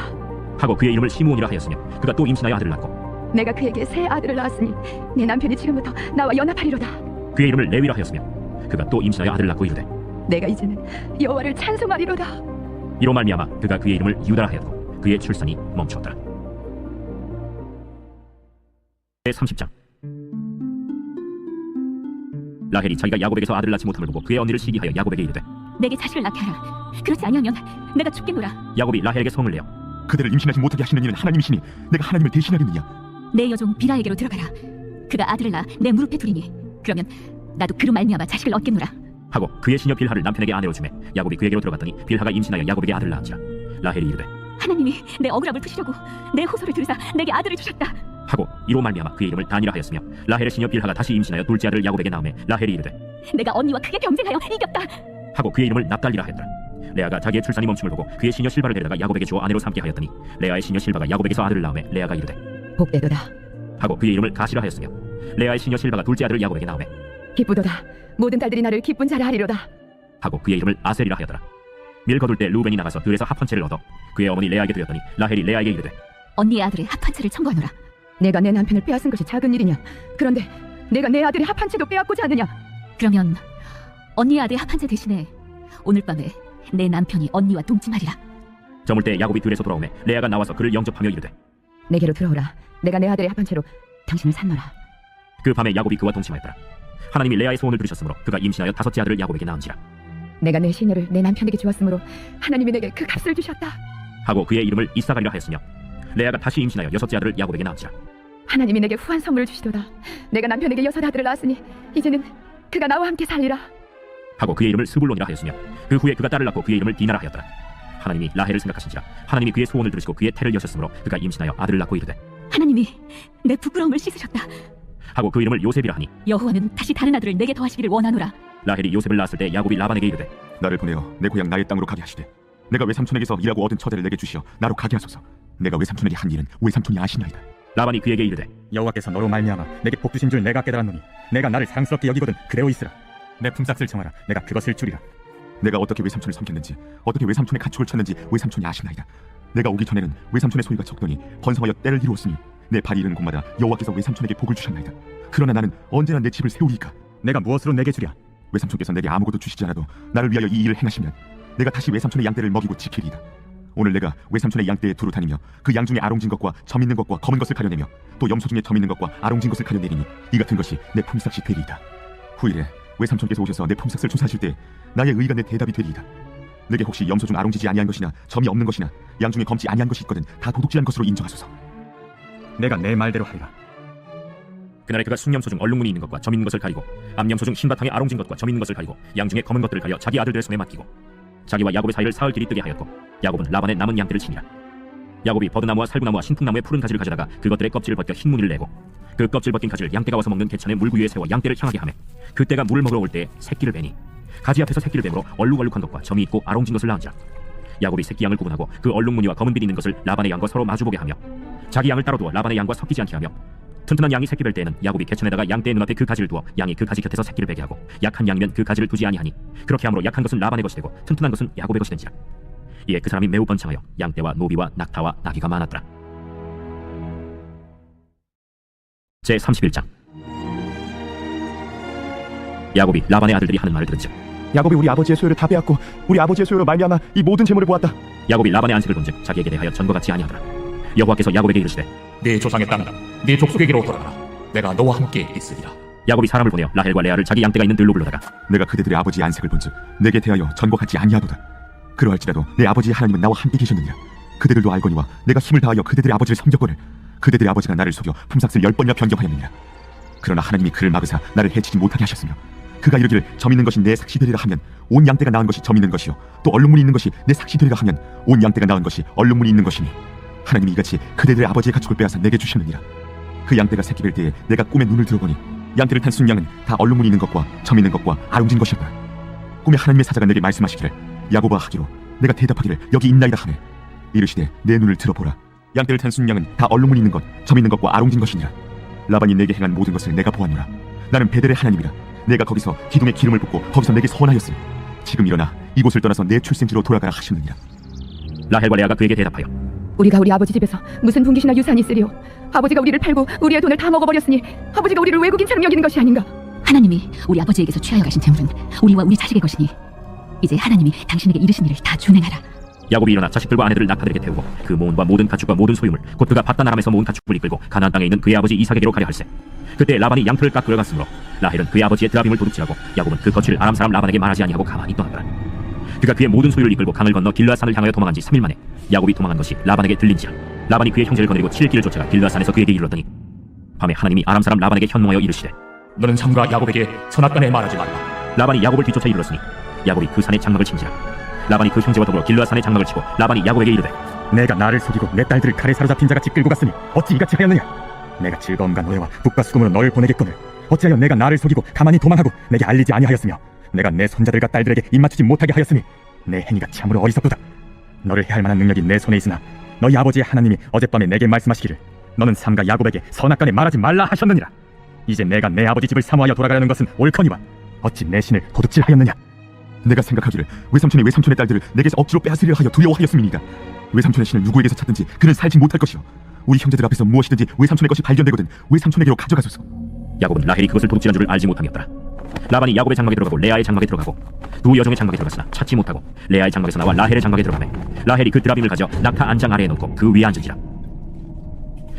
하고 그의 이름을 시므온이라 하였으며 그가 또 임신하여 아들을 낳고 내가 그에게 새 아들을 낳았으니 내 남편이 지금부터 나와 연합하리로다. 그의 이름을 레위라 하였으며 그가 또 임신하여 아들을 낳고 이르되 내가 이제는 여호와를 찬송하리로다. 이로 말미암아 그가 그의 이름을 유다라 하였고 그의 출산이 멈추었더라. 제30장. 라헬이 자기가 야곱에게서 아들을 낳지 못함을 보고 그의 언니를 시기하여 야곱에게 이르되 내게 자식을 낳게 하라. 그렇지 아니하면 내가 죽겠노라. 야곱이 라헬에게 성을 내어 그대를 임신하지 못하게 하시는 이는 하나님이시니 내가 하나님을 대신하겠느냐? 내 여종 비라에게로 들어가라. 그가 아들을 낳아 내 무릎에 두리니 그러면 나도 그로 말미암아 자식을 얻겠노라. 하고 그의 시녀 빌하를 남편에게 아내로 주매 야곱이 그에게로 들어갔더니 빌하가 임신하여 야곱에게 아들을 낳은지라. 라헬이 이르되 하나님이 내 억울함을 푸시려고 내 호소를 들으사 내게 아들을 주셨다. 하고 이로 말미암아 그의 이름을 단이라 하였으며 라헬의 시녀 빌하가 다시 임신하여 둘째 아들을 야곱에게 낳음에 라헬이 이르되 내가 언니와 크게 경쟁하여 이겼다. 하고 그의 이름을 납달리라 하였더라. 레아가 자기의 출산이 멈춤을 보고 그의 시녀 실바를 데려다가 야곱에게 주어 아내로 삼게 하였더니 레아의 시녀 실바가 야곱에게서 아들을 낳음에 레아가 이르되 복되도다. 하고 그의 이름을 가시라 하였으며 레아의 시녀 실바가 둘째 아들을 야곱에게 낳음에 기쁘도다. 모든 딸들이 나를 기쁜 자라 하리로다. 하고 그의 이름을 아셀이라 하였더라. 밀 거둘 때 루벤이 나가서 들에서 합 한 채를 얻어 그의 어머니 레아에게 드렸더니 라헬이 레아에게 이르되 언니의 아들의 합 한 채를 청구하노라. 내가 내 남편을 빼앗은 것이 작은 일이냐? 그런데 내가 내 아들의 합 한 채도 빼앗고자 하느냐? 그러면 언니의 아들의 합 한 채 대신에 오늘 밤에 내 남편이 언니와 동침하리라. 저물 때 야곱이 들에서 돌아오매 레아가 나와서 그를 영접하며 이르되 내게로 들어오라. 내가 내 아들의 합 한 채로 당신을 산노라. 그 밤에 야곱이 그와 동침하였더라. 하나님이 레아의 소원을 들으셨으므로 그가 임신하여 다섯째 아들을 야곱에게 낳은지라. 내가 내 시녀를 내 남편에게 주었으므로 하나님이 내게 그 값을 주셨다. 하고 그의 이름을 이사가리라 하였으며 레아가 다시 임신하여 여섯째 아들을 야곱에게 낳은지라. 하나님이 내게 후한 선물을 주시도다. 내가 남편에게 여섯 아들을 낳았으니 이제는 그가 나와 함께 살리라. 하고 그의 이름을 스불론이라 하였으며 그 후에 그가 딸을 낳고 그의 이름을 디나라 하였더라. 하나님이 라헬을 생각하신지라. 하나님이 그의 소원을 들으시고 그의 태를 여셨으므로 그가 임신하여 아들을 낳고 이르되 하나님이 내 부끄러움을 씻으셨다. 하고 그 이름을 요셉이라 하니 여호와는 다시 다른 아들을 내게 더하시기를 원하노라. 라헬이 요셉을 낳았을 때 야곱이 라반에게 이르되 나를 보내어 내 고향 나의 땅으로 가게 하시되 내가 외삼촌에게서 일하고 얻은 처대를 내게 주시어 나로 가게 하소서. 내가 외삼촌에게 한 일은 외삼촌이 아시나이다. 라반이 그에게 이르되 여호와께서 너로 말미암아 내게 복 주신 줄 내가 깨달았노니 내가 나를 사랑스럽게 여기거든 그대로 있으라. 내 품삯을 청하라. 내가 그것을 주리라. 내가 어떻게 외삼촌을 섬겼는지 어떻게 외삼촌의 가축을 쳤는지 외삼촌이 아시나이다. 내가 오기 전에는 외삼촌의 소유가 적더니 번성하여 때를 이루었으니 내 발이 이르는 곳마다 여호와께서 외삼촌에게 복을 주셨나이다. 그러나 나는 언제나 내 집을 세우리이까. 내가 무엇으로 내게 주랴? 외삼촌께서 내게 아무것도 주시지 않아도 나를 위하여 이 일을 행하시면 내가 다시 외삼촌의 양떼를 먹이고 지키리이다. 오늘 내가 외삼촌의 양떼에 두루 다니며 그 양 중에 아롱진 것과 점 있는 것과 검은 것을 가려내며 또 염소 중에 점 있는 것과 아롱진 것을 가려내리니 이 같은 것이 내 품삯이 되리이다. 후일에 외삼촌께서 오셔서 내 품삯을 조사하실 때 나의 의가 내 대답이 되리이다. 내게 혹시 염소 중 아롱지지 아니한 것이나 점이 없는 것이나 양 중에 검지 아니한 것이 있거든 다 도둑질한 것으로 인정하소서. 내가 내 말대로 하리라. 그날에 그가 숭염소 중 얼룩무늬 있는 것과 점 있는 것을 가리고 암염소 중 흰바탕에 아롱진 것과 점 있는 것을 가리고 양 중에 검은 것들을 가려 자기 아들들의 손에 맡기고 자기와 야곱의 사이를 사흘 길이 뜨게 하였고 야곱은 라반의 남은 양떼를 치니라. 야곱이 버드나무와 살구나무와 신풍나무의 푸른 가지를 가져다가 그것들의 껍질을 벗겨 흰 무늬를 내고 그 껍질 벗긴 가지를 양떼가 와서 먹는 개천의 물구 위에 세워 양떼를 향하게 하매 그때가 물을 먹으러 올 때에 새끼를 베니 가지 앞에서 새끼를 뱀으로 얼룩얼룩한 것과 점이 있고 아롱진 것을 낳은지라. 야곱이 새끼 양을 구분하고 그 얼룩무늬와 검은 빛 있는 것을 라반의 양과 서로 마주보게 하며 자기 양을 따로 두어 라반의 양과 섞이지 않게 하며 튼튼한 양이 새끼 뵐 때에는 야곱이 개천에다가 양떼의 눈앞에 그 가지를 두어 양이 그 가지 곁에서 새끼를 베게 하고 약한 양이면 그 가지를 두지 아니하니 그렇게 함으로 약한 것은 라반의 것이 되고 튼튼한 것은 야곱의 것이 된지라. 이에 그 사람이 매우 번창하여 양떼와 노비와 낙타와 나귀가 많았더라. 제 31장. 야곱이 라반의 아들들이 하는 말을 들은즉 야곱이 우리 아버지의 소유를 다 빼앗고 우리 아버지의 소유로 말미암아 이 모든 재물을 보았다. 야곱이 라반의 안색을 본즉 자기에게 대하여 전과 같지 아니하더라. 여호와께서 야곱에게 이르시되 네 조상의 땅, 네 족속에게로 돌아가라. 내가 너와 함께 있으리라. 야곱이 사람을 보내어 라헬과 레아를 자기 양떼가 있는 들로 불러다가 내가 그대들의 아버지의 안색을 본즉 내게 대하여 전과 같지 아니하도다. 그러할지라도 내 아버지의 하나님은 나와 함께 계셨느니라. 그대들도 알거니와 내가 힘을 다하여 그대들의 아버지를 섬겼거늘 그대들의 아버지가 나를 속여 품삯을 10번이나 변경하였느니라. 그러나 하나님이 그를 막으사 나를 해치지 못하게 하셨으며 그가 이르기를 점 있는 것이 내 삭시 되리라 하면 온 양떼가 낳은 것이 점 있는 것이요 또 얼룩무늬 있는 것이 내 삭시 되리라 하면 온 양떼가 낳은 것이 얼룩무늬 있는 것이니 하나님이 이같이 그대들의 아버지의 가축을 빼앗아 내게 주셨느니라. 그 양떼가 새끼 뵐 때에 내가 꿈에 눈을 들어보니 양떼를 탄 순양은 다 얼룩무늬 있는 것과 점 있는 것과 아롱진 것이었다. 꿈에 하나님의 사자가 내게 말씀하시기를 야곱아 하기로 내가 대답하기를 여기 있나이다 하네. 이르시되 내 눈을 들어보라. 양떼를 탄 순양은 다 얼룩무늬 있는 것, 점 있는 것과 아롱진 것이니라. 라반이 내게 행한 모든 것을 내가 보았노라. 나는 베델의 하나님이라. 내가 거기서 기둥에 기름을 붓고 거기서 내게 선하였으니 지금 일어나 이곳을 떠나서 내 출생지로 돌아가라 하셨느니라. 라헬과 레아가 그에게 대답하여 우리가 우리 아버지 집에서 무슨 분깃이나 유산이 있으리요? 아버지가 우리를 팔고 우리의 돈을 다 먹어버렸으니 아버지가 우리를 외국인처럼 여기는 것이 아닌가? 하나님이 우리 아버지에게서 취하여 가신 재물은 우리와 우리 자식의 것이니 이제 하나님이 당신에게 이르신 일을 다 준행하라. 야곱이 일어나 자식들과 아내들을 낙타들에게 태우고 그 모은과 모든 가축과 모든 소유물 곧 그가 밧단 아람에서 모은 가축을 이끌고 가나안 땅에 있는 그의 아버지 이삭에게로 가려 할세. 그때 라반이 양털을 깎으러 갔으므로 라헬은 그의 아버지의 드라빔을 도둑질하고 야곱은 그 거취를 아람 사람 라반에게 말하지 아니하고 가만히 떠났더라. 그가 그의 모든 소유를 이끌고 강을 건너 길르앗산을 향하여 도망한 지 3일 만에 야곱이 도망한 것이 라반에게 들린지라. 라반이 그의 형제를 거느리고 7일 길을 쫓아가 길르앗산에서 그에게 이르렀더니 밤에 하나님이 아람 사람 라반에게 현몽하여 이르시되 너는 삼가 야곱에게 선악간에 말하지 말라. 라반이 야곱을 뒤쫓아 이르렀으니 야곱이 그 산에 장막을 친지라. 라반이 그 형제와 더불어 길르앗산에 장막을 치고 라반이 야곱에게 이르되 내가 나를 속이고 내 딸들을 칼에 사로잡힌 자같이 끌고 갔으니 어찌 이같이 하였느냐? 내가 즐거움과 노래와 북과 수금으로 너를 보내겠거늘 어찌하여 내가 나를 속이고 가만히 도망하고 내게 알리지 아니하였으며 내가 내 손자들과 딸들에게 입맞추지 못하게 하였으니 내 행위가 참으로 어리석도다. 너를 해할 만한 능력이 내 손에 있으나 너희 아버지의 하나님이 어젯밤에 내게 말씀하시기를 너는 삼가 야곱에게 선악간에 말하지 말라 하셨느니라. 이제 내가 내 아버지 집을 사모하여 돌아가려는 것은 옳거니와 어찌 내 신을 도둑질하였느냐? 내가 생각하기를 외삼촌이 외삼촌의 딸들을 내게서 억지로 빼앗으려 하여 두려워하였음이니이다. 외삼촌의 신을 누구에게서 찾든지 그는 살지 못할 것이요 우리 형제들 앞에서 무엇이든지 외삼촌의 것이 발견되거든 외삼촌에게로 가져가소서. 야곱은 라헬이 그것을 도둑질한 줄을 알지 못함이었더라. 라반이 야곱의 장막에 들어가고 레아의 장막에 들어가고 두 여종의 장막에 들어갔으나 찾지 못하고 레아의 장막에서 나와 라헬의 장막에 들어가매 라헬이 그 드라빔을 가져 낙타 안장 아래에 놓고 그 위에 앉은지라.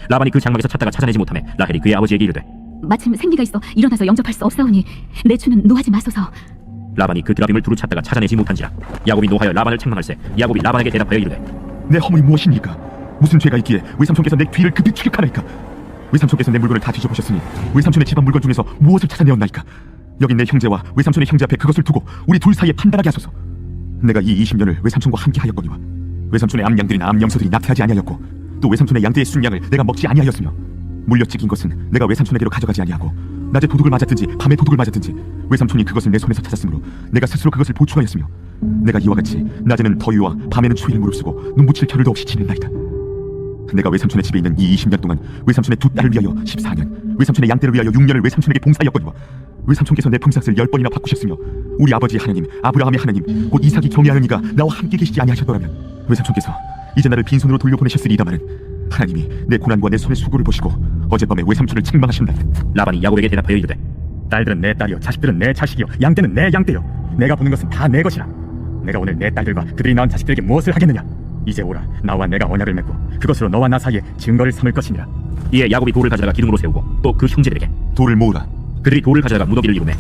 라반이 그 장막에서 찾다가 찾아내지 못하매 라헬이 그의 아버지에게 이르되 마침 생기가 있어 일어나서 영접할 수 없사오니 내 주는 노하지 마소서. 라반이 그 드라빔을 두루 찾다가 찾아내지 못한지라. 야곱이 노하여 라반을 책망할세 야곱이 라반에게 대답하여 이르되 내 허물이 무엇입니까? 무슨 죄가 있기에 외삼촌께서 내 귀를 급히 추격하나이까? 외삼촌께서 내 물건을 다 뒤져보셨으니 외삼촌의 집안 물건 중에서 무엇을 찾아내었나이까? 여기 내 형제와 외삼촌의 형제 앞에 그것을 두고 우리 둘 사이에 판단하게 하소서. 내가 이 20년을 외삼촌과 함께 하였거니와 외삼촌의 암양들이나 암염소들이 낙태하지 아니하였고 또 외삼촌의 양떼의 순양을 내가 먹지 아니하였으며 물려 찢긴 것은 내가 외삼촌에게로 가져가지 아니하고 낮에 도둑을 맞았든지 밤에 도둑을 맞았든지 외삼촌이 그것을 내 손에서 찾았으므로 내가 스스로 그것을 보충하였으며 내가 이와 같이 낮에는 더위와 밤에는 추위를 무릅쓰고 눈붙일 겨를도 없이 지낸나이다. 내가 외삼촌의 집에 있는 이 20년 동안 외삼촌의 두 딸을 위하여 14년 외삼촌의 양떼를 위하여 6년을 외삼촌에게 봉사하였거니와 외삼촌께서 내 품삯을 10번이나 바꾸셨으며 우리 아버지 하나님 아브라함의 하나님 곧 이삭이 경외하는 이가 나와 함께 계시지 아니하셨더라면 외삼촌께서 이제 나를 빈손으로 돌려보내셨으리이다마는 하나님이 내 고난과 내 손의 수고를 보시고 어젯밤에 외삼촌을 책망하신다. 라반이 야곱에게 대답하여 이르되 딸들은 내 딸이요 자식들은 내 자식이요 양떼는 내 양떼요 내가 보는 것은 다 내 것이라. 내가 오늘 내 딸들과 그들이 낳은 자식들에게 무엇을 하겠느냐? 이제 오라 나와 내가 언약을 맺고 그것으로 너와 나 사이에 증거를 삼을 것이니라. 이에 야곱이 돌을 가져다가 기둥으로 세우고 또 그 형제들에게 돌을 모으라. 그들이 돌을 가져다가 무더기를 이루매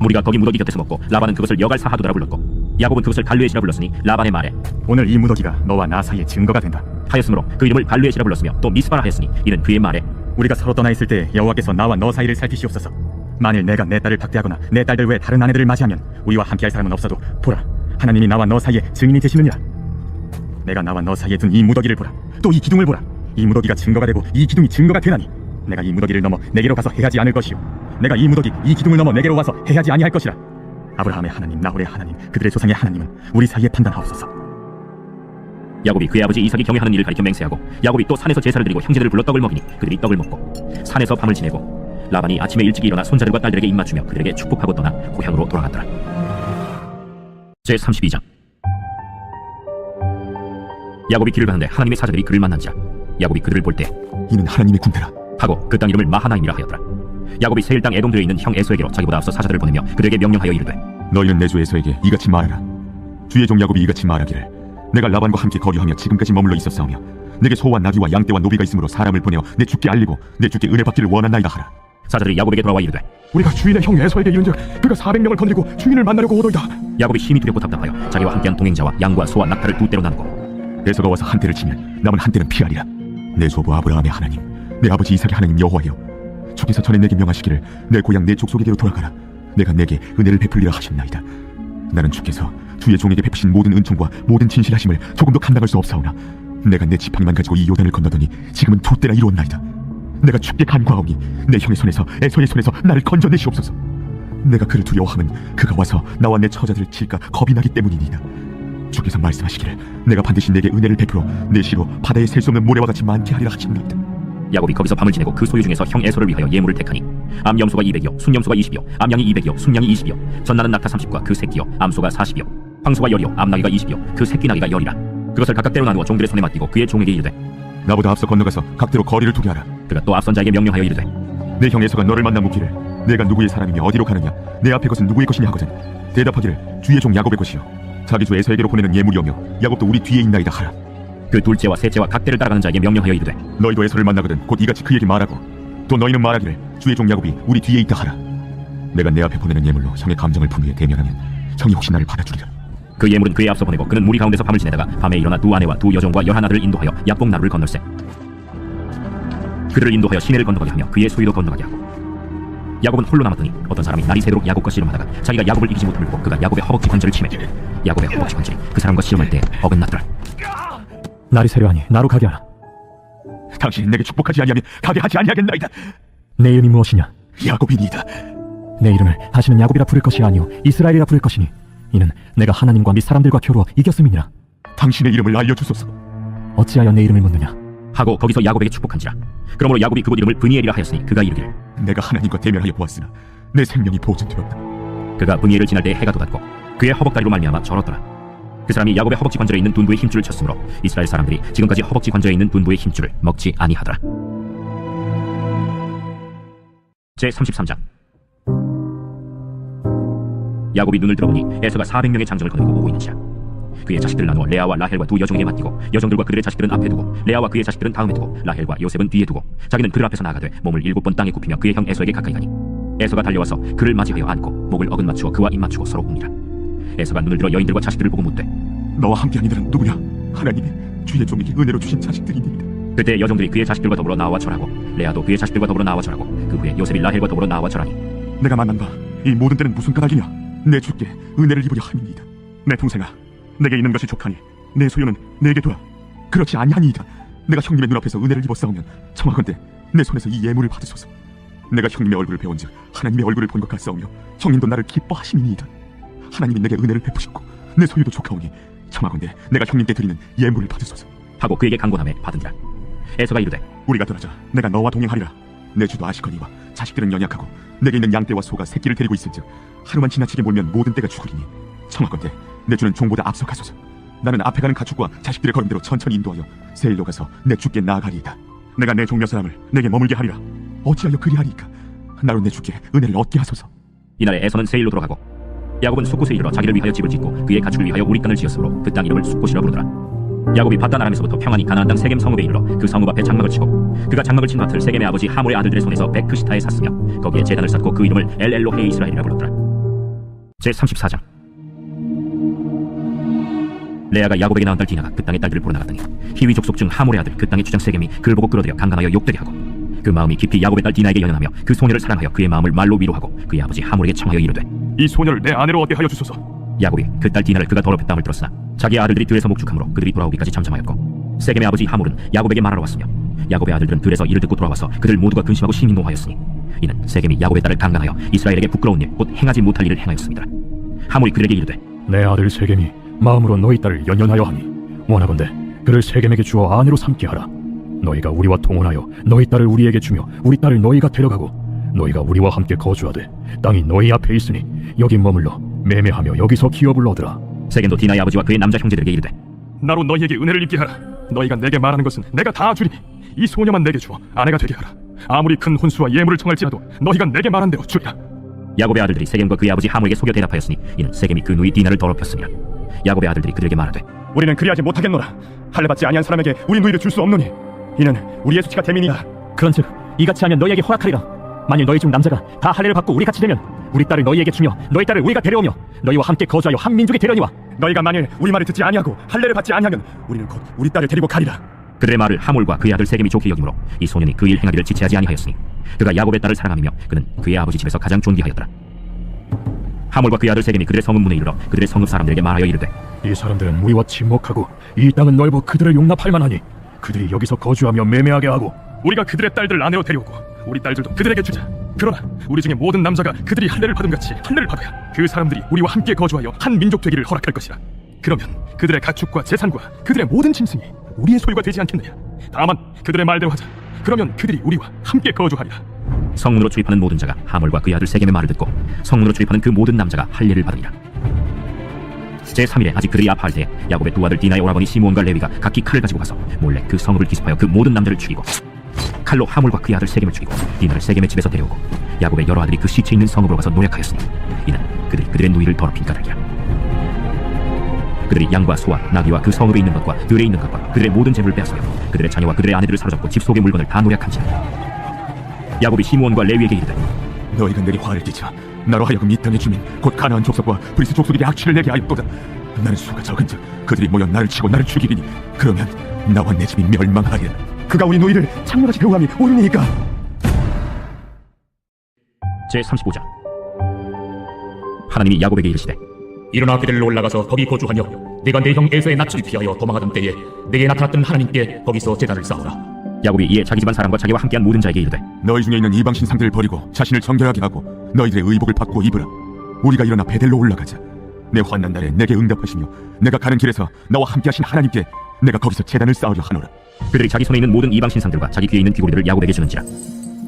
무리가 거기 무더기 곁에서 먹고 라반은 그것을 여갈 사하도다라 불렀고 야곱은 그것을 갈르에시라 불렀으니 라반의 말에 오늘 이 무더기가 너와 나 사이에 증거가 된다 하였으므로 그 이름을 갈르에시라 불렀으며 또 미스바라 하였으니 이는 그의 말에 우리가 서로 떠나 있을 때 여호와께서 나와 너 사이를 살피시옵소서. 만일 내가 내 딸을 박대하거나 내 딸들 외 다른 아내들을 맞이하면 우리와 함께할 사람은 없어도 보라 하나님이 나와 너 사이에 증인이 되시느니라. 내가 나와 너 사이에 둔 이 무더기를 보라. 또 이 기둥을 보라. 이 무더기가 증거가 되고 이 기둥이 증거가 되나니 내가 이 무더기를 넘어 내게로 가서 해하지 않을 것이요 내가 이 무더기 이 기둥을 넘어 내게로 와서 해하지 아니할 것이라. 아브라함의 하나님 나홀의 하나님 그들의 조상의 하나님은 우리 사이에 판단하옵소서. 야곱이 그의 아버지 이삭이 경외하는 일을 가리켜 맹세하고 야곱이 또 산에서 제사를 드리고 형제들을 불러 떡을 먹이니 그들이 떡을 먹고 산에서 밤을 지내고 라반이 아침에 일찍 일어나 손자들과 딸들에게 입맞추며 그들에게 축복하고 떠나 고향으로 돌아갔더라. 제32장. 야곱이 길을 가는데 하나님의 사자들이 그를 만난지라. 야곱이 그들을 볼 때 이는 하나님의 군대라 하고 그 땅 이름을 마하나임이라 하였더라. 야곱이 세일 땅 에돔들에 있는 형 에서에게로 자기보다 앞서 사자들을 보내며 그들에게 명령하여 이르되 너희는 내 주 에서에게 이같이 말하라. 주의 종 야곱이 이같이 말하기를 내가 라반과 함께 거류하며 지금까지 머물러 있었사오며 내게 소와 나귀와 양떼와 노비가 있으므로 사람을 보내어 내 주께 알리고 내 주께 은혜 받기를 원한나이다 하라. 사자들이 야곱에게 돌아와 이르되 우리가 주인의 형 에서에게 이른즉 그가 400명을 거느리고 주인을 만나려고 오더이다. 야곱이 심히 두렵고 답답하여 자기와 함께한 동행자와 양과 소와 낙타를 두 떼로 나누고 에서가 와서 한 떼를 치면 남은 한 떼는 피하리라. 내 조부 아브라함의 하나님 내 아버지 이삭의 하나님 여호와여 주께서 전에 내게 명하시기를 내 고향 내 족속에게로 돌아가라. 내가 내게 은혜를 베풀리라 하셨나이다. 나는 주께서 주의 종에게 베푸신 모든 은총과 모든 진실하심을 조금도 감당할 수 없사오나 내가 내 지팡이만 가지고 이 요단을 건너더니 지금은 두 때나 이루었나이다. 내가 주께 간구하오니 내 형의 손에서 에서의 손에서 나를 건져내시옵소서. 내가 그를 두려워하면 그가 와서 나와 내 처자들을 칠까 겁이 나기 때문이니이다. 주께서 말씀하시기를 내가 반드시 내게 은혜를 베풀어 내 시로 바다에 셀 수 없는 모래와 같이 많게 하리라 하셨나이다. 야곱이 거기서 밤을 지내고 그 소유 중에서 형 에서를 위하여 예물을 택하니 암염소가 200여 순염소가 20여 암양이 200여 순양이 20여 전나는 낙타 30과 그 새끼여 암소가 40여 황소가 10여 암나귀가 20여 그 새끼 나귀가 10이라. 그것을 각각대로 나누어 종들의 손에 맡기고 그의 종에게 이르되 나보다 앞서 건너가서 각대로 거리를 두게 하라. 그가 또 앞선 자에게 명령하여 이르되 내 형 에서가 너를 만나 묻기를 내가 누구의 사람이며 어디로 가느냐 내 앞에 것은 누구의 것이냐 하거든 대답하기를 주의 종 야곱의 것이요 자기 주 에서에게로 보내는 예물이오며 야곱도 우리 뒤에 있나이다 하라. 그 둘째와 셋째와 각대를 따라가는 자에게 명령하여 이르되 너희도 에서를 만나거든 곧 이같이 그에게 말하고 또 너희는 말하기를 주의 종 야곱이 우리 뒤에 있다 하라. 내가 내 앞에 보내는 예물로 형의 감정을 품 위에 대면하면 형이 혹시 나를 받아주리라. 그 예물은 그에 앞서 보내고 그는 무리 가운데서 밤을 지내다가 밤에 일어나 두 아내와 두 여종과 11아들을 인도하여 야복 나루를 건널세. 그들을 인도하여 시내를 건너가게 하며 그의 소유도 건너가게 하고 야곱은 홀로 남았더니 어떤 사람이 날이 새도록 야곱과 씨름하다가 자기가 야곱을 이기지 못함을 보고 그가 야곱의 허벅지 관절을 치매 야곱의 허벅지 관절이 그 사람과 씨름할 때 어긋났더라. 날이 새려하니 나로 가게 하라. 당신이 내게 축복하지 아니하면 가게 하지 아니하겠나이다. 내 이름이 무엇이냐? 야곱이니이다. 내 이름을 다시는 야곱이라 부를 것이 아니요 이스라엘이라 부를 것이니 이는 내가 하나님과 및 사람들과 겨루어 이겼음이니라. 당신의 이름을 알려주소서. 어찌하여 내 이름을 묻느냐? 하고 거기서 야곱에게 축복한지라. 그러므로 야곱이 그곳 이름을 브니엘이라 하였으니 그가 이르기를 내가 하나님과 대면하여 보았으나 내 생명이 보존되었다. 그가 브니엘을 지날 때 해가 돋았고 그의 허벅다리로 말미암아 절었더라. 그 사람이 야곱의 허벅지 관절에 있는 둔부의 힘줄을 쳤으므로 이스라엘 사람들이 지금까지 허벅지 관절에 있는 둔부의 힘줄을 먹지 아니하더라. 제33장. 야곱이 눈을 들어보니 에서가 400명의 장정을 거느리고 오고 있는지라. 그의 자식들을 나누어 레아와 라헬과 두 여종에게 맡기고 여종들과 그들의 자식들은 앞에 두고 레아와 그의 자식들은 다음에 두고 라헬과 요셉은 뒤에 두고 자기는 그들 앞에서 나아가되 몸을 7번 땅에 굽히며 그의 형 에서에게 가까이 가니 에서가 달려와서 그를 맞이하여 안고 목을 어긋 맞추어 그와 입 맞추고 서로 웃니라. 에서가 눈을 들어 여인들과 자식들을 보고 묻되 너와 함께한 이들은 누구냐? 하나님이 주의 종에게 은혜로 주신 자식들이니이다. 그때 여종들이 그의 자식들과 더불어 나와 절하고 레아도 그의 자식들과 더불어 나와 절하고 그 후에 요셉이 라헬과 더불어 나와 절하니 내가 만난 바 이 모든 때는 무슨 까닭이냐? 내 주께 은혜를 입으려 함이니이다. 내 동생아, 내게 있는 것이 족하니 내 소유는 내게 두라. 그렇지 아니하니이다. 내가 형님의 눈앞에서 은혜를 입었사오면 청하건대 내 손에서 이 예물을 받으소서. 내가 형님의 얼굴을 배운즉 하나님의 얼굴을 본 것 같사오며 형님도 나를 기뻐하심이니이다. 하나님이 내게 은혜를 베푸셨고 내 소유도 족하오니 청하건대 내가 형님께 드리는 예물을 받으소서. 하고 그에게 간구하매 받으니라. 에서가 이르되 우리가 떠나자. 내가 너와 동행하리라. 내 주도 아시거니와 자식들은 연약하고 내게 있는 양떼와 소가 새끼를 데리고 있을즉 하루만 지나치게 몰면 모든 떼가 죽으리니 청하건대 내 주는 종보다 앞서 가소서. 나는 앞에 가는 가축과 자식들의 걸음대로 천천히 인도하여 세일로 가서 내 주께 나아가리이다. 내가 내 종몇 사람을 내게 머물게 하리라. 어찌하여 그리하리이까? 나로 내 주께 은혜를 얻게 하소서. 이날에 에서는 세일로 들어가고 야곱은 숫곳에 이르러 자기를 위하여 집을 짓고 그의 가축을 위하여 우리간을 지었으므로 그 땅 이름을 숫곳이라 부르더라. 야곱이 밧단 아람에서부터 평안히 가나안 땅 세겜 성읍에 이르러 그 성읍 앞에 장막을 치고 그가 장막을 친 밭을 세겜의 아버지 하몰의 아들들의 손에서 베크시타에 샀으며 거기에 제단을 쌓고 그 이름을 엘엘로헤 이스라엘이라 불렀더라. 제34장. 레아가 야곱에게 낳은 딸 디나가 그 땅의 딸들을 보러 나갔더니 히위 족속 중 하몰의 아들 그 땅의 주장 세겜이 그를 보고 끌어들여 강간하여 욕되게 하고 그 마음이 깊이 야곱의 딸 디나에게 연연하며 그 소녀를 사랑하여 그의 마음을 말로 위로하고 그의 아버지 하몰에게 청하여 이르되 이 소녀를 내 아내로 얻게 하여 주소서. 야곱이 그 딸 디나를 그가 더럽혔다함을 들었으나 자기의 아들들이 들에서 목축함으로 그들이 돌아오기까지 잠잠하였고 세겜의 아버지 하몰은 야곱에게 말하러 왔으며 야곱의 아들들은 들에서 이를 듣고 돌아와서 그들 모두가 근심하고 심히 노하였으니 이는 세겜이 야곱의 딸을 강간하여 이스라엘에게 부끄러운 일 곧 행하지 못할 일을 행하였습니다. 하몰이 그들에게 이르되 내 아들 세겜이 마음으로 너희 딸을 연연하여 하니 원하건대 그를 세겜에게 주어 아내로 삼게 하라. 너희가 우리와 동원하여 너희 딸을 우리에게 주며 우리 딸을 너희가 데려가고 너희가 우리와 함께 거주하되 땅이 너희 앞에 있으니 여기 머물러 매매하며 여기서 기업을 얻으라. 세겜도 디나의 아버지와 그의 남자 형제들에게 이르되 나로 너희에게 은혜를 입게 하라. 너희가 내게 말하는 것은 내가 다 주리니 이 소녀만 내게 주어 아내가 되게 하라. 아무리 큰 혼수와 예물을 청할지라도 너희가 내게 말한 대로 주리라. 야곱의 아들들이 세겜과 그의 아버지 하몰에게 속여 대답하였으니 이는 세겜이 그 누이 디나를 더럽혔습니다. 야곱의 아들들이 그들에게 말하되 우리는 그리하지 못하겠노라. 할례 받지 아니한 사람에게 우리 누이를 줄 수 없노니 이는 우리의 수치가 됨이니라. 그런즉 이같이 하면 너희에게 허락하리라. 만일 너희 중 남자가 다 할례를 받고 우리 같이 되면 우리 딸을 너희에게 주며 너희 딸을 우리가 데려오며 너희와 함께 거주하여 한 민족이 되려니와 너희가 만일 우리 말을 듣지 아니하고 할례를 받지 아니하면 우리는 곧 우리 딸을 데리고 가리라. 그들의 말을 하몰과 그의 아들 세겜이 좋게 여기므로 이 소년이 그 일 행하기를 지체하지 아니하였으니 그가 야곱의 딸을 사랑하며 그는 그의 아버지 집에서 가장 존귀하였더라. 하몰과 그의 아들 세겜이 그들의 성읍 문에 이르러 그들의 성읍 사람들에게 말하여 이르되 이 사람들은 우리와 친목하고 이 땅은 넓어 그들을 용납할 만하니 그들이 여기서 거주하며 매매하게 하고 우리가 그들의 딸들 아내로 데려오고 우리 딸들도 그들에게 주자. 그러나 우리 중에 모든 남자가 그들이 할례를 받은 같이 할례를 받아야 그 사람들이 우리와 함께 거주하여 한 민족 되기를 허락할 것이라. 그러면 그들의 가축과 재산과 그들의 모든 짐승이 우리의 소유가 되지 않겠느냐. 다만 그들의 말대로 하자. 그러면 그들이 우리와 함께 거주하리라. 성문으로 출입하는 모든 자가 하몰과 그의 아들 세겜의 말을 듣고 성문으로 출입하는 그 모든 남자가 할례를 받으리라. 제3일에 아직 그들이 아파할 때에 야곱의 두 아들 디나의 오라버니 시므온과 레위가 각기 칼을 가지고 가서 몰래 그 성읍을 기습하여 그 모든 남자를 죽이고 칼로 하몰과 그의 아들 세겜을 죽이고 디나를 세겜의 집에서 데려오고 야곱의 여러 아들이 그 시체 있는 성읍으로 가서 노략하였으니 이는 그들이 그들의 누이를 더럽힌 까닭이라. 그들이 양과 소와 나귀와 그 성읍에 있는 것과 들에 있는 것과 그들의 모든 재물을 빼앗으며 그들의 자녀와 그들의 아내들을 사로잡고 집 속의 물건을 다 노략한지라. 야곱이 시므온과 레위에게 이르되 너희가 내게 화를 끼쳐 나로 하여금 이 땅의 주민 곧 가나안 족속과 브리스 족속에게 악취를 내게 하였도다. 나는 수가 적은즉 그들이 모여 나를 치고 나를 죽이리니 그러면 나와 내 집이 멸망하리라. 그가 우리 누이를 창녀같이 배웅함이 옳으니까. 제35장. 하나님이 야곱에게 이르시되 일어나 베델로 올라가서 거기 거주하며 네가 내 형 에서의 낯을 피하여 도망하던 때에 내게 나타났던 하나님께 거기서 제단을 쌓으라. 야곱이 이에 자기 집안 사람과 자기와 함께한 모든 자에게 이르되 너희 중에 있는 이방 신상들을 버리고 자신을 정결하게 하고 너희들의 의복을 받고 입으라. 우리가 일어나 베델로 올라가자. 내 환난 날에 내게 응답하시며 내가 가는 길에서 나와 함께하신 하나님께 내가 거기서 제단을 쌓으려 하노라. 그들이 자기 손에 있는 모든 이방 신상들과 자기 귀에 있는 귀고리들을 야곱에게 주는지라.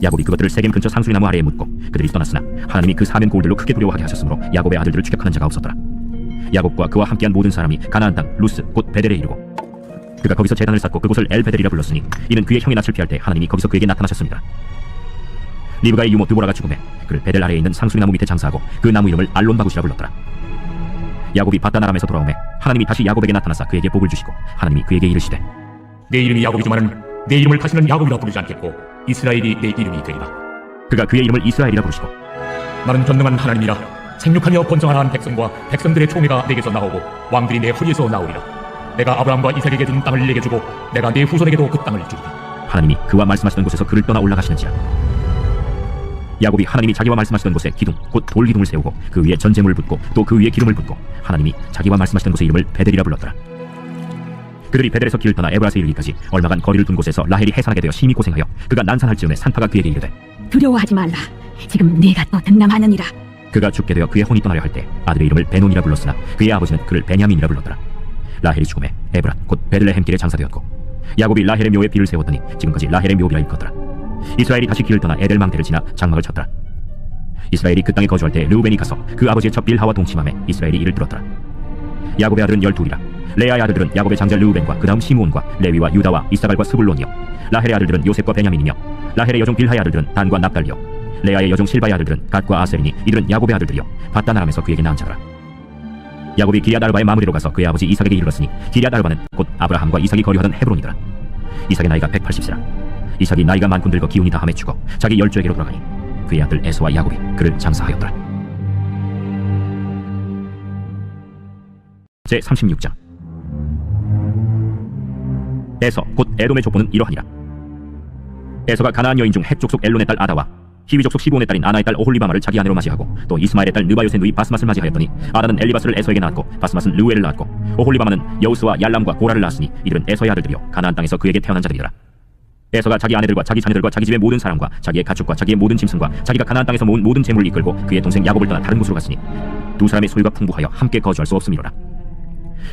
야곱이 그것들을 세겜 근처 상수리나무 아래에 묻고 그들이 떠났으나 하나님이 그 사면 고울들로 크게 두려워하게 하셨으므로 야곱의 아들들을 추격하는 자가 없었더라. 야곱과 그와 함께한 모든 사람이 가나안 땅 루스 곧 베델에 이르고 그가 거기서 제단을 쌓고 그곳을 엘베델이라 불렀으니 이는 그의 형이 낯을 피할 때 하나님이 거기서 그에게 나타나셨습니다. 리브가의 유모 드보라가 죽음에 그를 베델 아래에 있는 상수리나무 밑에 장사하고 그 나무 이름을 알론바굿이라 불렀더라. 야곱이 바단 아람에서 돌아오매 하나님이 다시 야곱에게 나타나사 그에게 복을 주시고 하나님이 그에게 이르시되 내 이름이 야곱이지만은 내 이름을 다시는 야곱이라 부르지 않겠고 이스라엘이 내 이름이 되리라. 그가 그의 이름을 이스라엘이라 부르시고 나는 전능한 하나님이라. 생육하며 번성하라 한 백성과 백성들의 총회가 내게서 나오고 왕들이 내 허리에서 나오리라. 내가 아브라함과 이삭에게 준 땅을 내게 주고 내가 내 후손에게도 그 땅을 주리라. 하나님이 그와 말씀하시던 곳에서 그를 떠나 올라가시는지라. 야곱이 하나님이 자기와 말씀하시던 곳에 기둥 곧 돌기둥을 세우고 그 위에 전제물을 붓고 또 그 위에 기름을 붓고 하나님이 자기와 말씀하시던 곳의 이름을 베델이라 불렀더라. 그들이 베델에서 길을 떠나 에브라스에 이르기까지 얼마간 거리를 둔 곳에서 라헬이 해산하게 되어 심히 고생하여 그가 난산할 즈음에 산파가 그에게 이르되 두려워하지 말라. 지금 네가 또 등남하느니라. 그가 죽게 되어 그의 혼이 떠나려 할 때 아들의 이름을 베논이라 불렀으나 그의 아버지는 그를 베냐민이라 불렀더라. 라헬이 죽음에 에브랏 곧 베들레헴 길에 장사되었고 야곱이 라헬의 묘에 비를 세웠더니 지금까지 라헬의 묘비라 일컫더라. 이스라엘이 다시 길을 떠나 에델망대를 지나 장막을 쳤더라. 이스라엘이 그 땅에 거주할 때 르우벤이 가서 그 아버지의 첩 빌하와 동침함에 이스라엘이 이를 들었더라. 야곱의 아들은 12이라. 레아의 아들들은 야곱의 장자 르우벤과 그 다음 시므온과 레위와 유다와 이사갈과 스불론이요 라헬의 아들들은 요셉과 베냐민이며 라헬의 여종 빌하의 아들들은 단과 납달리요 레아의 여종 실바의 아들들은 갓과 아셀이니 이들은 야곱의 아들들이요 바단 아람에서 그에게 낳은 자더라. 야곱이 기럇 아르바의 마무리로 가서 그의 아버지 이삭에게 이르렀으니 기럇 아르바는 곧 아브라함과 이삭이 거류하던 헤브론이더라. 이삭의 나이가 180세라. 이삭이 나이가 많고 늙어 기운이 다함에 죽어 자기 열조에게로 돌아가니 그의 아들 에서와 야곱이 그를 장사하였더라. 제36장. 에서 곧 에돔의 족보는 이러하니라. 에서가 가나안 여인 중 헷 족속 엘론의 딸 아다와 히위 족속 시브온의 딸인 아나의 딸 오홀리바마를 자기 아내로 맞이하고 또 이스마엘의 딸 느바요의 누이 바스맛을 맞이하였더니 아다는 엘리바스를 에서에게 낳았고 바스맛은 르우엘을 낳았고 오홀리바마는 여우스와 얄람과 고라를 낳았으니 이들은 에서의 아들들이요 가나안 땅에서 그에게 태어난 자들이라. 에서가 자기 아내들과 자기 자녀들과 자기 집의 모든 사람과 자기의 가축과 자기의 모든 짐승과 자기가 가나안 땅에서 모은 모든 재물을 이끌고 그의 동생 야곱을 떠나 다른 곳으로 갔으니 두 사람의 소유가 풍부하여 함께 거주할 수 없음이로라.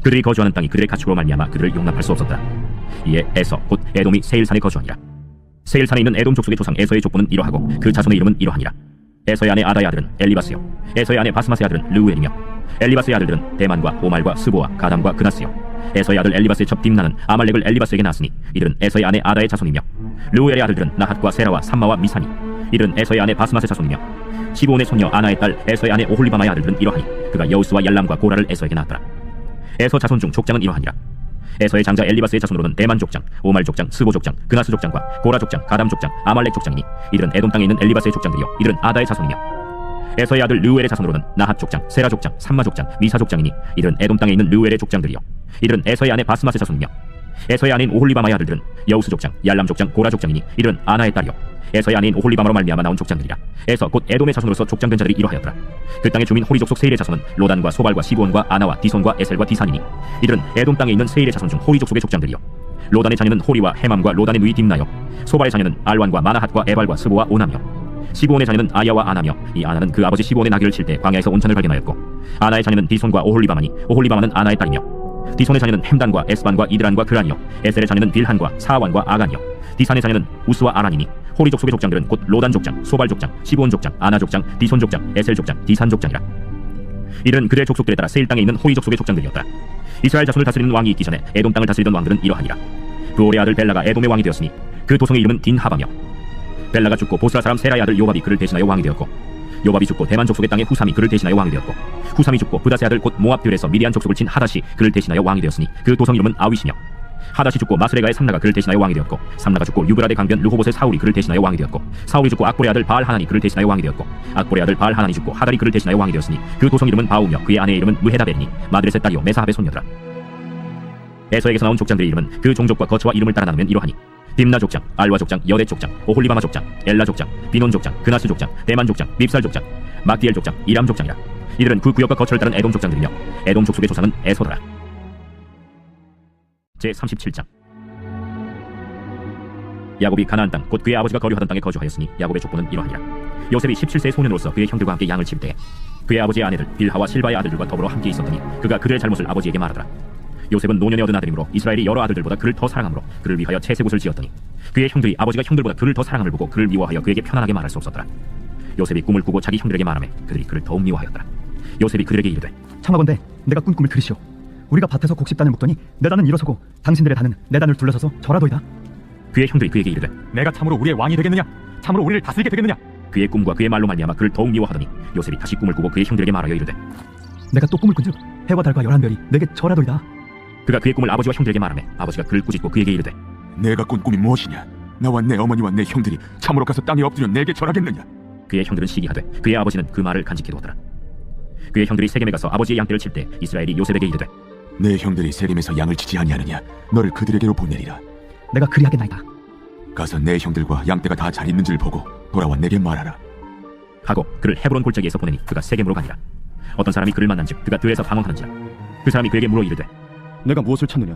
그들이 거주하는 땅이 그들의 가축으로 말미암아 그들을 용납할 수 없었다. 이에 에서 곧 에돔이 세일산에 거주하니라. 세일산에 있는 에돔 족속의 조상 에서의 족보는 이러하고 그 자손의 이름은 이러하니라. 에서의 아내 아다의 아들은 엘리바스요 에서의 아내 바스맛의 아들은 르우엘이며 엘리바스의 아들들은 대만과 오말과 스보와 가담과 그나스요 에서의 아들 엘리바스의 첩 딥나는 아말렉을 엘리바스에게 낳았으니 이들은 에서의 아내 아다의 자손이며 르우엘의 아들들은 나핫과 세라와 삼마와 미사니 이들은 에서의 아내 바스맛의 자손이며 시브온의 손녀 아나의 딸 에서의 아내 오홀리바마의 아들들은 이러하니 그가 여우스와 얄람과 고라를 에서에게 낳았더라. 에서 자손 중 족장은 이러하니라. 에서의 장자 엘리바스의 자손으로는 대만 족장, 오말 족장, 스보 족장, 그나스 족장과 고라 족장, 가담 족장, 아말렉 족장이니 이들은 에돔 땅에 있는 엘리바스의 족장들이요 이들은 아다의 자손이며 에서의 아들 르우엘의 자손으로는 나핫 족장, 세라 족장, 삼마 족장, 미사 족장이니 이들은 에돔 땅에 있는 르우엘의 족장들이요 이들은 에서의 아내 바스맛의 자손이며 에서의 아내인 오홀리바마의 아들들은 여우스 족장, 얄람 족장, 고라 족장이니 이들은 아나의 딸이요 에서의 아내인 오홀리바마로 말미암아 나온 족장들이라. 에서 곧 에돔의 자손으로서 족장된 자들이 이러하였더라. 그 땅의 주민 호리 족속 세일의 자손은 로단과 소발과 시브온과 아나와 디손과 에셀과 디산이니 이들은 에돔 땅에 있는 세일의 자손 중 호리 족속의 족장들이요 로단의 자녀는 호리와 헤맘과 로단의 누이 딥나요 소발의 자녀는 알완과 마나핫과 에발과 스보와 오나며 시브온의 자녀는 아야와 아나며 이 아나는 그 아버지 시브온의 나귀를 칠 때 광야에서 온천을 발견하였고 아나의 자녀는 디손과 오홀리바마니 오홀리바마는 아나의 딸이며 디손의 자녀는 햄단과 에스반과 이드란과 그란이요 에셀의 자녀는 빌한과 사완과 아간이요 디산의 자녀는 우스와 아란이니 호리 족속의 족장들은 곧 로단 족장, 소발 족장, 시브온 족장, 아나 족장, 디손 족장, 에셀 족장, 디산 족장이라. 이는 그들의 족속들에 따라 세일 땅에 있는 호리 족속의 족장들이었다. 이스라엘 자손을 다스리는 왕이 있기 전에 에돔 땅을 다스리던 왕들은 이러하니라. 부올의 아들 벨라가 에돔의 왕이 되었으니 그 도성의 이름은 딘하바며 벨라가 죽고 보스라 사람 세라의 아들 요밥이 그를 대신하여 왕이 되었고 요밥이 죽고 대만 족속의 땅에 후삼이 그를 대신하여 왕이 되었고 후삼이 죽고 브다스의 아들 곧 모압 들에서 미디안 족속을 친 하닷이 그를 대신하여 왕이 되었으니 그 도성 이름은 아윗이며 하닷이 죽고 마스레가의 삼라가 그를 대신하여 왕이 되었고, 삼라가 죽고 유브라데 강변 르호봇의 사울이 그를 대신하여 왕이 되었고, 사울이 죽고 악볼의 아들 바알 하난이 그를 대신하여 왕이 되었고, 악볼의 아들 바알 하난이 죽고 하달이 그를 대신하여 왕이 되었으니 그 도성 이름은 바우며 그의 아내의 이름은 무헤다벨이니 마드레셋 딸이요 메사합의 손녀더라. 에서에게서 나온 족장들의 이름은 그 종족과 거처와 이름을 따라 나누면 이러하니: 딥나 족장, 알와 족장, 여대 족장, 오홀리바마 족장, 엘라 족장, 비논 족장, 그나스 족장, 대만 족장, 밉살 족장, 막디엘 족장, 이람 족장이라. 이들은 그 구역과 거처를 따른 에돔 족장들이며 에돔 족속의 조상은 에서더라. 제37장. 야곱이 가나안 땅 곧 그의 아버지가 거류하던 땅에 거주하였으니 야곱의 족보는 이러하니라. 요셉이 17세의 소년으로서 그의 형들과 함께 양을 칠 때에 그의 아버지의 아내들 빌하와 실바의 아들들과 더불어 함께 있었더니 그가 그들의 잘못을 아버지에게 말하더라. 요셉은 노년에 얻은 아들이므로 이스라엘이 여러 아들들보다 그를 더 사랑하므로 그를 위하여 채색옷을 지었더니 그의 형들이 아버지가 형들보다 그를 더 사랑함을 보고 그를 미워하여 그에게 편안하게 말할 수 없었더라. 요셉이 꿈을 꾸고 자기 형들에게 말하매 그들이 그를 더욱 미워하였더라. 요셉이 그들에게 이르되: 청하건대 내가 꾼 꿈을 들으시오. 우리가 밭에서 곡식단을 묶더니 내 단은 일어서고 당신들의 단은 내 단을 둘러서서 절하도이다. 그의 형들이 그에게 이르되: 내가 참으로 우리의 왕이 되겠느냐? 참으로 우리를 다스리게 되겠느냐? 그의 꿈과 그의 말로 말미암아 그를 더욱 미워하더니 요셉이 다시 꿈을 꾸고 그의 형들에게 말하여 이르되: 내가 또 꿈을 꾼즉 해와 달과 열한 별이 내게 절하도이다. 그가 그의 꿈을 아버지와 형들에게 말하매 아버지가 그를 꾸짖고 그에게 이르되: 내가 꾼 꿈이 무엇이냐? 나와 내 어머니와 내 형들이 참으로 가서 땅에 엎드려 내게 절하겠느냐? 그의 형들은 시기하되 그의 아버지는 그 말을 간직해 두었더라. 그의 형들이 세겜에 가서 아버지의 양떼를 칠 때 이스라엘이 요셉에게 이르되: 내 형들이 세겜에서 양을 치지 아니하느냐? 너를 그들에게로 보내리라. 내가 그리하겠나이다. 가서 내 형들과 양떼가 다 잘 있는지를 보고 돌아와 내게 말하라. 하고 그를 헤브론 골짜기에서 보내니 그가 세겜으로 가니라. 어떤 사람이 그를 만난즉 그가 들에서 방황하는지라. 그 사람이 그에게 물어 이르되: 내가 무엇을 찾느냐?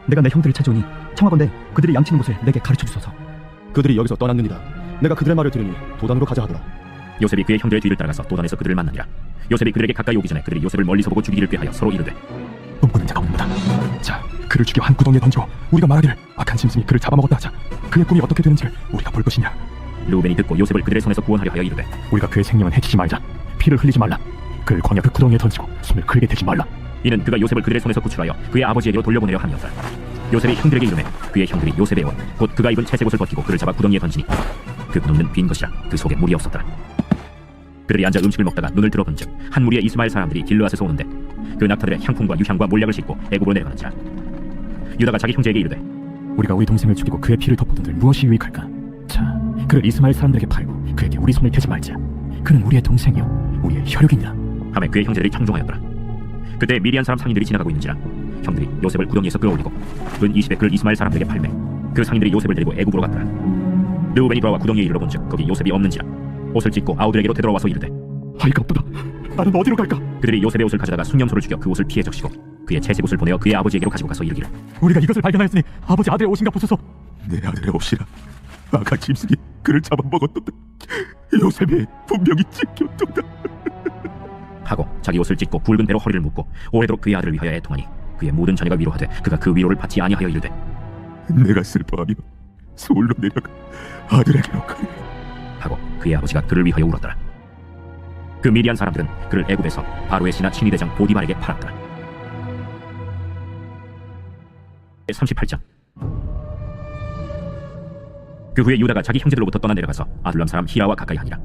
내가 내 형들을 찾으오니 청하건대 그들이 양치는 곳을 내게 가르쳐 주소서. 그들이 여기서 떠났느니라. 내가 그들의 말을 들으니 도단으로 가자 하더라. 요셉이 그의 형들의 뒤를 따라가서 도단에서 그들을 만나니라. 요셉이 그들에게 가까이 오기 전에 그들이 요셉을 멀리서 보고 죽이기를 꾀하여 서로 이르되: 꿈꾸는 자가 없는다. 자, 그를 죽여 한 구덩이에 던지고 우리가 말하기를 악한 짐승이 그를 잡아먹었다 하자. 그의 꿈이 어떻게 되는지를 우리가 볼 것이냐? 르우벤이 듣고 요셉을 그들의 손에서 구원하려 하여 이르되: 우리가 그의 생명은 해치지 말자. 피를 흘리지 말라. 그를 광야 그 구덩이에 던지고 손을 그에게 대지 말라. 이는 그가 요셉을 그들의 손에서 구출하여 그의 아버지에게로 돌려보내려 함이었다. 요셉이 형들에게 이르매 그의 형들이 요셉의 옷 곧 그가 입은 채색옷을 벗기고 그를 잡아 구덩이에 던지니 그 구덩이는 빈 것이라 그 속에 물이 없었더라. 그들이 앉아 음식을 먹다가 눈을 들어본즉 한 무리의 이스마엘 사람들이 길르앗에서 오는데 그 낙타들의 향품과 유향과 몰약을 싣고 애굽으로 내려가는지라. 유다가 자기 형제에게 이르되: 우리가 우리 동생을 죽이고 그의 피를 덮어둔들 무엇이 유익할까? 자, 그를 이스마엘 사람들에게 팔고 그에게 우리 손을 대지 말자. 그는 우리의 동생이요 우리의 혈육이니라. 하매 그의 형제들이 청종하였더라. 그때 미디안 사람 상인들이 지나가고 있는지라 형들이 요셉을 구덩이에서 끌어올리고 은 20에 그를 이스마엘 사람들에게 팔매 그 상인들이 요셉을 데리고 애굽으로 갔더라. 르우벤이 돌아와 구덩이에 이르러본즉 거기 요셉이 없는지라 옷을 찢고 아우들에게로 되돌아와서 이르되: 아이가 없도다. 나는 어디로 갈까? 그들이 요셉의 옷을 가져다가 순념소를 죽여 그 옷을 피해 적시고 그의 채색옷을 보내어 그의 아버지에게로 가지고 가서 이르기를: 우리가 이것을 발견하였으니 아버지 아들의 옷인가 보소서. 내 아들의 옷이라. 악한 짐승이 그를 잡아먹었도다. 요셉이 분명히 찢겼도다. 하고 자기 옷을 찢고 굵은 배로 허리를 묶고 오래도록 그의 아들을 위하여 애통하니 그의 모든 자녀가 위로하되 그가 그 위로를 받지 아니하여 이르되: 내가 슬퍼하며 서울로 내려가 아들에게로 가리. 하고 그의 아버지가 그를 위하여 울었더라. 그 미디안 사람들은 그를 애굽에서 바로의 신하 친위대장 보디발에게 팔았더라. 38장. 그 후에 유다가 자기 형제들로부터 떠나 내려가서 아둘람 사람 히라와 가까이 하니라.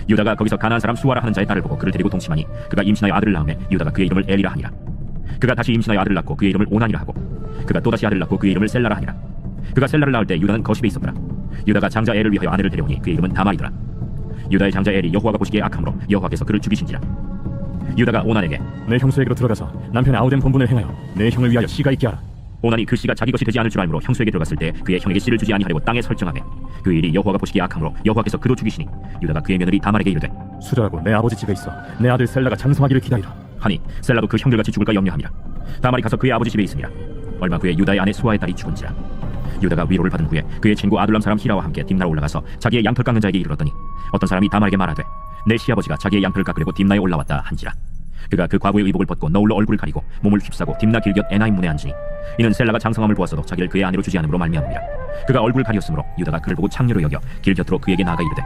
유다가 거기서 가나안 사람 수아라 하는 자의 딸을 보고 그를 데리고 동침하니 그가 임신하여 아들을 낳음에 유다가 그의 이름을 엘이라 하니라. 그가 다시 임신하여 아들을 낳고 그의 이름을 오난이라 하고 그가 또다시 아들을 낳고 그의 이름을 셀라라 하니라. 그가 셀라를 낳을 때 유다는 거십에 있었더라. 유다가 장자 엘을 위하여 아내를 데려오니 그의 이름은 다말이더라. 유다의 장자 엘이 여호와가 보시기에 악함으로 여호와께서 그를 죽이신지라. 유다가 오난에게: 내 형수에게로 들어가서 남편의 아우된 본분을 행하여 내 형을 위하여 씨가 있게 하라. 오난이 그 씨가 자기 것이 되지 않을 줄 알므로 형수에게 들어갔을 때 그의 형에게 씨를 주지 아니하려고 땅에 설정하매 그 일이 여호와가 보시기에 악함으로 여호와께서 그도 죽이시니 유다가 그의 며느리 다말에게 이르되: 수절하고 내 아버지 집에 있어 내 아들 셀라가 장성하기를 기다리라. 하니 셀라도 그 형들같이 죽을까 염려함이라. 다말이 가서 그의 아버지 집에 있으니라. 얼마 후에 유다의 아내 수아의 딸이 죽은지라. 유다가 위로를 받은 후에 그의 친구 아둘람 사람 히라와 함께 딥나로 올라가서 자기의 양털 깎는 자에게 이르렀더니 어떤 사람이 다말에게 말하되: 내 시아버지가 자기의 양털을 깎으려고 딥나에 올라왔다 한지라. 그가 그 과부의 의복을 벗고 너울로 얼굴을 가리고 몸을 휩싸고 딥나 길곁 에나임 문에 앉으니 이는 셀라가 장성함을 보았어도 자기를 그의 아내로 주지 않음으로 말미암음이라. 그가 얼굴을 가리었으므로 유다가 그를 보고 창녀로 여겨 길 곁으로 그에게 나아가 이르되: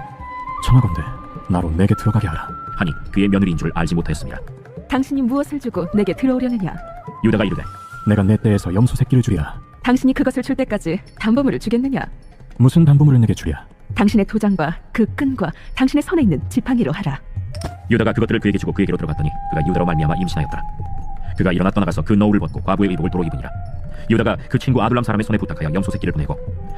청하건대 나로 내게 들어가게 하라. 하니 그의 며느리인 줄 알지 못하였습니다. 당신이 무엇을 주고 내게 들어오려느냐? 유다가 이르되: 내가 내 떼에서 염소 새끼를 주랴. 당신이 그것을 줄 때까지 담보물을 주겠느냐? 무슨 담보물을 내게 주랴? 당신의 도장과 그 끈과 당신의 손에 있는 지팡이로 하라. 유다가 그것들을 그에게 주고 그에게로 들어갔더니 그가 유다로 말미암아 임신하였더라. 그가 일어나 떠나가서 그 너울을 벗고 과부의 의복을 도로 입으니라. 유다가 그 친구 아둘람 사람의 손에 부탁하여 염소 새끼를 보내고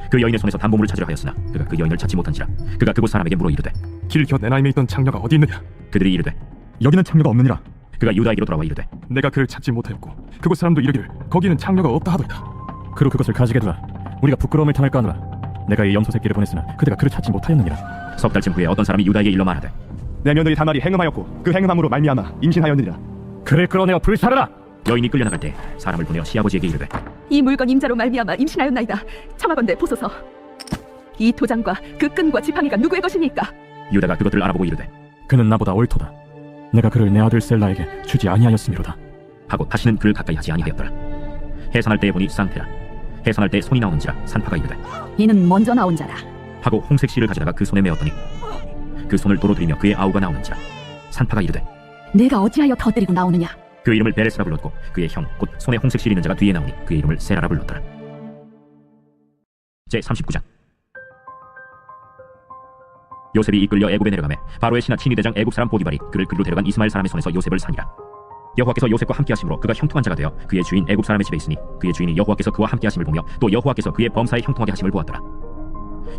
그 여인의 손에서 담보물을 찾으려 하였으나 그가 그 여인을 찾지 못한지라. 그가 그곳 사람에게 물어 이르되 길 곁 에나임에 있던 창녀가 어디 있느냐? 그들이 이르되 여기는 창녀가 없느니라. 그가 유다에게로 돌아와 이르되 내가 그를 찾지 못하였고 그곳 사람도 이르기를 거기는 창녀가 없다 하더이다. 그로 그것을 가지게 두라. 우리가 부끄러움을 당할까 하노라. 내가 이 염소 새끼를 보냈으나 그대가 그를 찾지 못하였느니라. 석 달쯤 후에 어떤 사람이 유다에게 일러 말하되 내 며느리 다말이 행음하였고 그 행음함으로 말미암아 임신하였느니라. 그를 끌어내어 불사르라. 여인이 끌려나갈 때 사람을 보내어 시아버지에게 이르되 이 물건 임자로 말미암아 임신하였나이다. 청하건대 보소서. 이 도장과 그 끈과 지팡이가 누구의 것입니까? 유다가 그것들을 알아보고 이르되 그는 나보다 옳도다. 내가 그를 내 아들 셀라에게 주지 아니하였음이로다. 하고 다시는 그를 가까이 하지 아니하였더라. 해산할 때에 보니 쌍태라. 해산할 때 손이 나오는지라 산파가 이르되 이는 먼저 나온 자라. 하고 홍색 실을 가져다가 그 손에 메었더니 그 손을 도로 들이며 그의 아우가 나오는지라. 산파가 이르되 내가 어찌하여 터뜨리고 나오느냐? 그 이름을 베레스라 불렀고 그의 형 곧 손에 홍색 실 있는 자가 뒤에 나오니 그의 이름을 세라라 불렀더라. 제 39장. 요셉이 이끌려 애굽에 내려가매 바로의 신하 친위 대장 애굽 사람 보디발이 그를 그리로 데려간 이스마엘 사람의 손에서 요셉을 사니라. 여호와께서 요셉과 함께하심으로 그가 형통한 자가 되어 그의 주인 애굽 사람의 집에 있으니 그의 주인이 여호와께서 그와 함께하심을 보며 또 여호와께서 그의 범사에 형통하게 하심을 보았더라.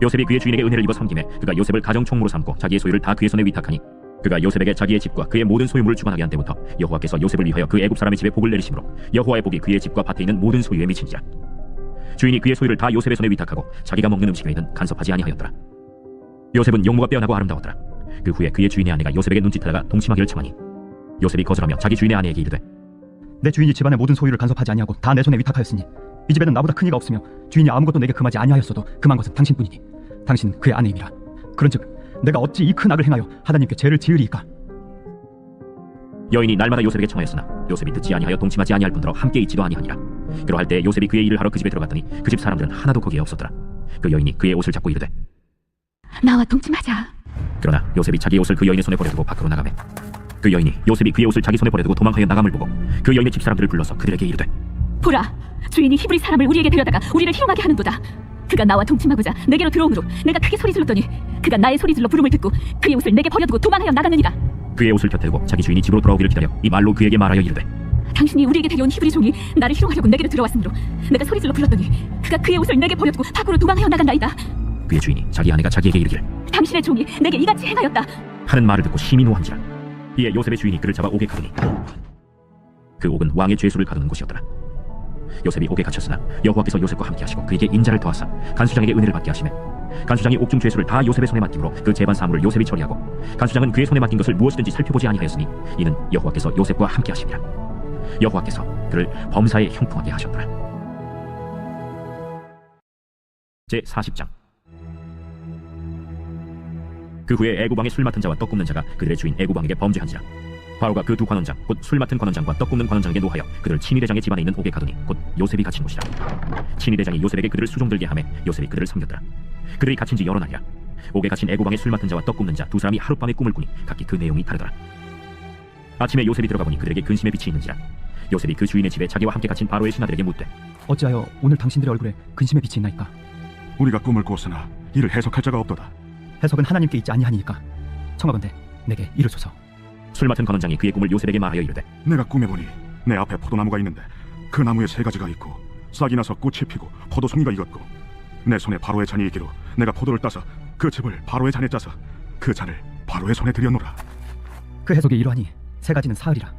요셉이 그의 주인에게 은혜를 입어 섬김에 그가 요셉을 가정 총무로 삼고 자기의 소유를 다 그의 손에 위탁하니 그가 요셉에게 자기의 집과 그의 모든 소유물을 주관하게 한 때부터 여호와께서 요셉을 위하여 그 애굽 사람의 집에 복을 내리심으로 여호와의 복이 그의 집과 밭에 있는 모든 소유에 미친지라. 주인이 그의 소유를 다 요셉의 손에 위탁하고 자기가 먹는 음식에는 간섭하지 아니하였더라. 요셉은 용모가 빼어나고 아름다웠더라. 그 후에 그의 주인의 아내가 요셉에게 눈짓하다가 동침하기를 청하니 요셉이 거절하며 자기 주인의 아내에게 이르되 내 주인이 집안의 모든 소유를 간섭하지 아니하고 다 내 손에 위탁하였으니 이 집에는 나보다 큰 이가 없으며 주인이 아무것도 내게 금하지 아니하였어도 금한 것은 당신뿐이니 당신 그의 아내임이라. 그런즉 내가 어찌 이 큰 악을 행하여 하나님께 죄를 지으리이까? 여인이 날마다 요셉에게 청하였으나 요셉이 듣지 아니하여 동침하지 아니할 뿐더러 함께 있지도 아니하니라. 그러할 때 요셉이 그의 일을 하러 그 집에 들어갔더니 그 집 사람들은 하나도 거기에 없었더라. 그 여인이 그의 옷을 잡고 이르되 나와 동침하자. 그러나 요셉이 자기의 옷을 그 여인의 손에 버려두고 밖으로 나가매 그 여인이 요셉이 그의 옷을 자기 손에 버려두고 도망하여 나감을 보고 그 여인의 집 사람들을 불러서 그들에게 이르되 보라, 주인이 히브리 사람을 우리에게 데려다가 우리를 희롱하게 하는도다. 그가 나와 동침하고자 내게로 들어오므로 내가 크게 소리 질렀더니 그가 나의 소리 질러 부름을 듣고 그의 옷을 내게 버려두고 도망하여 나갔느니라. 그의 옷을 곁에 두고 자기 주인이 집으로 돌아오기를 기다려 이 말로 그에게 말하여 이르되 당신이 우리에게 데려온 히브리 종이 나를 희롱하려고 내게로 들어왔으므로 내가 소리 질러 불렀더니 그가 그의 옷을 내게 버려두고 밖으로 도망하여 나간다이다. 그의 주인이 자기 아내가 자기에게 이르기를 당신의 종이 내게 이같이 행하였다 하는 말을 듣고 심히 노한지라. 이에 요셉의 주인이 그를 잡아 옥에 가두니 그 옥은 왕의 죄수를 가두는 곳이었더라. 요셉이 옥에 갇혔으나 여호와께서 요셉과 함께 하시고 그에게 인자를 더하사 간수장에게 은혜를 받게 하시매 간수장이 옥중 죄수를 다 요셉의 손에 맡김으로 그 재반 사물을 요셉이 처리하고 간수장은 그의 손에 맡긴 것을 무엇이든지 살펴보지 아니하였으니 이는 여호와께서 요셉과 함께 하심이라. 여호와께서 그를 범사에 형통하게 하셨더라. 제 40장. 그 후에 애굽 왕의 술 맡은 자와 떡 굽는 자가 그들의 주인 애굽 왕에게 범죄한지라. 바로가 그 두 관원장 곧 술 맡은 관원장과 떡 굽는 관원장에게 노하여 그들을 친위 대장의 집안에 있는 옥에 가두니 곧 요셉이 갇힌 곳이라. 친위 대장이 요셉에게 그들을 수종들게 하매 요셉이 그들을 섬겼더라. 그들이 갇힌 지 여러 날이라. 옥에 갇힌 애굽 왕의 술 맡은 자와 떡 굽는 자 두 사람이 하룻밤에 꿈을 꾸니 각기 그 내용이 다르더라. 아침에 요셉이 들어가 보니 그들에게 근심의 빛이 있는지라. 요셉이 그 주인의 집에 자기와 함께 갇힌 바로의 신하들에게 묻되 어찌하여 오늘 당신들의 얼굴에 근심의 빛이 있나이까? 우리가 꿈을 꿨으나 이를 해석할 자가 없도다. 해석은 하나님께 있지 아니하니까 청하건대 내게 이르소서. 술 맡은 관원장이 그의 꿈을 요셉에게 말하여 이르되 내가 꿈에 보니 내 앞에 포도나무가 있는데 그 나무에 세 가지가 있고 싹이 나서 꽃이 피고 포도송이가 익었고 내 손에 바로의 잔이 있기로 내가 포도를 따서 그 즙을 바로의 잔에 짜서 그 잔을 바로의 손에 들여놓으라. 그 해석이 이러하니 세 가지는 사흘이라.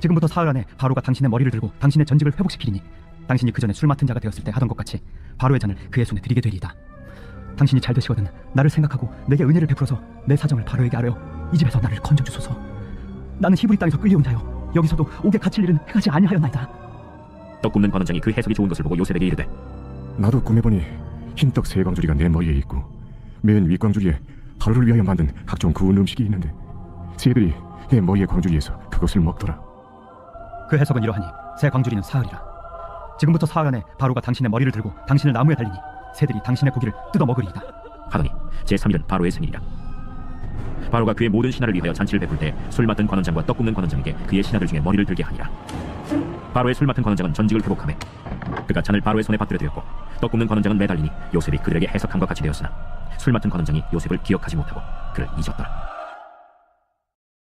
지금부터 사흘 안에 바로가 당신의 머리를 들고 당신의 전직을 회복시키리니 당신이 그 전에 술 맡은 자가 되었을 때 하던 것 같이 바로의 잔을 그의 손에 드리게 되리이다. 당신이 잘 되시거든 나를 생각하고 내게 은혜를 베풀어서 내 사정을 바로에게 아뢰어 이 집에서 나를 건져주소서. 나는 히브리 땅에서 끌려온 자요 여기서도 옥에 갇힐 일은 행하지 아니하였나이다. 떡 굽는 관원장이 그 해석이 좋은 것을 보고 요셉에게 이르되 나도 꿈에 보니 흰떡 세 광주리가 내 머리에 있고 맨 윗광주리에 하루를 위하여 만든 각종 구운 음식이 있는데 새들이 내 머리의 광주리에서 그것을 먹더라. 그 해석은 이러하니 새 광주리는 사흘이라. 지금부터 사흘 안에 바로가 당신의 머리를 들고 당신을 나무에 달리니 새들이 당신의 고기를 뜯어 먹으리이다. 하더니 제 3일은 바로의 생일이라. 바로가 그의 모든 신하를 위하여 잔치를 베풀 때 술 맡은 관원장과 떡 굽는 관원장에게 그의 신하들 중에 머리를 들게 하니라. 바로의 술 맡은 관원장은 전직을 회복하매 그가 잔을 바로의 손에 받들어 드렸고 떡 굽는 관원장은 매달리니 요셉이 그들에게 해석함과 같이 되었으나 술 맡은 관원장이 요셉을 기억하지 못하고 그를 잊었더라.